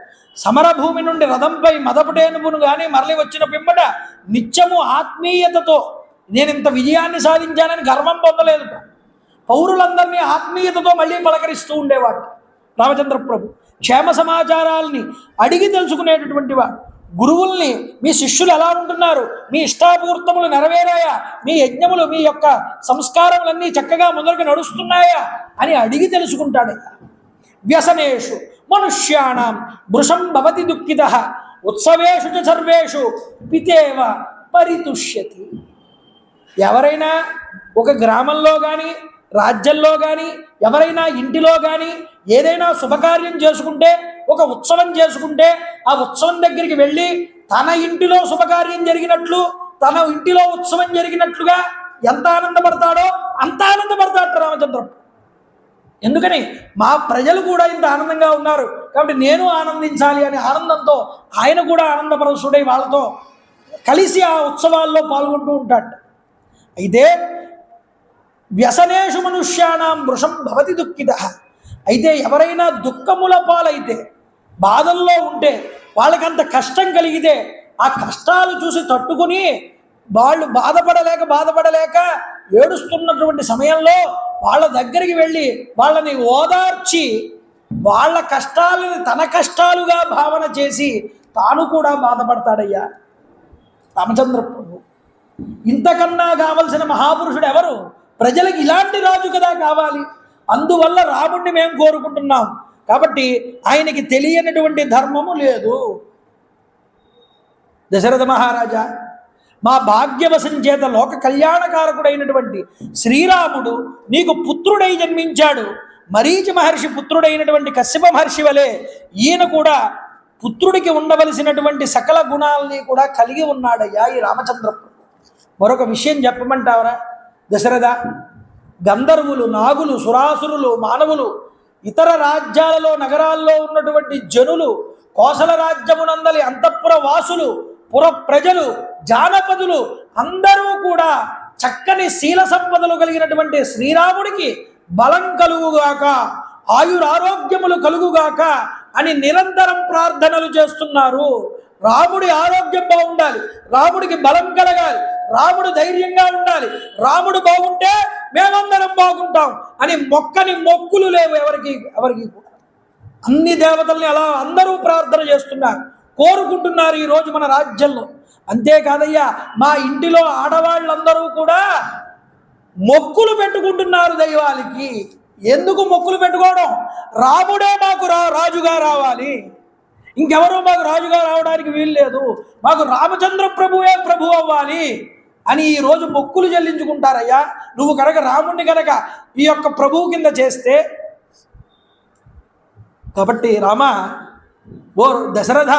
సమరభూమి నుండి రథంపై మదపటేనుపును కానీ మరలి వచ్చిన పిమ్మట నిత్యము ఆత్మీయతతో నేను ఇంత విజయాన్ని సాధించానని గర్వం పొందలేదు. పౌరులందరినీ ఆత్మీయతతో మళ్ళీ పలకరిస్తూ ఉండేవాడు రామచంద్ర ప్రభు. క్షేమ సమాచారాల్ని అడిగి తెలుసుకునేటటువంటి వాడు. గురువుల్ని, మీ శిష్యులు ఎలా ఉంటున్నారు, మీ ఇష్టాపూర్తములు నెరవేరాయా, మీ యజ్ఞములు మీ యొక్క సంస్కారములన్నీ చక్కగా ముందరికి నడుస్తున్నాయా అని అడిగి తెలుసుకుంటాడయ్యా. వ్యసనేషు మనుష్యాణం వృషం భవతి దుఃఖితః ఉత్సవేషు చ సర్వేషు పితేవ పరితుష్యతి. ఎవరైనా ఒక గ్రామంలో కానీ రాజ్యంలో కానీ ఎవరైనా ఇంటిలో కానీ ఏదైనా శుభకార్యం చేసుకుంటే, ఒక ఉత్సవం చేసుకుంటే, ఆ ఉత్సవం దగ్గరికి వెళ్ళి తన ఇంటిలో శుభకార్యం జరిగినట్లు, తన ఇంటిలో ఉత్సవం జరిగినట్లుగా ఎంత ఆనందపడతాడో అంత ఆనందపడతాడు రామచంద్రుడు. ఎందుకని మా ప్రజలు కూడా ఇంత ఆనందంగా ఉన్నారు కాబట్టి నేను ఆనందించాలి అనే ఆనందంతో ఆయన కూడా ఆనందపరచుడై వాళ్ళతో కలిసి ఆ ఉత్సవాల్లో పాల్గొంటూ ఉంటాడు. అయితే వ్యసనేషు మనుష్యాణం వృషం భవతి దుఃఖితః. అయితే ఎవరైనా దుఃఖముల పాలైతే, బాధల్లో ఉంటే, వాళ్ళకంత కష్టం కలిగితే ఆ కష్టాలు చూసి తట్టుకుని వాళ్ళు బాధపడలేక ఏడుస్తున్నటువంటి సమయంలో వాళ్ళ దగ్గరికి వెళ్ళి వాళ్ళని ఓదార్చి వాళ్ళ కష్టాలని తన కష్టాలుగా భావన చేసి తాను కూడా బాధపడతాడయ్యా రామచంద్ర ప్రభు. ఇంతకన్నా కావలసిన మహాపురుషుడు ఎవరు? ప్రజలకు ఇలాంటి రాజు కదా కావాలి. అందువల్ల రాముడిని మేము కోరుకుంటున్నాం. కాబట్టి ఆయనకి తెలియనటువంటి ధర్మము లేదు. దశరథ మహారాజా, మా భాగ్యవశం చేత లోక కళ్యాణకారకుడైనటువంటి శ్రీరాముడు నీకు పుత్రుడై జన్మించాడు. మరీచి మహర్షి పుత్రుడైనటువంటి కశ్యప మహర్షి వలె ఈయన కూడా పుత్రుడికి ఉండవలసినటువంటి సకల గుణాలని కూడా కలిగి ఉన్నాడయ్యా ఈ రామచంద్ర. మరొక విషయం చెప్పమంటావరా దశరథ? గంధర్వులు, నాగులు, సురాసురులు, మానవులు, ఇతర రాజ్యాలలో నగరాల్లో ఉన్నటువంటి జనులు, కోసల రాజ్యమునందలి అంతఃపుర వాసులు, పుర ప్రజలు, జానపదులు అందరూ కూడా చక్కని శీల సంపదలు కలిగినటువంటి శ్రీరాముడికి బలం కలుగుగాక, ఆయురారోగ్యములు కలుగుగాక అని నిరంతరం ప్రార్థనలు చేస్తున్నారు. రాముడి ఆరోగ్యం బాగుండాలి, రాముడికి బలం కలగాలి, రాముడు ధైర్యంగా ఉండాలి, రాముడు బాగుంటే మేమందరం బాగుంటాం అని మొక్కులు లేవు ఎవరికి కూడా. అన్ని దేవతల్ని అలా అందరూ ప్రార్థన చేస్తున్నారు, కోరుకుంటున్నారు ఈరోజు మన రాజ్యంలో. అంతేకాదయ్యా, మా ఇంటిలో ఆడవాళ్ళందరూ కూడా మొక్కులు పెట్టుకుంటున్నారు దైవాలకి. ఎందుకు మొక్కులు పెట్టుకోవడం? రాముడే మాకు రాజుగా రావాలి, ఇంకెవరూ మాకు రాజుగా రావడానికి వీలు లేదు, మాకు రామచంద్ర ప్రభువే ప్రభు అవ్వాలి అని ఈరోజు మొక్కులు చెల్లించుకుంటారయ్యా. నువ్వు కనుక రాముడిని కనుక ఈ యొక్క ప్రభువు కింద చేస్తే. కాబట్టి రామ, ఓ దశరథ,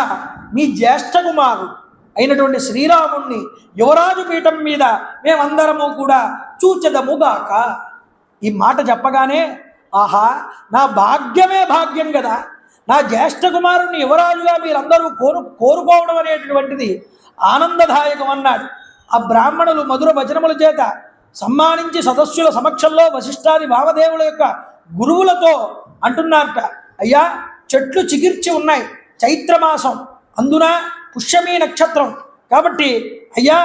మీ జ్యేష్ఠ కుమారుడు అయినటువంటి శ్రీరాముణ్ణి యువరాజు పీఠం మీద మేమందరము కూడా చూచెదముగాక. ఈ మాట చెప్పగానే ఆహా, నా భాగ్యమే భాగ్యం కదా, నా జ్యేష్ఠ కుమారుణ్ణి యువరాజుగా మీరందరూ కోరుకోవడం అనేటటువంటిది ఆనందదాయకం అన్నాడు. ఆ బ్రాహ్మణులు మధుర వచనముల చేత సమ్మానించి సదస్సుల సమక్షంలో వశిష్ఠాది భావదేవుల యొక్క గురువులతో అంటున్నారట, అయ్యా చెట్లు చిగిర్చి ఉన్నాయి, చైత్రమాసం, అందున పుష్యమీ నక్షత్రం కాబట్టి అయ్యా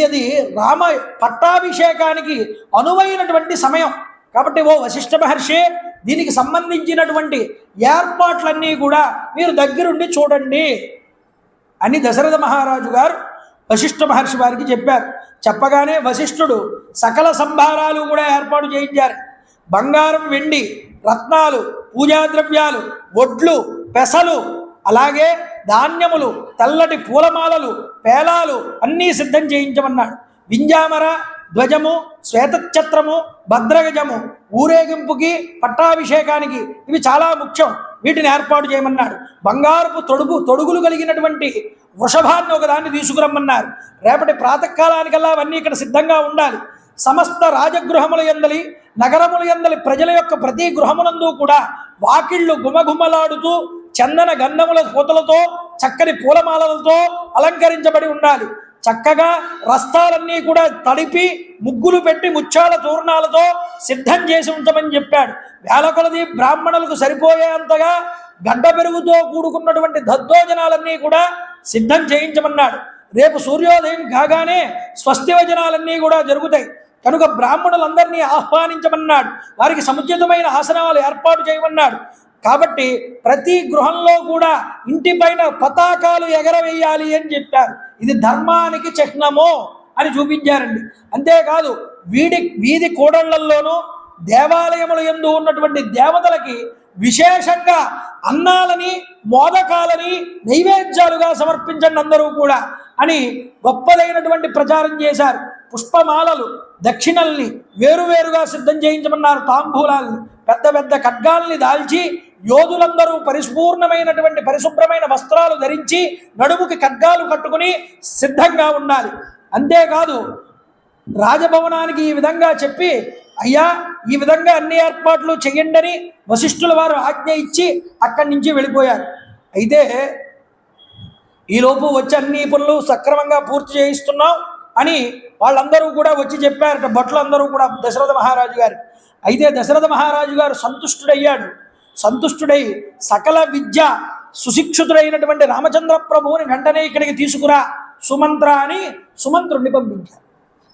అది రామ పట్టాభిషేకానికి అనువైనటువంటి సమయం కాబట్టి ఓ వశిష్ఠ మహర్షి, దీనికి సంబంధించినటువంటి ఏర్పాట్లన్నీ కూడా మీరు దగ్గరుండి చూడండి అని దశరథ మహారాజు గారు వశిష్ఠ మహర్షి వారికి చెప్పారు. చెప్పగానే వశిష్ఠుడు సకల సంభారాలు కూడా ఏర్పాటు చేయించారు. బంగారం, వెండి, రత్నాలు, పూజాద్రవ్యాలు, వడ్లు, పెసలు, అలాగే ధాన్యములు, తెల్లటి పూలమాలలు, పేలాలు అన్నీ సిద్ధం చేయించమన్నాడు. వింజామర, ధ్వజము, శ్వేతఛత్రము, భద్రగజము, ఊరేగింపుకి, పట్టాభిషేకానికి ఇవి చాలా ముఖ్యం, వీటిని ఏర్పాటు చేయమన్నాడు. బంగారపు తొడుగులు కలిగినటువంటి వృషభాన్ని ఒకదాన్ని తీసుకురమ్మన్నారు. రేపటి ప్రాతకాలానికల్లా అవన్నీ ఇక్కడ సిద్ధంగా ఉండాలి. సమస్త రాజగృహముల యందలి, నగరముల యందలి ప్రజల యొక్క ప్రతి గృహమునందు కూడా వాకిళ్ళు గుమగుమలాడుతూ చందన గంధముల పూతలతో, చక్కని పూలమాలలతో అలంకరించబడి ఉండాలి. చక్కగా రస్తాలన్నీ కూడా తడిపి ముగ్గులు పెట్టి ముత్యాల తోరణాలతో సిద్ధం చేసి ఉంచమని చెప్పాడు. వేల కొలది బ్రాహ్మణులకు సరిపోయేంతగా గడ్డ పెరుగుతో కూడుకున్నటువంటి దద్దోజనాలన్నీ కూడా సిద్ధం చేయించమన్నాడు. రేపు సూర్యోదయం కాగానే స్వస్తి వచనాలన్నీ కూడా జరుగుతాయి కనుక బ్రాహ్మణులందరినీ ఆహ్వానించమన్నాడు. వారికి సముచితమైన ఆసనాలు ఏర్పాటు చేయమన్నాడు. కాబట్టి ప్రతి గృహంలో కూడా ఇంటిపైన పతాకాలు ఎగరవేయాలి అని చెప్పారు. ఇది ధర్మానికి చిహ్నము అని చూపించారండి. అంతేకాదు వీధి కూడళ్లలోనూ దేవాలయముల యందు ఉన్నటువంటి దేవతలకి విశేషంగా అన్నాలని మోదకాలని నైవేద్యాలుగా సమర్పించండి అందరూ కూడా అని గొప్పదైనటువంటి ప్రచారం చేశారు. పుష్పమాలలు దక్షిణల్ని వేరువేరుగా సిద్ధం చేయించమన్నారు. తాంబూలాల్ని పెద్ద పెద్ద ఖడ్గాల్ని దాల్చి యోధులందరూ పరిపూర్ణమైనటువంటి పరిశుభ్రమైన వస్త్రాలు ధరించి నడుముకి ఖడ్గాలు కట్టుకుని సిద్ధంగా ఉండాలి. అంతేకాదు రాజభవనానికి ఈ విధంగా చెప్పి అయ్యా ఈ విధంగా అన్ని ఏర్పాట్లు చెయ్యండి అని వశిష్ఠుల వారు ఆజ్ఞ ఇచ్చి అక్కడి నుంచి వెళ్ళిపోయారు. అయితే ఈలోపు వచ్చి అన్ని పనులు సక్రమంగా పూర్తి చేయిస్తున్నాం అని వాళ్ళందరూ కూడా వచ్చి చెప్పారట, భటులందరూ కూడా దశరథ మహారాజు గారు. అయితే దశరథ మహారాజు గారు సంతుష్టుడయ్యాడు. సంతుష్టుడై సకల విద్య సుశిక్షితుడైనటువంటి రామచంద్ర ప్రభువుని వెంటనే ఇక్కడికి తీసుకురా సుమంత్ర అని సుమంత్రుడిని పంపించారు.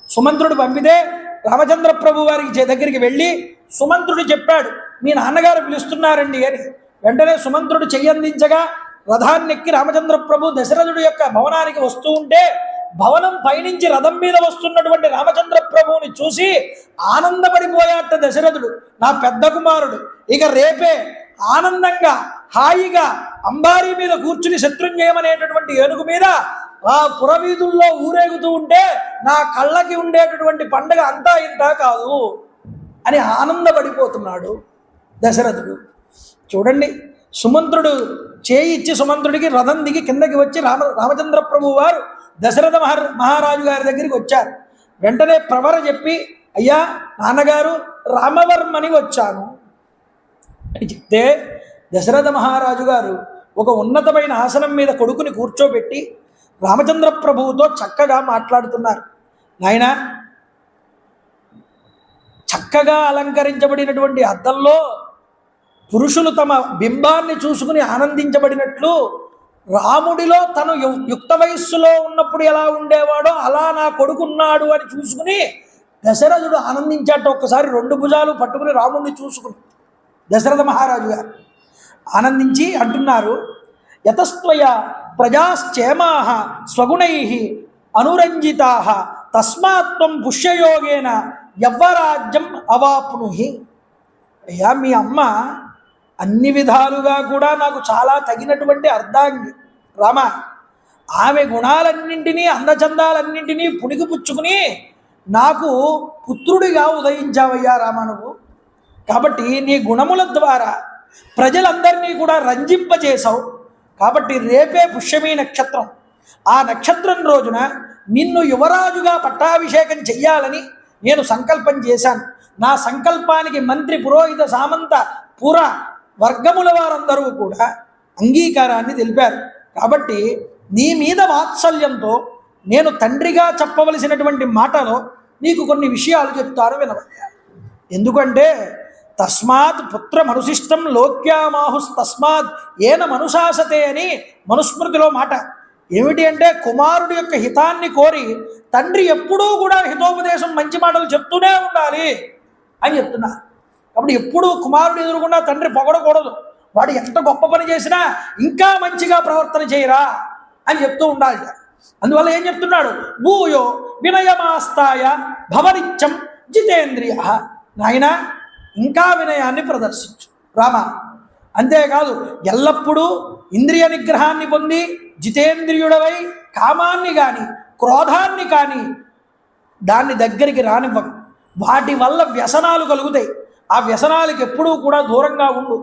సుమంత్రుడు పంపితే రామచంద్ర ప్రభు వారికి దగ్గరికి వెళ్ళి సుమంత్రుడు చెప్పాడు, మీ నాన్నగారు పిలుస్తున్నారండి అని. వెంటనే సుమంత్రుడు చెయ్యందించగా రథాన్నెక్కి రామచంద్ర ప్రభు దశరథుడి యొక్క భవనానికి వస్తూ ఉంటే భవనం పైనుంచి రథం మీద వస్తున్నటువంటి రామచంద్ర ప్రభువుని చూసి ఆనందపడిపోయాట దశరథుడు. నా పెద్ద కుమారుడు ఇక రేపే ఆనందంగా హాయిగా అంబారీ మీద కూర్చుని శత్రుంజయమనేటటువంటి ఏనుగు మీద ఆ పురవీధుల్లో ఊరేగుతూ ఉంటే నా కళ్ళకి ఉండేటటువంటి పండగ అంతా ఇంత కాదు అని ఆనందపడిపోతున్నాడు దశరథుడు. చూడండి, సుమంత్రుడు చేయి ఇచ్చి సుమంత్రుడికి రథం దిగి కిందకి వచ్చి రామచంద్ర ప్రభు వారు దశరథ మహారాజు గారి దగ్గరికి వచ్చారు. వెంటనే ప్రవర చెప్పి అయ్యా నాన్నగారు రామవర్మని వచ్చాను అని చెప్తే దశరథ మహారాజు గారు ఒక ఉన్నతమైన ఆసనం మీద కొడుకుని కూర్చోబెట్టి రామచంద్ర ప్రభువుతో చక్కగా మాట్లాడుతున్నారు. నాయనా, చక్కగా అలంకరించబడినటువంటి అద్దంలో పురుషులు తమ బింబాన్ని చూసుకుని ఆనందించబడినట్లు రాముడిలో తను యుక్త వయస్సులో ఉన్నప్పుడు ఎలా ఉండేవాడో అలా నా కొడుకున్నాడు అని చూసుకుని దశరథుడు ఆనందించాట. ఒక్కసారి రెండు భుజాలు పట్టుకుని రాముడిని చూసుకుని దశరథ మహారాజు గారు ఆనందించి అంటున్నారు, యతస్త్వయ ప్రజాశ్చేమా స్వగుణై అనురంజితా తస్మాత్వం పుష్యయోగేన యవ్వరాజ్యం అవాప్నుహి. అయ్యా మీ అమ్మ అన్ని విధాలుగా కూడా నాకు చాలా తగినటువంటి అర్ధాంగి రామ. ఆమె గుణాలన్నింటినీ అందచందాలన్నింటినీ పుణికిపుచ్చుకుని నాకు పుత్రుడిగా ఉదయించావయ్యా రామ నువ్వు. కాబట్టి నీ గుణముల ద్వారా ప్రజలందరినీ కూడా రంజింపజేశావు. కాబట్టి రేపే పుష్యమీ నక్షత్రం. ఆ నక్షత్రం రోజున నిన్ను యువరాజుగా పట్టాభిషేకం చెయ్యాలని నేను సంకల్పం చేశాను. నా సంకల్పానికి మంత్రి పురోహిత సామంత పుర వర్గముల వారందరూ కూడా అంగీకారాన్ని తెలిపారు. కాబట్టి నీ మీద వాత్సల్యంతో నేను తండ్రిగా చెప్పవలసినటువంటి మాటలో నీకు కొన్ని విషయాలు చెప్తాను వినవయ్యా. ఎందుకంటే తస్మాత్ పుత్ర మనుశిష్టం లోక్యామాహుస్తస్మాత్ ఏన మనుశాసతే అని మనుస్మృతిలో మాట. ఏమిటి అంటే కుమారుడి యొక్క హితాన్ని కోరి తండ్రి ఎప్పుడూ కూడా హితోపదేశం మంచి మాటలు చెప్తూనే ఉండాలి అని చెప్తున్నారు. కాబట్టి ఎప్పుడూ కుమారుడు ఎదురుకుండా తండ్రి పొగడకూడదు. వాడు ఎంత గొప్ప పని చేసినా ఇంకా మంచిగా ప్రవర్తన చేయరా అని చెప్తూ ఉండాలి. అందువల్ల ఏం చెప్తున్నాడు, భూయో వినయమాస్తాయ భవనిత్యం జితేంద్రియ. నాయన ఇంకా వినయాన్ని ప్రదర్శించు రామ. అంతేకాదు ఎల్లప్పుడూ ఇంద్రియ నిగ్రహాన్ని పొంది జితేంద్రియుడవై కామాన్ని కానీ క్రోధాన్ని కానీ దాన్ని దగ్గరికి రానివ్వకు. వాటి వల్ల వ్యసనాలు కలుగుతాయి. ఆ వ్యసనాలకు ఎప్పుడూ కూడా దూరంగా ఉండు.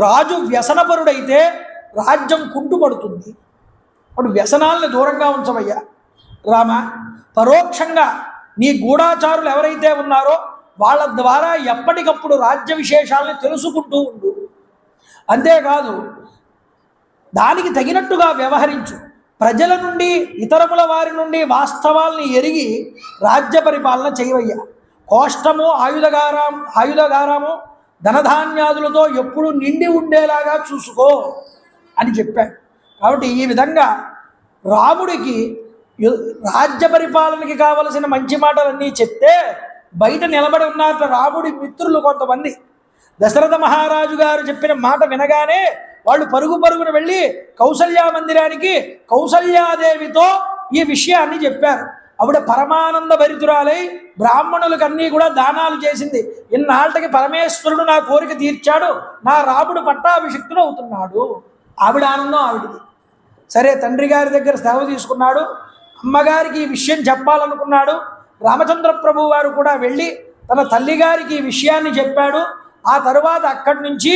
రాజు వ్యసనపరుడైతే రాజ్యం కుంటుపడుతుంది. అప్పుడు వ్యసనాలను దూరంగా ఉంచవయ్యా రామ. పరోక్షంగా నీ గూఢాచారులు ఎవరైతే ఉన్నారో వాళ్ళ ద్వారా ఎప్పటికప్పుడు రాజ్య విశేషాలను తెలుసుకుంటూ ఉండు. అంతేకాదు దానికి తగినట్టుగా వ్యవహరించు. ప్రజల నుండి ఇతరముల వారి నుండి వాస్తవాల్ని ఎరిగి రాజ్య పరిపాలన చేయవయ్యా. కోష్టము ఆయుధగారము ధనధాన్యాదులతో ఎప్పుడు నిండి ఉండేలాగా చూసుకో అని చెప్పాడు. కాబట్టి ఈ విధంగా రాముడికి రాజ్య పరిపాలనకి కావలసిన మంచి మాటలన్నీ చెప్తే బయట నిలబడి ఉన్నట్టు రాముడి మిత్రులు కొంతమంది దశరథ మహారాజు గారు చెప్పిన మాట వినగానే వాళ్ళు పరుగున వెళ్ళి కౌసల్యా మందిరానికి కౌసల్యాదేవితో ఈ విషయాన్ని చెప్పారు. ఆవిడ పరమానంద భరితురాలై బ్రాహ్మణులకు అన్నీ కూడా దానాలు చేసింది. ఇన్నాళ్ళకి పరమేశ్వరుడు నా కోరిక తీర్చాడు, నా రాముడు పట్టాభిషిక్తుడు అవుతున్నాడు. ఆవిడ ఆనందం ఆవిడది. సరే, తండ్రి గారి దగ్గర సెలవు తీసుకున్నాడు. అమ్మగారికి ఈ విషయం చెప్పాలనుకున్నాడు. రామచంద్ర ప్రభు వారు కూడా వెళ్ళి తన తల్లిగారికి ఈ విషయాన్ని చెప్పాడు. ఆ తరువాత అక్కడి నుంచి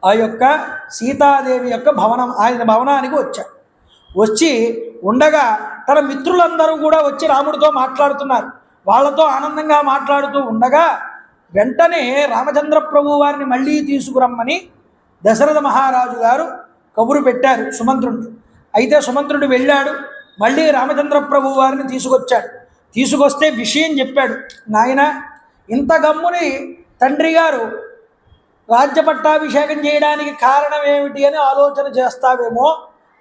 ఆ యొక్క సీతాదేవి యొక్క ఆయన భవనానికి వచ్చాడు. వచ్చి ఉండగా తన మిత్రులందరూ కూడా వచ్చి రాముడితో మాట్లాడుతున్నారు. వాళ్ళతో ఆనందంగా మాట్లాడుతూ ఉండగా వెంటనే రామచంద్ర ప్రభు వారిని మళ్ళీ తీసుకురమ్మని దశరథ మహారాజు గారు కబురు పెట్టారు సుమంత్రుడిని. అయితే సుమంత్రుడు వెళ్ళాడు, మళ్ళీ రామచంద్ర ప్రభు వారిని తీసుకొచ్చాడు. తీసుకొస్తే విషయం చెప్పాడు. నాయన, ఇంత గమ్ముని తండ్రి గారు రాజ్య పట్టాభిషేకం చేయడానికి కారణం ఏమిటి అని ఆలోచన చేస్తావేమో,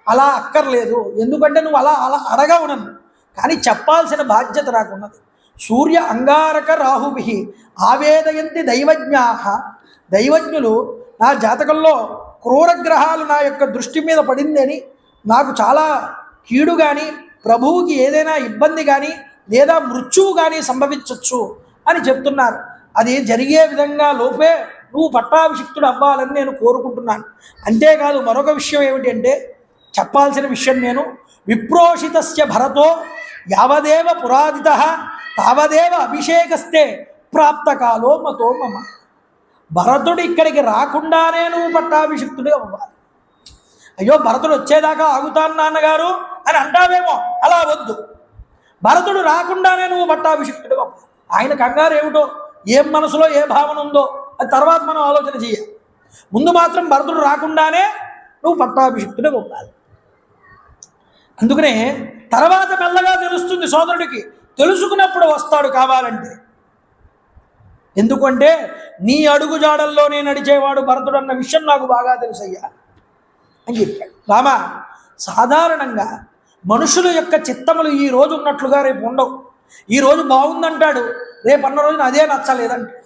అలా అక్కర్లేదు. ఎందుకంటే నువ్వు అలా అడగవు నన్ను, కానీ చెప్పాల్సిన బాధ్యత నాకున్నది. సూర్య అంగారక రాహుభి ఆవేదయంతి దైవజ్ఞాః. దైవజ్ఞులు నా జాతకంలో క్రూరగ్రహాలు నా యొక్క దృష్టి మీద పడిందని, నాకు చాలా కీడు కానీ, ప్రభువుకి ఏదైనా ఇబ్బంది కానీ లేదా మృత్యువు కానీ సంభవించవచ్చు అని చెప్తున్నారు. అది జరిగే విధంగా లోపే నువ్వు పట్టాభిషిక్తుడు అవ్వాలని నేను కోరుకుంటున్నాను. అంతేకాదు మరొక విషయం ఏమిటి అంటే, చెప్పాల్సిన విషయం నేను, విప్రోషితస్య భరతో యావదేవ పురాదిత తావదేవ అభిషేకస్తే ప్రాప్తకాలో మతో మమ. భరతుడు ఇక్కడికి రాకుండానే నువ్వు పట్టాభిషిక్తుడే అవ్వాలి. అయ్యో, భరతుడు వచ్చేదాకా ఆగుతాను నాన్నగారు అని అంటావేమో, అలా వద్దు. భరతుడు రాకుండానే నువ్వు పట్టాభిషిక్తుడు అవ్వాలి. ఆయన కంగారు ఏమిటో, ఏం మనసులో ఏ భావన ఉందో అది తర్వాత మనం ఆలోచన చేయాలి. ముందు మాత్రం భరతుడు రాకుండానే నువ్వు పట్టాభిషిక్తుడే అవ్వాలి. అందుకనే తర్వాత మెల్లగా తెలుస్తుంది సోదరుడికి, తెలుసుకున్నప్పుడు వస్తాడు కావాలంటే. ఎందుకంటే నీ అడుగు జాడల్లోనే నడిచేవాడు భరతుడు అన్న విషయం నాకు బాగా తెలుసయ్యా అని చెప్పాడు. రామ, సాధారణంగా మనుషుల యొక్క చిత్తములు ఈ రోజు ఉన్నట్లుగా రేపు ఉండవు. ఈరోజు బాగుందంటాడు, రేపు అన్న రోజున అదే నచ్చలేదంటాడు.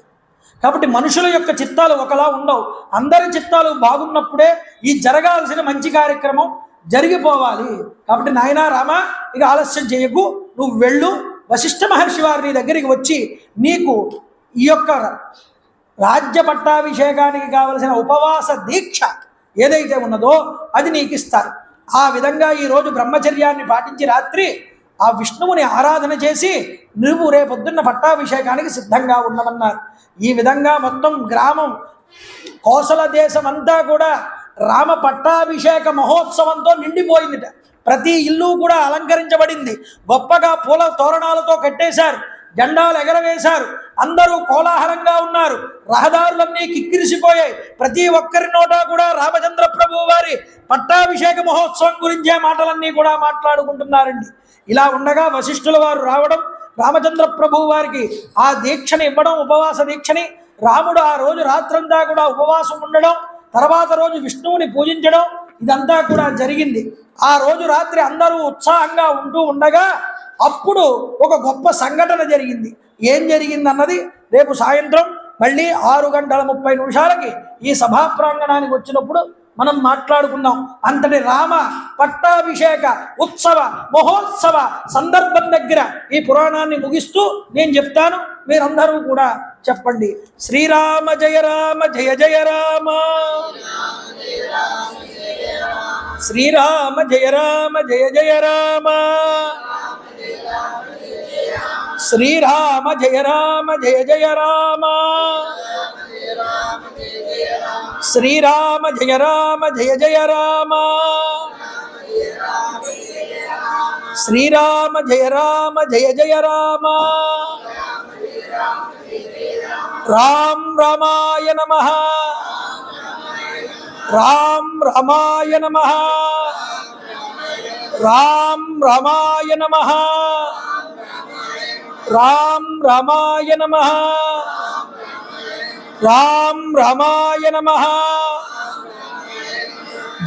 కాబట్టి మనుషుల యొక్క చిత్తాలు ఒకలా ఉండవు. అందరి చిత్తాలు బాగున్నప్పుడే ఈ జరగాల్సిన మంచి కార్యక్రమం జరిగిపోవాలి. కాబట్టి నాయనా రామ, ఇక ఆలస్యం చేయకు, నువ్వు వెళ్ళు. వశిష్ఠ మహర్షి వారి నీ దగ్గరికి వచ్చి నీకు ఈ యొక్క రాజ్య పట్టాభిషేకానికి కావలసిన ఉపవాస దీక్ష ఏదైతే ఉన్నదో అది నీకు ఇస్తారు. ఆ విధంగా ఈరోజు బ్రహ్మచర్యాన్ని పాటించి రాత్రి ఆ విష్ణువుని ఆరాధన చేసి నువ్వు రేపొద్దున్న పట్టాభిషేకానికి సిద్ధంగా ఉండమన్నారు. ఈ విధంగా మొత్తం గ్రామం, కోసల దేశం అంతా కూడా రామ పట్టాభిషేక మహోత్సవంతో నిండిపోయిందిట. ప్రతి ఇల్లు కూడా అలంకరించబడింది. గొప్పగా పూల తోరణాలతో కట్టేశారు, జెండాలు ఎగరవేశారు. అందరూ కోలాహలంగా ఉన్నారు. రహదారులన్నీ కిక్కిరిసిపోయాయి. ప్రతి ఒక్కరి నోట కూడా రామచంద్ర ప్రభు వారి పట్టాభిషేక మహోత్సవం గురించే మాటలన్నీ కూడా మాట్లాడుకుంటున్నారండి. ఇలా ఉండగా వశిష్ఠుల వారు రావడం, రామచంద్ర ప్రభు వారికి ఆ దీక్షని ఇవ్వడం, ఉపవాస దీక్షని. రాముడు ఆ రోజు రాత్రంతా కూడా ఉపవాసం ఉండడం, తర్వాత రోజు విష్ణువుని పూజించడం, ఇదంతా కూడా జరిగింది. ఆ రోజు రాత్రి అందరూ ఉత్సాహంగా ఉంటూ ఉండగా అప్పుడు ఒక గొప్ప సంఘటన జరిగింది. ఏం జరిగింది అన్నది రేపు సాయంత్రం మళ్ళీ 6:30 ఈ సభా ప్రాంగణానికి వచ్చినప్పుడు మనం మాట్లాడుకుందాం. అంతటి రామ పట్టాభిషేక ఉత్సవ మహోత్సవ సందర్భం దగ్గర ఈ పురాణాన్ని ముగిస్తూ నేను చెప్తాను, మీరందరూ కూడా చెప్పండి. శ్రీరామ జయ రామ జయ జయ రామ, శ్రీరామ జయ రామ జయ జయ రామ, శ్రీరామ జయ రామ జయ జయ రామ, శ్రీరామ జయ రామ జయ జయ రామ, శ్రీరామ జయ రామ జయ జయ రామ. రామ రామాయ నమః, రామ రామాయ నమః, రామ రామాయ నమః, రామ రామాయ నమః, రామ రామాయ నమః.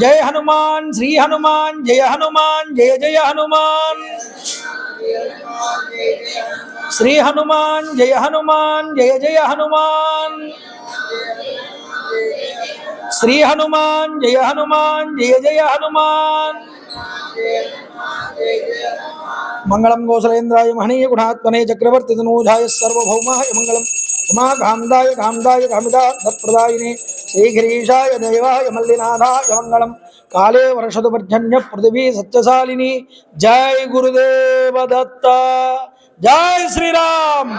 జయ హనుమాన్, శ్రీ హనుమాన్, జయ హనుమాన్, జయ జయ హనుమాన్. శ్రీ హనుమాన్, జయ హనుమాన్, జయ జయ హనుమాన్. శ్రీ హనుమాన్ జయ హనుమాన్ జయ జయ హనుమాన్. మంగళం గోసలేంద్రాయ మహనీయ గుణాత్మనే చక్రవర్తి తనూజాయ సర్వభౌమాయ మంగళం. ఉమా కాందాయ కాందాయ కామిదార్థప్రదాయినే శ్రీగిరీశాయ దేవాయ మల్లినాథాయ మంగళం. కాళే వర్షదు పర్జన్య పృథివీ సత్యశాలిని. జై గురుదేవ దత్త. జై శ్రీరామ్.